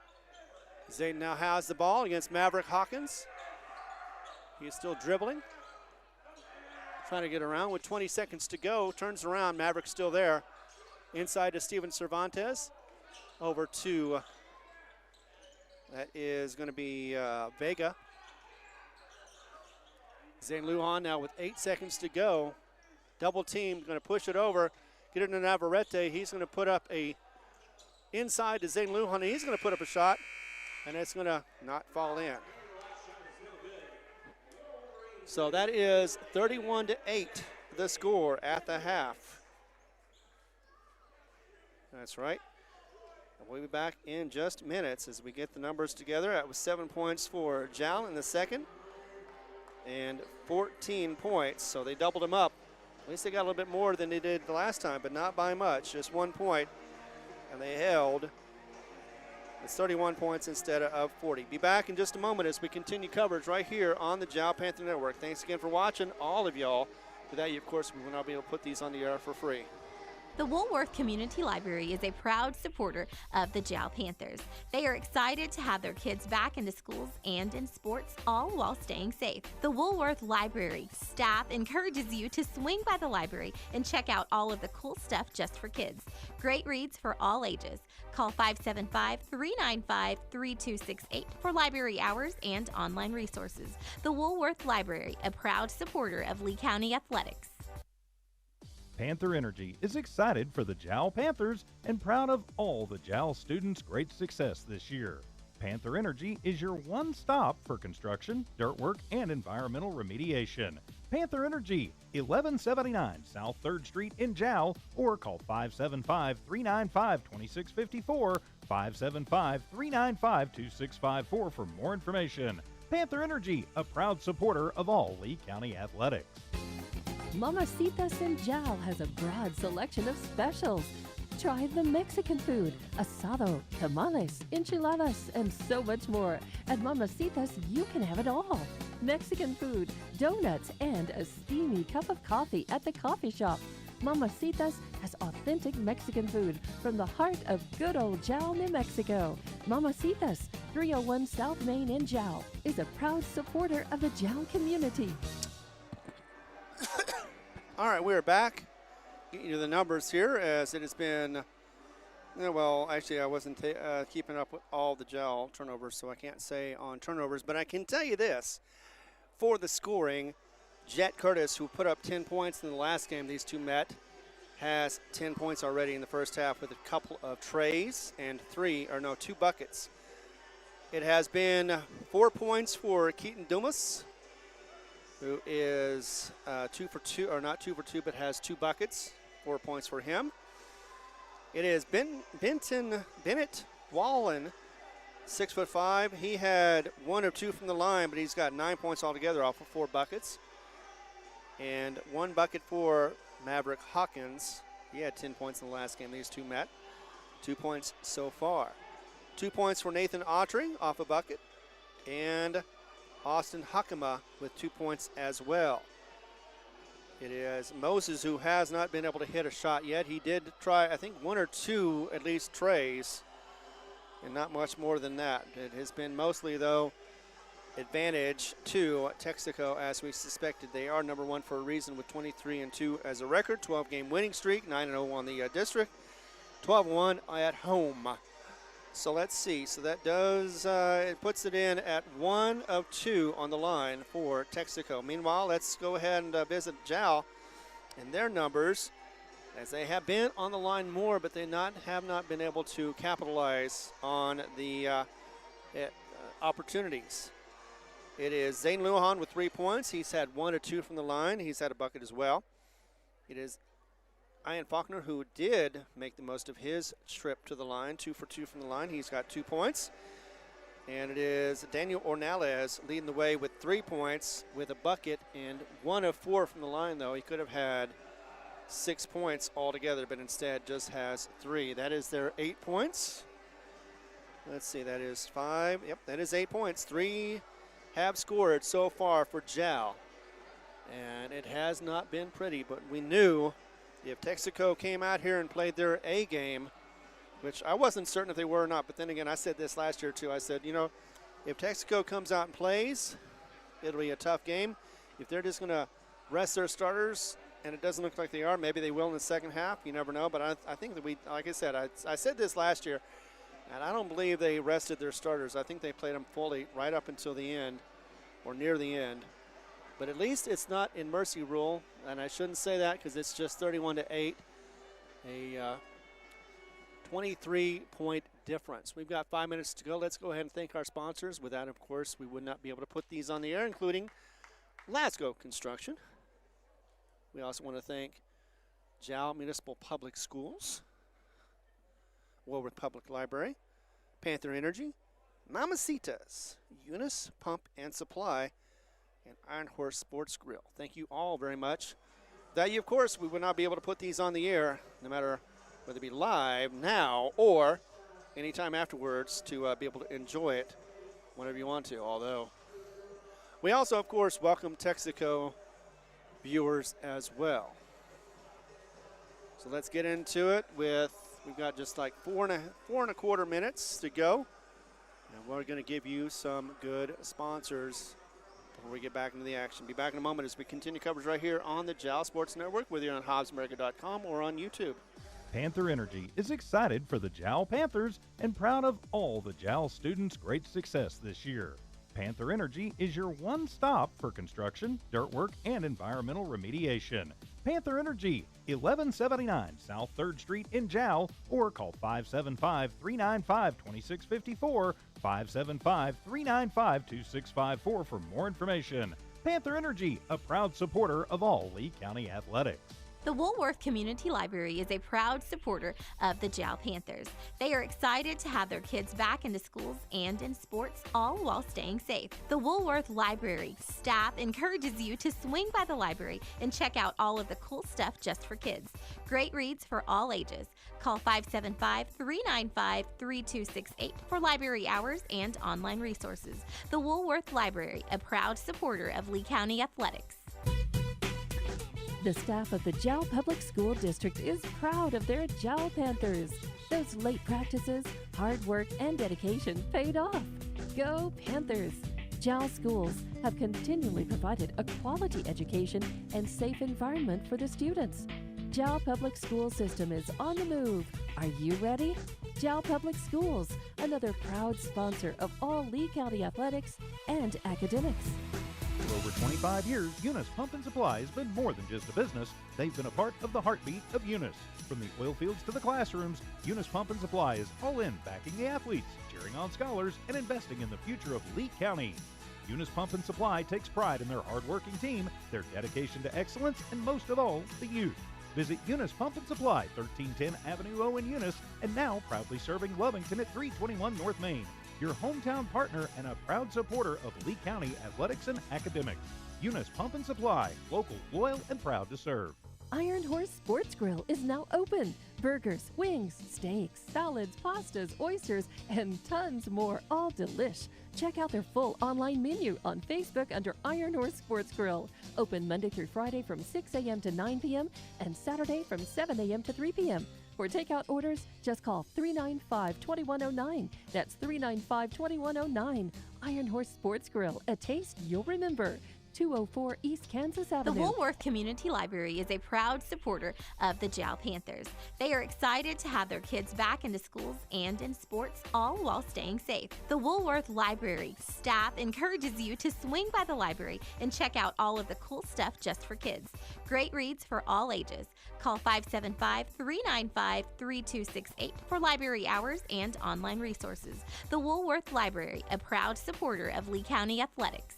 Zayden now has the ball against Maverick Hawkins. He's still dribbling, trying to get around with 20 seconds to go. Turns around, Maverick's still there. Inside to Steven Cervantes. Over to, that is going to be Vega. Zayden Lujan now with 8 seconds to go. Double team, going to push it over. Get it to Navarrete. He's going to put up a inside to Zayden Lujan. He's going to put up a shot, and it's going to not fall in. So that is 31-8, the score at the half. That's right. And we'll be back in just minutes as we get the numbers together. That was 7 points for Jal in the second and 14 points. So they doubled them up. At least they got a little bit more than they did the last time, but not by much. Just 1 point, and they held. It's 31 points instead of 40. Be back in just a moment as we continue coverage right here on the Jal Panther Network. Thanks again for watching, all of y'all. Without you, of course, we will not be able to put these on the air for free. The Woolworth Community Library is a proud supporter of the Jal Panthers. They are excited to have their kids back into schools and in sports, all while staying safe. The Woolworth Library staff encourages you to swing by the library and check out all of the cool stuff just for kids. Great reads for all ages. Call 575-395-3268 for library hours and online resources. The Woolworth Library, a proud supporter of Lee County Athletics. Panther Energy is excited for the Jal Panthers and proud of all the Jal students' great success this year. Panther Energy is your one stop for construction, dirt work, and environmental remediation. Panther Energy, 1179 South 3rd Street in Jal, or call 575-395-2654, 575-395-2654 for more information. Panther Energy, a proud supporter of all Lee County athletics. Mamacitas in Jal has a broad selection of specials. Try the Mexican food, asado, tamales, enchiladas, and so much more. At Mamacitas, you can have it all. Mexican food, donuts, and a steamy cup of coffee at the coffee shop. Mamacitas has authentic Mexican food from the heart of good old Jal, New Mexico. Mamacitas, 301 South Main in Jal, is a proud supporter of the Jal community. All right, we're back. Getting you the numbers here as it has been, well, actually I wasn't keeping up with all the Jal turnovers, so I can't say on turnovers, but I can tell you this. For the scoring, Jet Curtis, who put up 10 points in the last game these two met, has 10 points already in the first half with a couple of trays and 2 buckets. It has been 4 points for Keaton Dumas, who is 2 for 2, or not 2 for 2, but has 2 buckets, 4 points for him. It is Bennett Wallen, 6'5". He had 1 of 2 from the line, but he's got 9 points altogether off of 4 buckets. And 1 bucket for Maverick Hawkins. He had 10 points in the last game. These two met. 2 points so far. 2 points for Nathan Autry off a bucket. And Austin Hakama with 2 points as well. It is Moses who has not been able to hit a shot yet. He did try, I think, 1 or 2 at least trays, and not much more than that. It has been mostly, though, advantage to Texico, as we suspected. They are number 1 for a reason with 23-2 as a record, 12-game winning streak, 9-0 on the district, 12-1 at home. So let's see. So that does, it puts it in at 1 of 2 on the line for Texico. Meanwhile, let's go ahead and visit Jal and their numbers, as they have been on the line more, but they have not been able to capitalize on the opportunities. It is Zane Lujan with 3 points. He's had 1 or 2 from the line. He's had a bucket as well. It is Ian Faulkner, who did make the most of his trip to the line, 2 for 2 from the line. He's got 2 points. And it is Daniel Ornales leading the way with 3 points with a bucket and 1 of 4 from the line, though. He could have had 6 points altogether, but instead just has 3. That is their 8 points. Let's see, that is 5. Yep, that is 8 points. 3 have scored so far for Jal. And it has not been pretty, but we knew if Texico came out here and played their A game, which I wasn't certain if they were or not, but then again, I said this last year too. I said, you know, if Texico comes out and plays, it'll be a tough game. If they're just going to rest their starters, and it doesn't look like they are, maybe they will in the second half. You never know, but I think that like I said, I said this last year, and I don't believe they rested their starters. I think they played them fully right up until the end, or near the end. But at least it's not in mercy rule, and I shouldn't say that because it's just 31-8, a 23-point difference. We've got 5 minutes to go. Let's go ahead and thank our sponsors. Without, of course, we would not be able to put these on the air, including Lasco Construction. We also want to thank Jal Municipal Public Schools, Woolworth Public Library, Panther Energy, Mamacitas, Eunice Pump and Supply, and Iron Horse Sports Grill. Thank you all very much. Without you, of course, we would not be able to put these on the air, no matter whether it be live now or anytime afterwards, to be able to enjoy it whenever you want to. Although we also, of course, welcome Texico viewers as well. So let's get into it we've got just like four and a quarter minutes to go. And we're going to give you some good sponsors before we get back into the action. Be back in a moment as we continue coverage right here on the Jal Sports Network, whether you're on HobbsAmerica.com or on YouTube. Panther Energy is excited for the Jal Panthers and proud of all the Jal students' great success this year. Panther Energy is your one stop for construction, dirt work, and environmental remediation. Panther Energy, 1179 South 3rd Street in Jal, or call 575-395-2654, 575-395-2654 for more information. Panther Energy, a proud supporter of all Lee County athletics. The Woolworth Community Library is a proud supporter of the Jal Panthers. They are excited to have their kids back into schools and in sports, all while staying safe. The Woolworth Library staff encourages you to swing by the library and check out all of the cool stuff just for kids. Great reads for all ages. Call 575-395-3268 for library hours and online resources. The Woolworth Library, a proud supporter of Lee County athletics. The staff of the Jal Public School District is proud of their Jal Panthers. Those late practices, hard work, and dedication paid off. Go Panthers! Jal schools have continually provided a quality education and safe environment for the students. Jal Public School System is on the move. Are you ready? Jal Public Schools, another proud sponsor of all Lee County athletics and academics. For over 25 years, Eunice Pump and Supply has been more than just a business. They've been a part of the heartbeat of Eunice. From the oil fields to the classrooms, Eunice Pump and Supply is all in backing the athletes, cheering on scholars, and investing in the future of Lee County. Eunice Pump and Supply takes pride in their hard-working team, their dedication to excellence, and most of all, the youth. Visit Eunice Pump and Supply, 1310 Avenue O in Eunice, and now proudly serving Lovington at 321 North Main. Your hometown partner and a proud supporter of Lee County athletics and academics. Eunice Pump and Supply, local, loyal, and proud to serve. Iron Horse Sports Grill is now open. Burgers, wings, steaks, salads, pastas, oysters, and tons more, all delish. Check out their full online menu on Facebook under Iron Horse Sports Grill. Open Monday through Friday from 6 a.m. to 9 p.m. and Saturday from 7 a.m. to 3 p.m. For takeout orders, just call 395-2109. That's 395-2109. Iron Horse Sports Grill, a taste you'll remember. 204 East Kansas Avenue. The Woolworth Community Library is a proud supporter of the Jal Panthers. They are excited to have their kids back into schools and in sports, all while staying safe. The Woolworth Library staff encourages you to swing by the library and check out all of the cool stuff just for kids. Great reads for all ages. Call 575-395-3268 for library hours and online resources. The Woolworth Library, a proud supporter of Lee County athletics.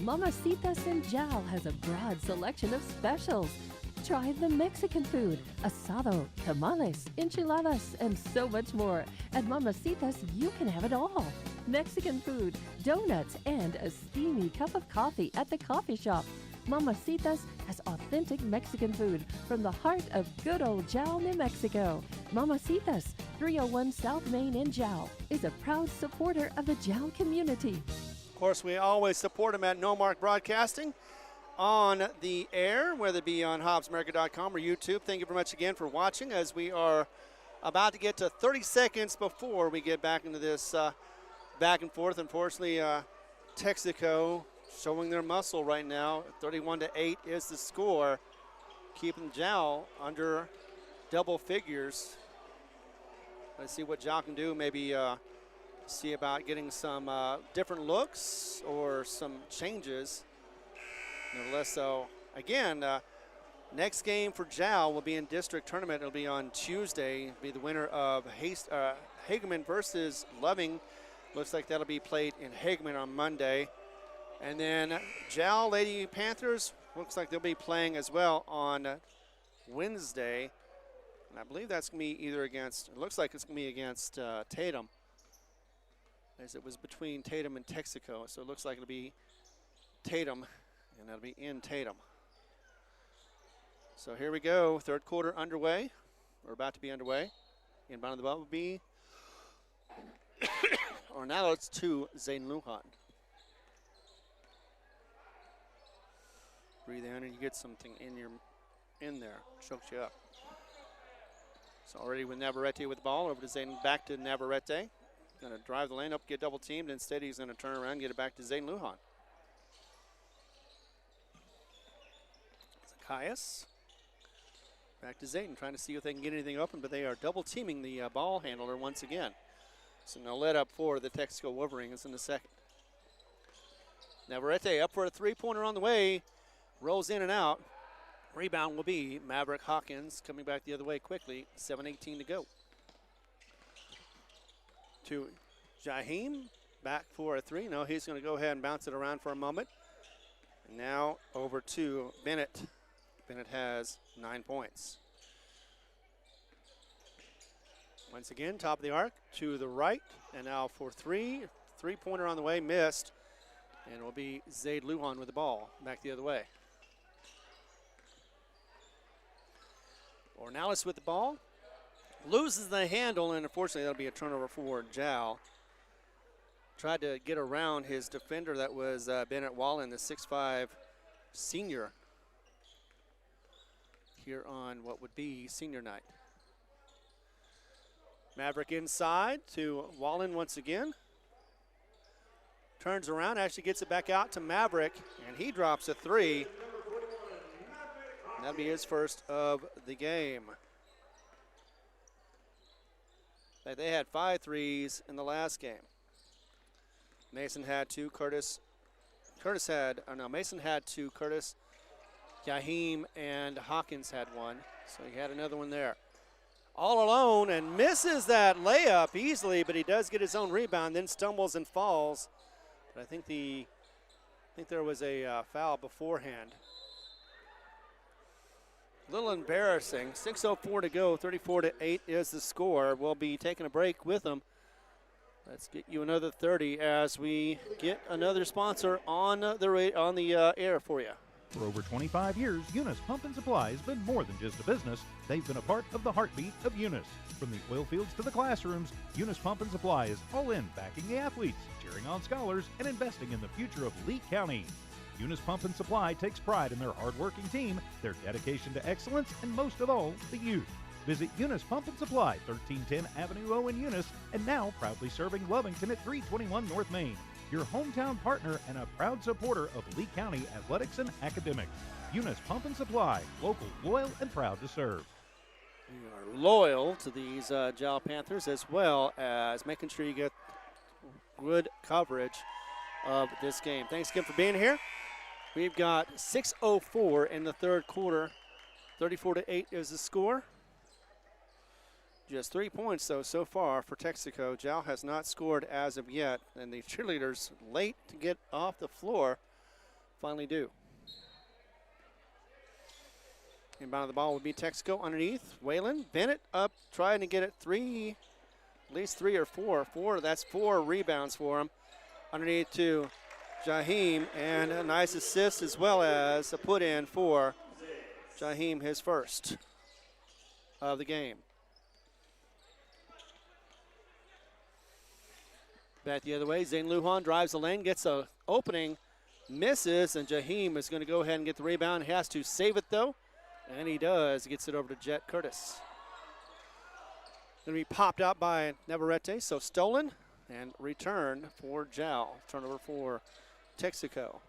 Mamacitas in Jal has a broad selection of specials. Try the Mexican food, asado, tamales, enchiladas, and so much more. At Mamacitas, you can have it all. Mexican food, donuts, and a steamy cup of coffee at the coffee shop. Mamacitas has authentic Mexican food from the heart of good old Jal, New Mexico. Mamacitas, 301 South Main in Jal, is a proud supporter of the Jal community. Of course, we always support them at No Mark Broadcasting on the air, whether it be on HobbsAmerica.com or YouTube. Thank you very much again for watching as we are about to get to 30 seconds before we get back into this back and forth. Unfortunately, Texico showing their muscle right now. 31-8 is the score, keeping Jal under double figures. Let's see what Jal can do. Maybe see about getting some different looks or some changes. Nevertheless, so again, next game for Jal will be in district tournament. It'll be on Tuesday. It'll be the winner of Hageman versus Loving. Looks like that'll be played in Hageman on Monday. And then Jal Lady Panthers, looks like they'll be playing as well on Wednesday. And I believe that's going to be either against, it looks like it's going to be against Tatum, as it was between Tatum and Texico. So it looks like it'll be Tatum, and that'll be in Tatum. So here we go, third quarter underway. We're about to be underway. Inbound of the ball will be, or now it's to Zayden Lujan. Breathe in and you get something in there, chokes you up. So already with Navarrete with the ball, over to Zayden, back to Navarrete. Going to drive the lane up, get double teamed. Instead, he's going to turn around and get it back to Zayden Lujan. Zacchaeus. Back to Zayden, trying to see if they can get anything open, but they are double teaming the ball handler once again. So no let up for the Texico Wolverines in the second. Navarrete up for a three-pointer on the way. Rolls in and out. Rebound will be Maverick Hawkins coming back the other way quickly. 7:18 to go. To Jaheim, back for a three. No, he's going to go ahead and bounce it around for a moment. And now over to Bennett. Bennett has 9 points. Once again, top of the arc to the right. And now for three. Three-pointer on the way, missed. And it will be Zayd Lujan with the ball back the other way. Ornalis with the ball. Loses the handle, and unfortunately that'll be a turnover for Jal. Tried to get around his defender, that was Bennett Wallen, the 6'5" senior here on what would be senior night. Maverick inside to Wallen once again. Turns around, actually gets it back out to Maverick, and he drops a three. And that'll be his first of the game. They had 5 threes in the last game. Mason had 2, Mason had 2, Curtis, Yaheem, and Hawkins had 1. So he had another one there. All alone and misses that layup easily, but he does get his own rebound, then stumbles and falls But I think there was a foul beforehand. A little embarrassing. 6:04 to go. 34-8 is the score. We'll be taking a break with them. Let's get you another 30 as we get another sponsor on the air for you. For over 25 years, Eunice Pump and Supply has been more than just a business. They've been a part of the heartbeat of Eunice. From the oil fields to the classrooms, Eunice Pump and Supply is all in backing the athletes, cheering on scholars, and investing in the future of Lee County. Eunice Pump and Supply takes pride in their hard-working team, their dedication to excellence, and most of all, the youth. Visit Eunice Pump and Supply, 1310 Avenue O in Eunice, and now proudly serving Lovington at 321 North Main. Your hometown partner and a proud supporter of Lee County athletics and academics. Eunice Pump and Supply, local, loyal, and proud to serve. We are loyal to these Jal Panthers, as well as making sure you get good coverage of this game. Thanks again for being here. We've got 6:04 in the third quarter. 34-8 is the score. Just 3 points, though, so far for Texico. Jal has not scored as of yet, and the cheerleaders, late to get off the floor, finally do. Inbound of the ball will be Texico underneath. Waylon Bennett up, trying to get it three, at least 3 or 4. That's 4 rebounds for him. Underneath to Jaheim, and a nice assist as well as a put in for Jaheim, his first of the game. Back the other way, Zane Lujan drives the lane, gets a opening, misses, and Jaheim is going to go ahead and get the rebound. He has to save it though, and he does. He gets it over to Jet Curtis. Going to be popped out by Navarrete, so stolen and returned for Jal. Turnover for Texico.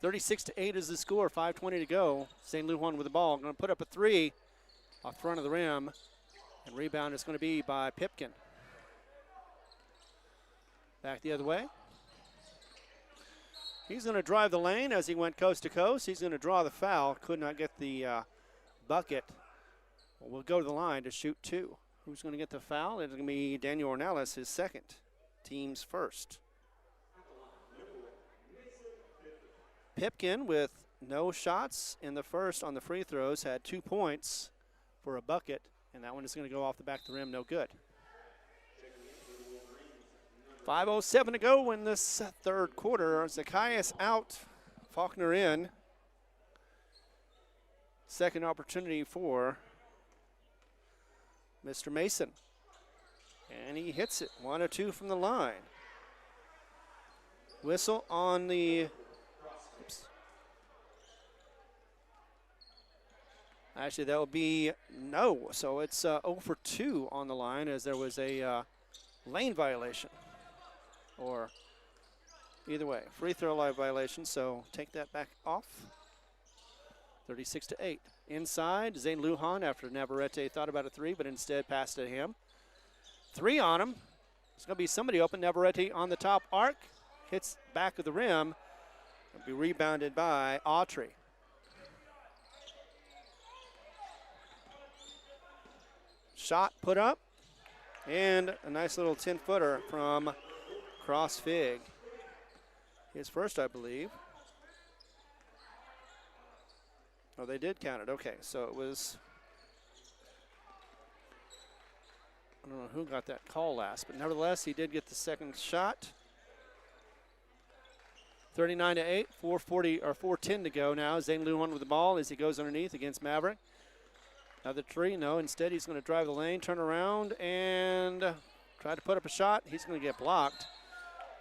36-8 is the score, 5:20 to go. St. Lujan with the ball, going to put up a 3 off front of the rim, and rebound is going to be by Pipkin. Back the other way. He's going to drive the lane as he went coast to coast. He's going to draw the foul. Could not get the bucket. Well, we'll go to the line to shoot 2. Who's going to get the foul? It's going to be Daniel Ornelas, his second, team's first. Pipkin, with no shots in the first on the free throws, had 2 points for a bucket, and that one is going to go off the back of the rim, no good. 5:07 to go in this third quarter. Zacchaeus out, Faulkner in. Second opportunity for Mr. Mason. And he hits it, 1 or 2 from the line. Whistle on the, actually that will be no, so it's 0 for 2 on the line as there was a lane violation. Or either way, free throw line violation, so take that back off. 36-8. Inside, Zane Lujan after Navarrete thought about a 3, but instead passed to him. 3 on him. It's going to be somebody open. Navarrete on the top arc. Hits back of the rim. It'll be rebounded by Autry. Shot put up. And a nice little 10-footer from Cross Fig. His first, I believe. Oh, they did count it. Okay, so it was, I don't know who got that call last, but nevertheless, he did get the second shot. 39-8, 4:10 to go now. Zane Lujan with the ball as he goes underneath against Maverick. Another 3, no, instead he's going to drive the lane, turn around, and try to put up a shot. He's going to get blocked.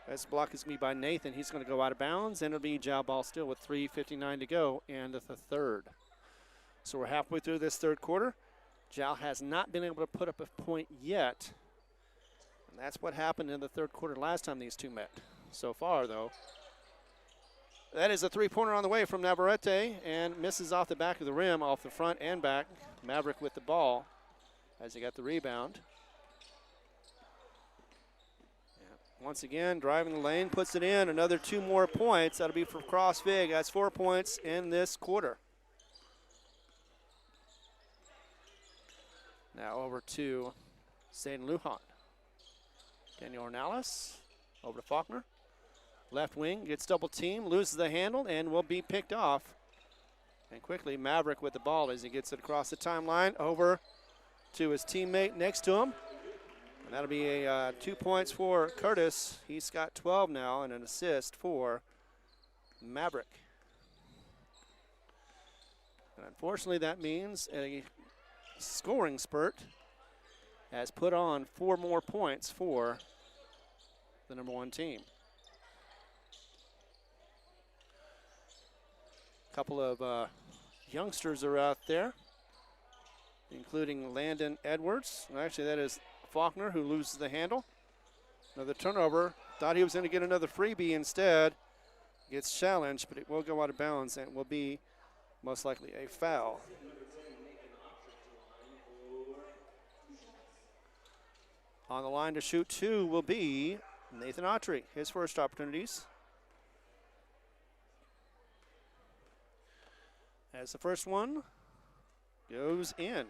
This block is going to be by Nathan. He's going to go out of bounds, and it'll be Jal ball still with 3:59 to go and the third. So we're halfway through this third quarter. Jal has not been able to put up a point yet. And that's what happened in the third quarter last time these two met. So far, though, that is a 3-pointer on the way from Navarrete and misses off the back of the rim, off the front and back. Maverick with the ball as he got the rebound. Once again, driving the lane, puts it in. Another 2 more points. That'll be for Cross Fig. That's 4 points in this quarter. Now over to St. Lujan. Daniel Ornelas Over to Faulkner. Left wing gets double team, loses the handle, and will be picked off. And quickly, Maverick with the ball as he gets it across the timeline over to his teammate next to him. And that'll be a 2 points for Curtis. He's got 12 now and an assist for Maverick. And unfortunately, that means a scoring spurt has put on 4 more points for the number 1 team. A couple of youngsters are out there, including Landon Edwards. Actually, that is Faulkner who loses the handle. Another turnover. Thought he was going to get another freebie instead. Gets challenged, but it will go out of bounds and will be most likely a foul. On the line to shoot 2 will be Nathan Autry, his first opportunities. As the first one goes in.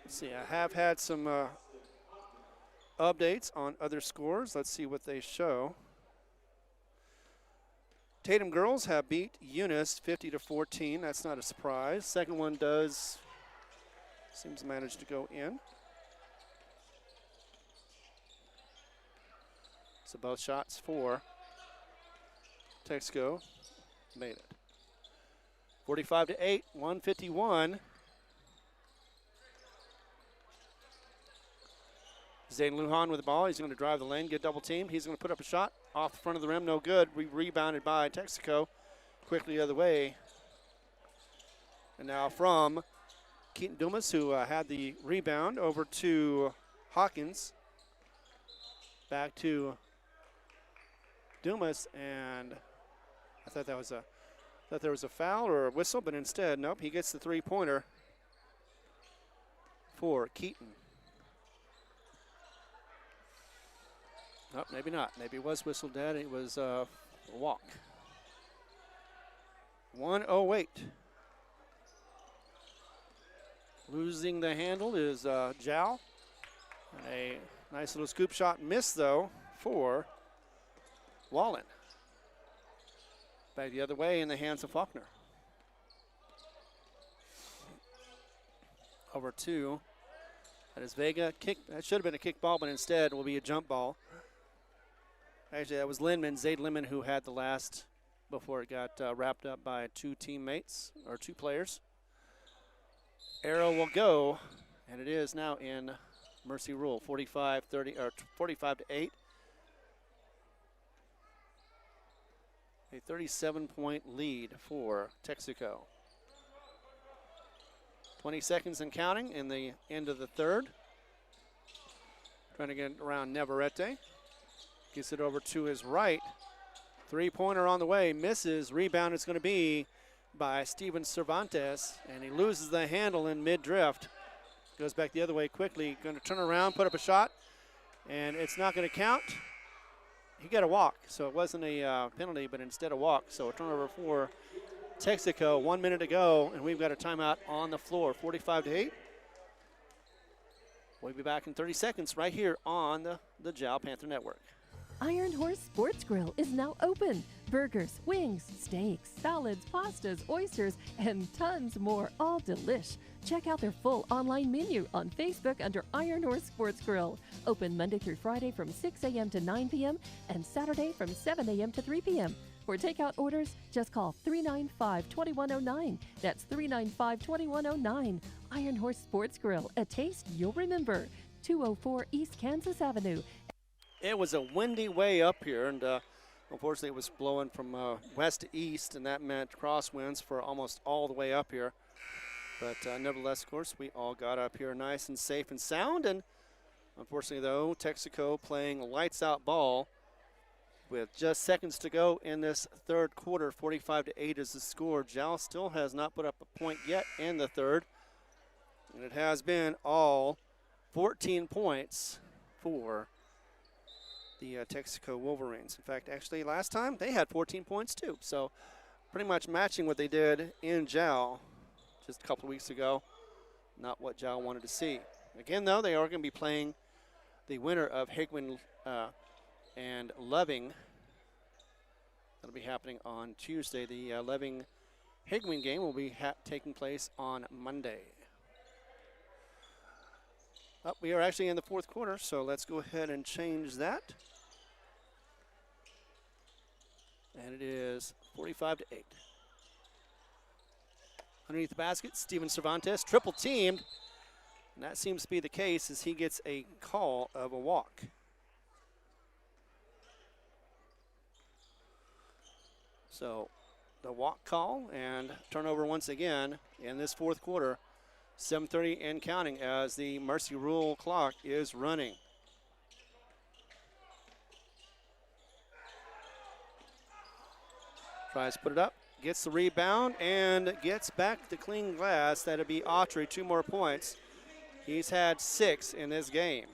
Let's see, I have had some updates on other scores. Let's see what they show. Tatum girls have beat Eunice 50-14. That's not a surprise. Second one seems to manage to go in. So both shots for Texico made it. 45-8, 151. Zayden Lujan with the ball. He's going to drive the lane, get double teamed. He's going to put up a shot off the front of the rim. No good. Rebounded by Texico. Quickly the other way. And now from Keaton Dumas, who had the rebound, over to Hawkins. Back to Dumas, and I thought there was a foul or a whistle, but instead, nope, he gets the three-pointer for Keaton. Nope, maybe not. Maybe it was whistled dead. It was a walk. 108. Losing the handle is Jal. And a nice little scoop shot missed, though, for Wallen. Back the other way in the hands of Faulkner. Over to, that is Vega. Kick, that should have been a kick ball, but instead will be a jump ball. Actually, that was Lindman, Zayd Lindman, who had the last before it got wrapped up by 2 teammates, or 2 players. Arrow will go, and it is now in Mercy Rule, 45-30, or 45-8. A 37-point lead for Texico. 20 seconds and counting in the end of the third. Trying to get around Navarrete. Gets it over to his right. Three-pointer on the way, misses. Rebound is going to be by Steven Cervantes, and he loses the handle in mid-drift. Goes back the other way quickly. Going to turn around, put up a shot, and it's not going to count. He got a walk, so it wasn't a penalty, but instead a walk. So a turnover for Texico. 1 minute to go, and we've got a timeout on the floor. 45-8. We'll be back in 30 seconds right here on the Jal Panther Network. Iron Horse Sports Grill is now open. Burgers, wings, steaks, salads, pastas, oysters, and tons more, all delish. Check out their full online menu on Facebook under Iron Horse Sports Grill. Open Monday through Friday from 6 a.m. to 9 p.m. and Saturday from 7 a.m. to 3 p.m. For takeout orders, just call 395-2109. That's 395-2109. Iron Horse Sports Grill, a taste you'll remember. 204 East Kansas Avenue. It was a windy way up here, and unfortunately it was blowing from west to east, and that meant crosswinds for almost all the way up here. But nevertheless, of course, we all got up here nice and safe and sound, and unfortunately, though, Texico playing lights-out ball with just seconds to go in this third quarter. 45-8 is the score. Jal still has not put up a point yet in the third, and it has been all 14 points for the Texico Wolverines. In fact, actually last time they had 14 points too. So pretty much matching what they did in Jal just a couple of weeks ago. Not what Jal wanted to see. Again, though, they are going to be playing the winner of Higman and Loving. That'll be happening on Tuesday. The Loving-Higman game will be taking place on Monday. We are actually in the fourth quarter, so let's go ahead and change that. And it is 45-8. Underneath the basket, Steven Cervantes, triple teamed. And that seems to be the case as he gets a call of a walk. So the walk call and turnover once again in this fourth quarter. 7:30 and counting as the Mercy Rule clock is running. Tries to put it up, gets the rebound, and gets back the clean glass. That'll be Autry, 2 more points. He's had 6 in this game.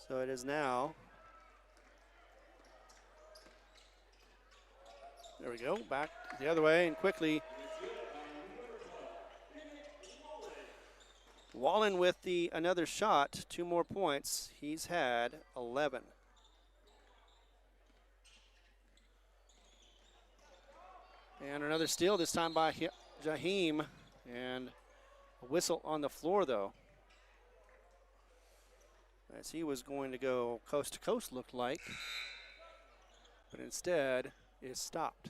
So it is now. There we go, back the other way and quickly. Wallen with another shot, 2 more points. He's had 11. And another steal, this time by Jaheim. And a whistle on the floor, though. As he was going to go coast to coast, looked like. But instead is stopped.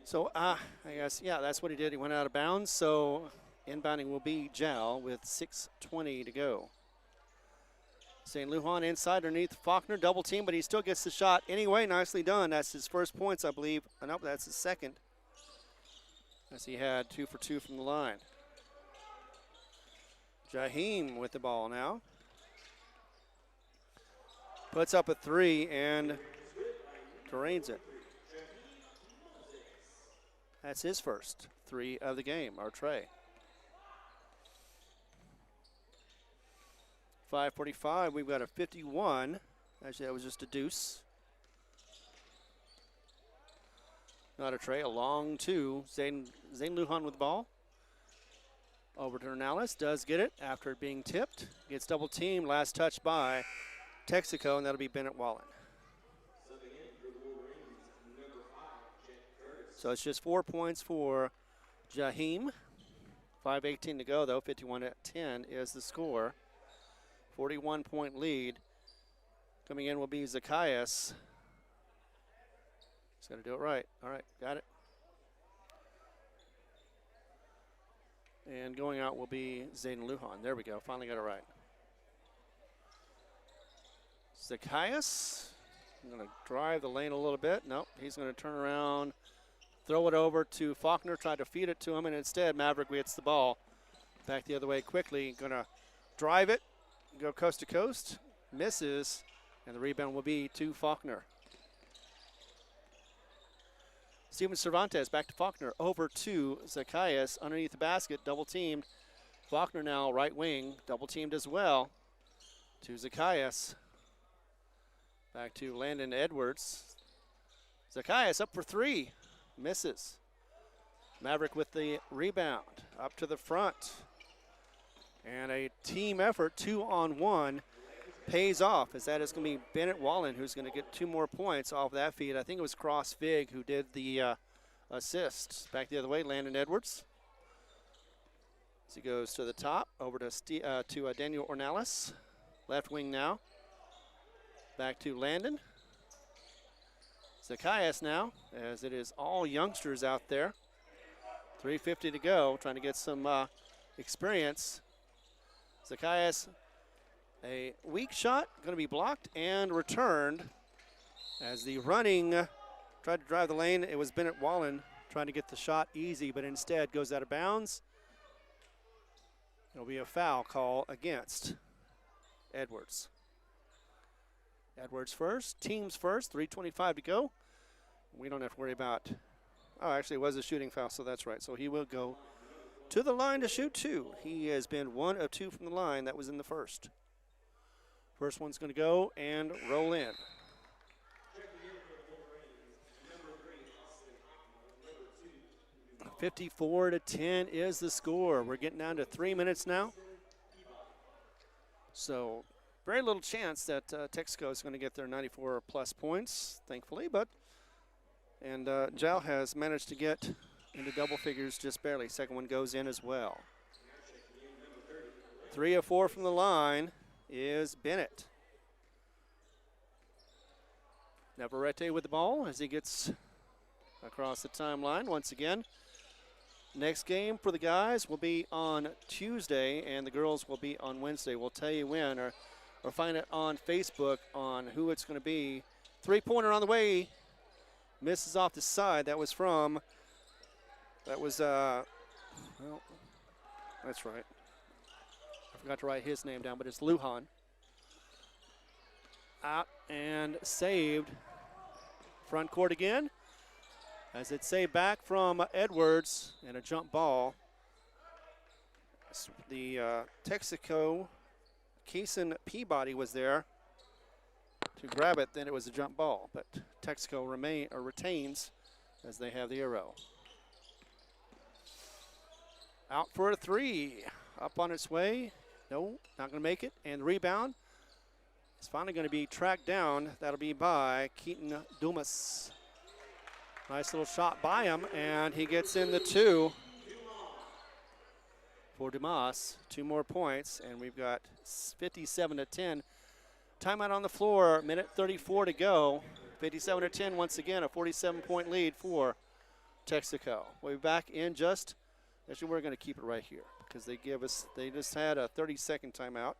So I guess, yeah, that's what he did. He went out of bounds. So inbounding will be Jal with 6:20 to go. St. Lujan inside underneath Faulkner, double team, but he still gets the shot anyway. Nicely done. That's his first points, I believe. Nope, that's his second. As he had 2 for 2 from the line. Jaheim with the ball now. Puts up a 3 and drains it. That's his first 3 of the game, our tray. 5:45, we've got a 51. Actually, that was just a deuce. Not a tray, a long 2. Zane Lujan with the ball. Over to Hernales, does get it after it being tipped. Gets double teamed, last touch by Texico, and that'll be Bennett Wallen. So it's just 4 points for Jaheim. 5:18 to go, though. 51-10 is the score. 41-point lead. Coming in will be Zacchaeus. He's got to do it right. All right, got it. And going out will be Zayden Lujan. There we go, finally got it right. Zacchaeus, I'm going to drive the lane a little bit. Nope, he's going to turn around, throw it over to Faulkner, try to feed it to him, and instead Maverick gets the ball back the other way quickly. Going to drive it, go coast to coast, misses, and the rebound will be to Faulkner. Steven Cervantes back to Faulkner, over to Zacchaeus, underneath the basket, double teamed. Faulkner now right wing, double teamed as well, to Zacchaeus. Back to Landon Edwards. Zacchaeus up for 3, misses. Maverick with the rebound, up to the front. And a team effort, 2-on-1, pays off, as that is going to be Bennett Wallen who's going to get 2 more points off that feed. I think it was Cross Fig who did the assist. Back the other way, Landon Edwards. As he goes to the top, over to Daniel Ornelas. Left wing now. Back to Landon. Zacchaeus now, as it is all youngsters out there. 3:50 to go, trying to get some experience. Zacchaeus, a weak shot, going to be blocked and returned. As the running tried to drive the lane, it was Bennett Wallen trying to get the shot easy, but instead goes out of bounds. It'll be a foul call against Edwards. Edwards first, teams first, 3:25 to go. We don't have to worry about, oh, actually it was a shooting foul, so that's right. So he will go to the line to shoot 2. He has been 1 of 2 from the line. That was in the first. First one's going to go and roll in. 54-10 is the score. We're getting down to 3 minutes now. So very little chance that Texico is going to get their 94-plus points, thankfully. And Jal has managed to get into double figures just barely. Second one goes in as well. 3 of 4 from the line is Bennett. Navarrete with the ball as he gets across the timeline once again. Next game for the guys will be on Tuesday, and the girls will be on Wednesday. We'll tell you when, or find it on Facebook on who it's going to be. Three-pointer on the way. Misses off the side. Well, that's right. I forgot to write his name down, but it's Lujan. Out and saved. Front court again. As it's saved back from Edwards and a jump ball. The Texico, Kaysen Peabody was there to grab it, then it was a jump ball. But Texico retains as they have the arrow. Out for a three. Up on its way. No, not going to make it. And the rebound is finally going to be tracked down. That'll be by Keaton Dumas. Nice little shot by him, and he gets in the two for Dumas. 2 more points, and we've got 57-10. Timeout on the floor, minute 34 to go. 57-10 once again, a 47-point lead for Texico. We'll be back in actually we're going to keep it right here because they just had a 30-second timeout.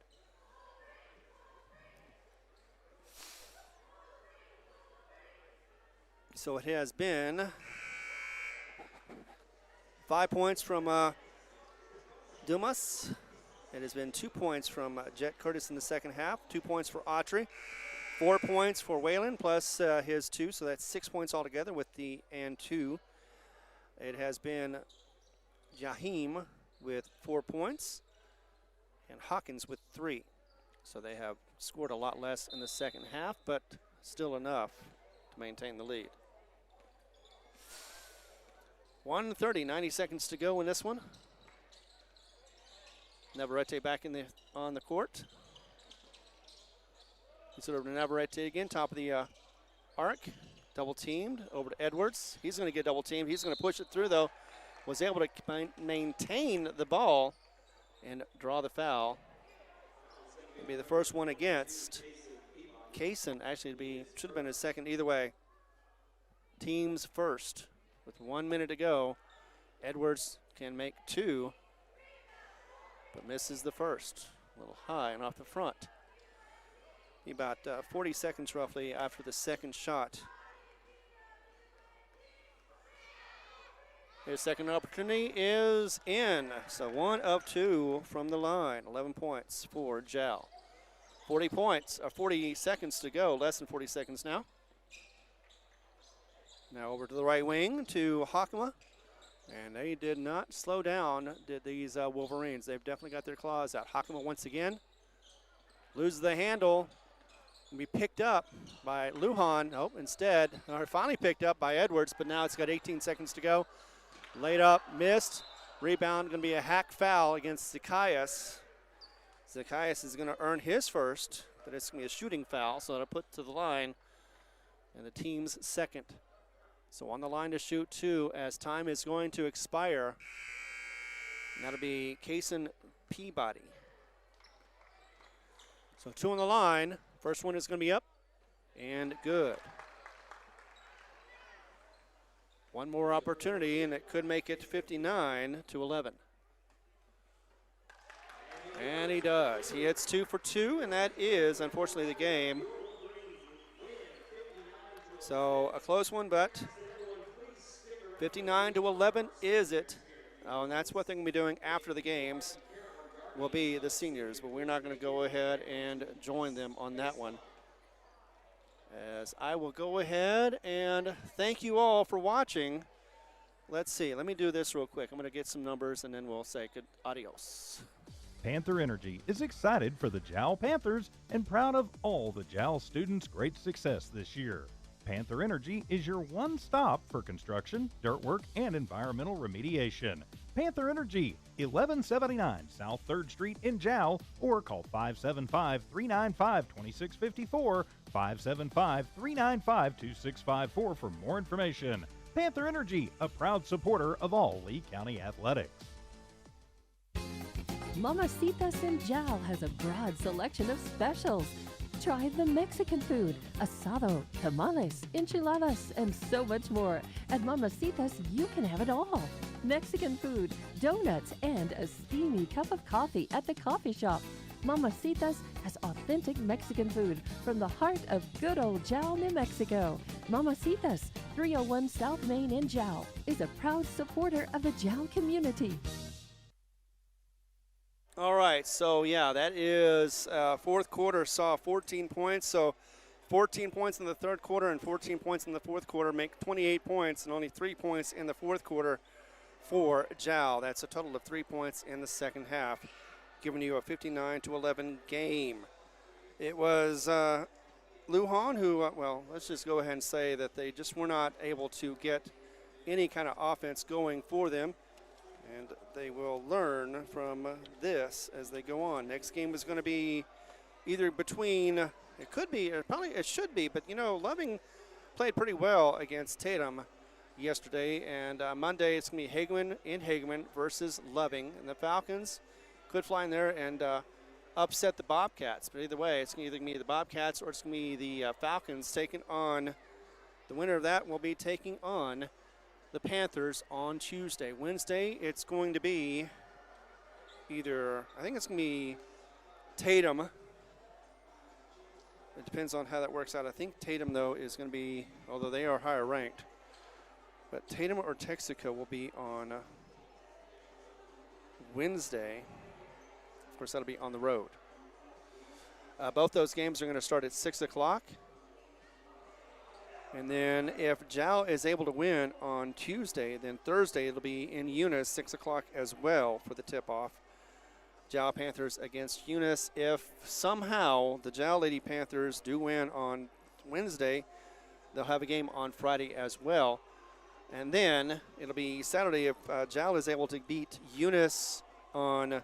So it has been 5 points from Dumas. It has been 2 points from Jet Curtis in the second half, 2 points for Autry, 4 points for Whalen plus his 2, so that's 6 points altogether with the and 2. It has been Jahim with 4 points and Hawkins with 3. So they have scored a lot less in the second half, but still enough to maintain the lead. 1:30, 90 seconds to go in this one. Navarrete back on the court. It's over to Navarrete again, top of the arc. Double teamed over to Edwards. He's going to get double teamed. He's going to push it through, though. Was able to maintain the ball and draw the foul. It'll be the first one against Kaysen. Actually, should have been his second either way. Team's first. With 1 minute to go, Edwards can make 2, but misses the first. A little high and off the front. About 40 seconds roughly after the second shot. His second opportunity is in. So 1 of 2 from the line. 11 points for Jal. 40 seconds to go, less than 40 seconds now. Now over to the right wing to Hakama. And they did not slow down, did these Wolverines. They've definitely got their claws out. Hakama once again loses the handle. Will be picked up by Lujan. Oh, instead, finally picked up by Edwards, but now it's got 18 seconds to go. Laid up, missed. Rebound going to be a hack foul against Zacchaeus. Zacchaeus is going to earn his first, but it's going to be a shooting foul, so it'll put to the line. And the team's second. So on the line to shoot 2 as time is going to expire. And that'll be Kaysen Peabody. So 2 on the line. First one is going to be up and good. One more opportunity, and it could make it 59-11. And he does. He hits 2 for 2, and that is, unfortunately, the game. So a close one, but 59-11 is it. Oh, and that's what they're going to be doing after the games will be the seniors, but we're not going to go ahead and join them on that one. As I will go ahead and thank you all for watching. Let's see. Let me do this real quick. I'm going to get some numbers, and then we'll say good adios. Panther Energy is excited for the Jal Panthers and proud of all the Jal students' great success this year. Panther Energy is your one stop for construction, dirt work, and environmental remediation. Panther Energy, 1179 South 3rd Street in Jal, or call 575-395-2654, 575-395-2654 for more information. Panther Energy, a proud supporter of all Lee County athletics. Mamacitas in Jal has a broad selection of specials. Try the Mexican food, asado, tamales, enchiladas, and so much more. At Mamacitas, you can have it all. Mexican food, donuts, and a steamy cup of coffee at the coffee shop. Mamacitas has authentic Mexican food from the heart of good old Jal, New Mexico. Mamacitas, 301 South Main in Jal, is a proud supporter of the Jal community. All right, so yeah, that is fourth quarter saw 14 points. So 14 points in the third quarter and 14 points in the fourth quarter make 28 points, and only 3 points in the fourth quarter for Jal. That's a total of 3 points in the second half, giving you a 59-11 game. It was Lujan who, well, let's just go ahead and say that they just were not able to get any kind of offense going for them. And they will learn from this as they go on. Next game is going to be either between, it could be, or probably it should be, but you know, Loving played pretty well against Tatum yesterday. And Monday it's going to be Hageman in Hageman versus Loving. And the Falcons could fly in there and upset the Bobcats. But either way, it's going to either be the Bobcats or it's going to be the Falcons taking on, the winner of that will be taking on the Panthers on Tuesday. Wednesday, it's going to be either, I think it's going to be Tatum. It depends on how that works out. I think Tatum, though, is going to be, although they are higher ranked, but Tatum or Texico will be on Wednesday. Of course, that'll be on the road. Both those games are going to start at 6 o'clock. And then if Jal is able to win on Tuesday, then Thursday it'll be in Eunice, 6 o'clock as well for the tip-off. Jal Panthers against Eunice. If somehow the Jal Lady Panthers do win on Wednesday, they'll have a game on Friday as well. And then it'll be Saturday if Jal is able to beat Eunice on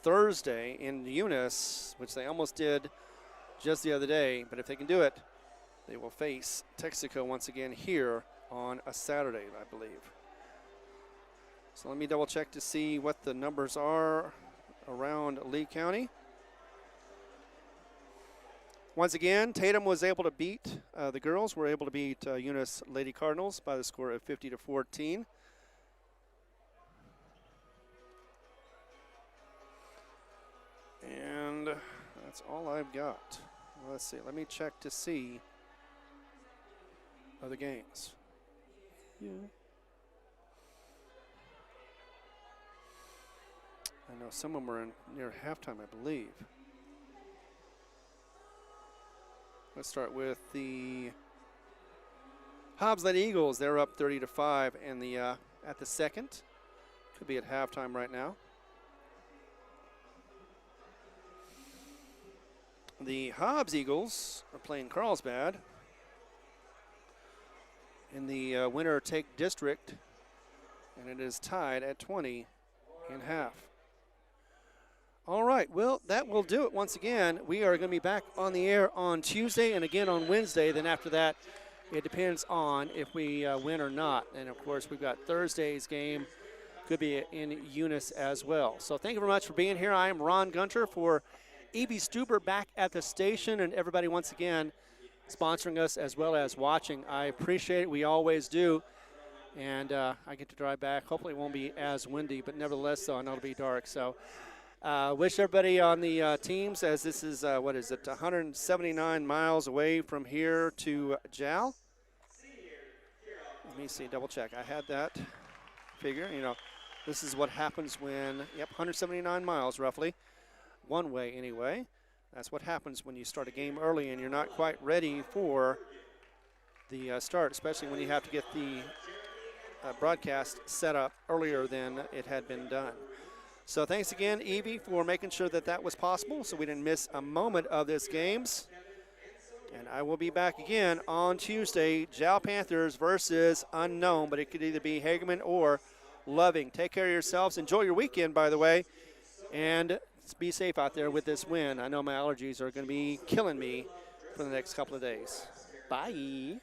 Thursday in Eunice, which they almost did just the other day. But if they can do it, they will face Texico once again here on a Saturday, I believe. So let me double check to see what the numbers are around Lee County. Once again, Tatum was able to beat, the girls were able to beat Eunice Lady Cardinals by the score of 50-14. And that's all I've got. Let's see, let me check to see other games. Yeah. I know some of them are in near halftime, I believe. Let's start with the Hobbs Lady Eagles. They're up 30-5 in the at the second. Could be at halftime right now. The Hobbs Eagles are playing Carlsbad in the winner take district, and it is tied at 20 in half. All right, well, that will do it once again. We are going to be back on the air on Tuesday and again on Wednesday. Then after that, it depends on if we win or not. And, of course, we've got Thursday's game. Could be in Eunice as well. So thank you very much for being here. I am Ron Gunter for E.B. Stuber back at the station, and everybody once again sponsoring us as well as watching. I appreciate it. We always do. And I get to drive back. Hopefully it won't be as windy, but nevertheless, though, I know it'll be dark. So wish everybody on the teams, as this is, 179 miles away from here to Jal. Let me see, double check. I had that figure. You know, this is what happens when, 179 miles roughly. One way anyway. That's what happens when you start a game early and you're not quite ready for the start, especially when you have to get the broadcast set up earlier than it had been done. So thanks again, Evie, for making sure that that was possible so we didn't miss a moment of this games. And I will be back again on Tuesday, Jal Panthers versus unknown, but it could either be Hagerman or Loving. Take care of yourselves. Enjoy your weekend, by the way, and be safe out there with this win. I know my allergies are going to be killing me for the next couple of days. Bye.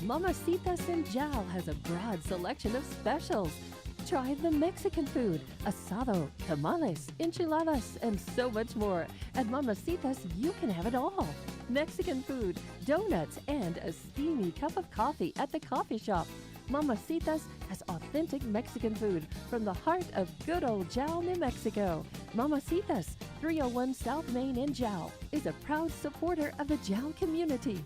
Mamacitas in Jal has a broad selection of specials. Try the Mexican food, asado, tamales, enchiladas, and so much more. At Mamacitas, you can have it all. Mexican food, donuts, and a steamy cup of coffee at the coffee shop. Mamacitas has authentic Mexican food from the heart of good old Jal, New Mexico. Mamacitas, 301 South Main in Jal, is a proud supporter of the Jal community.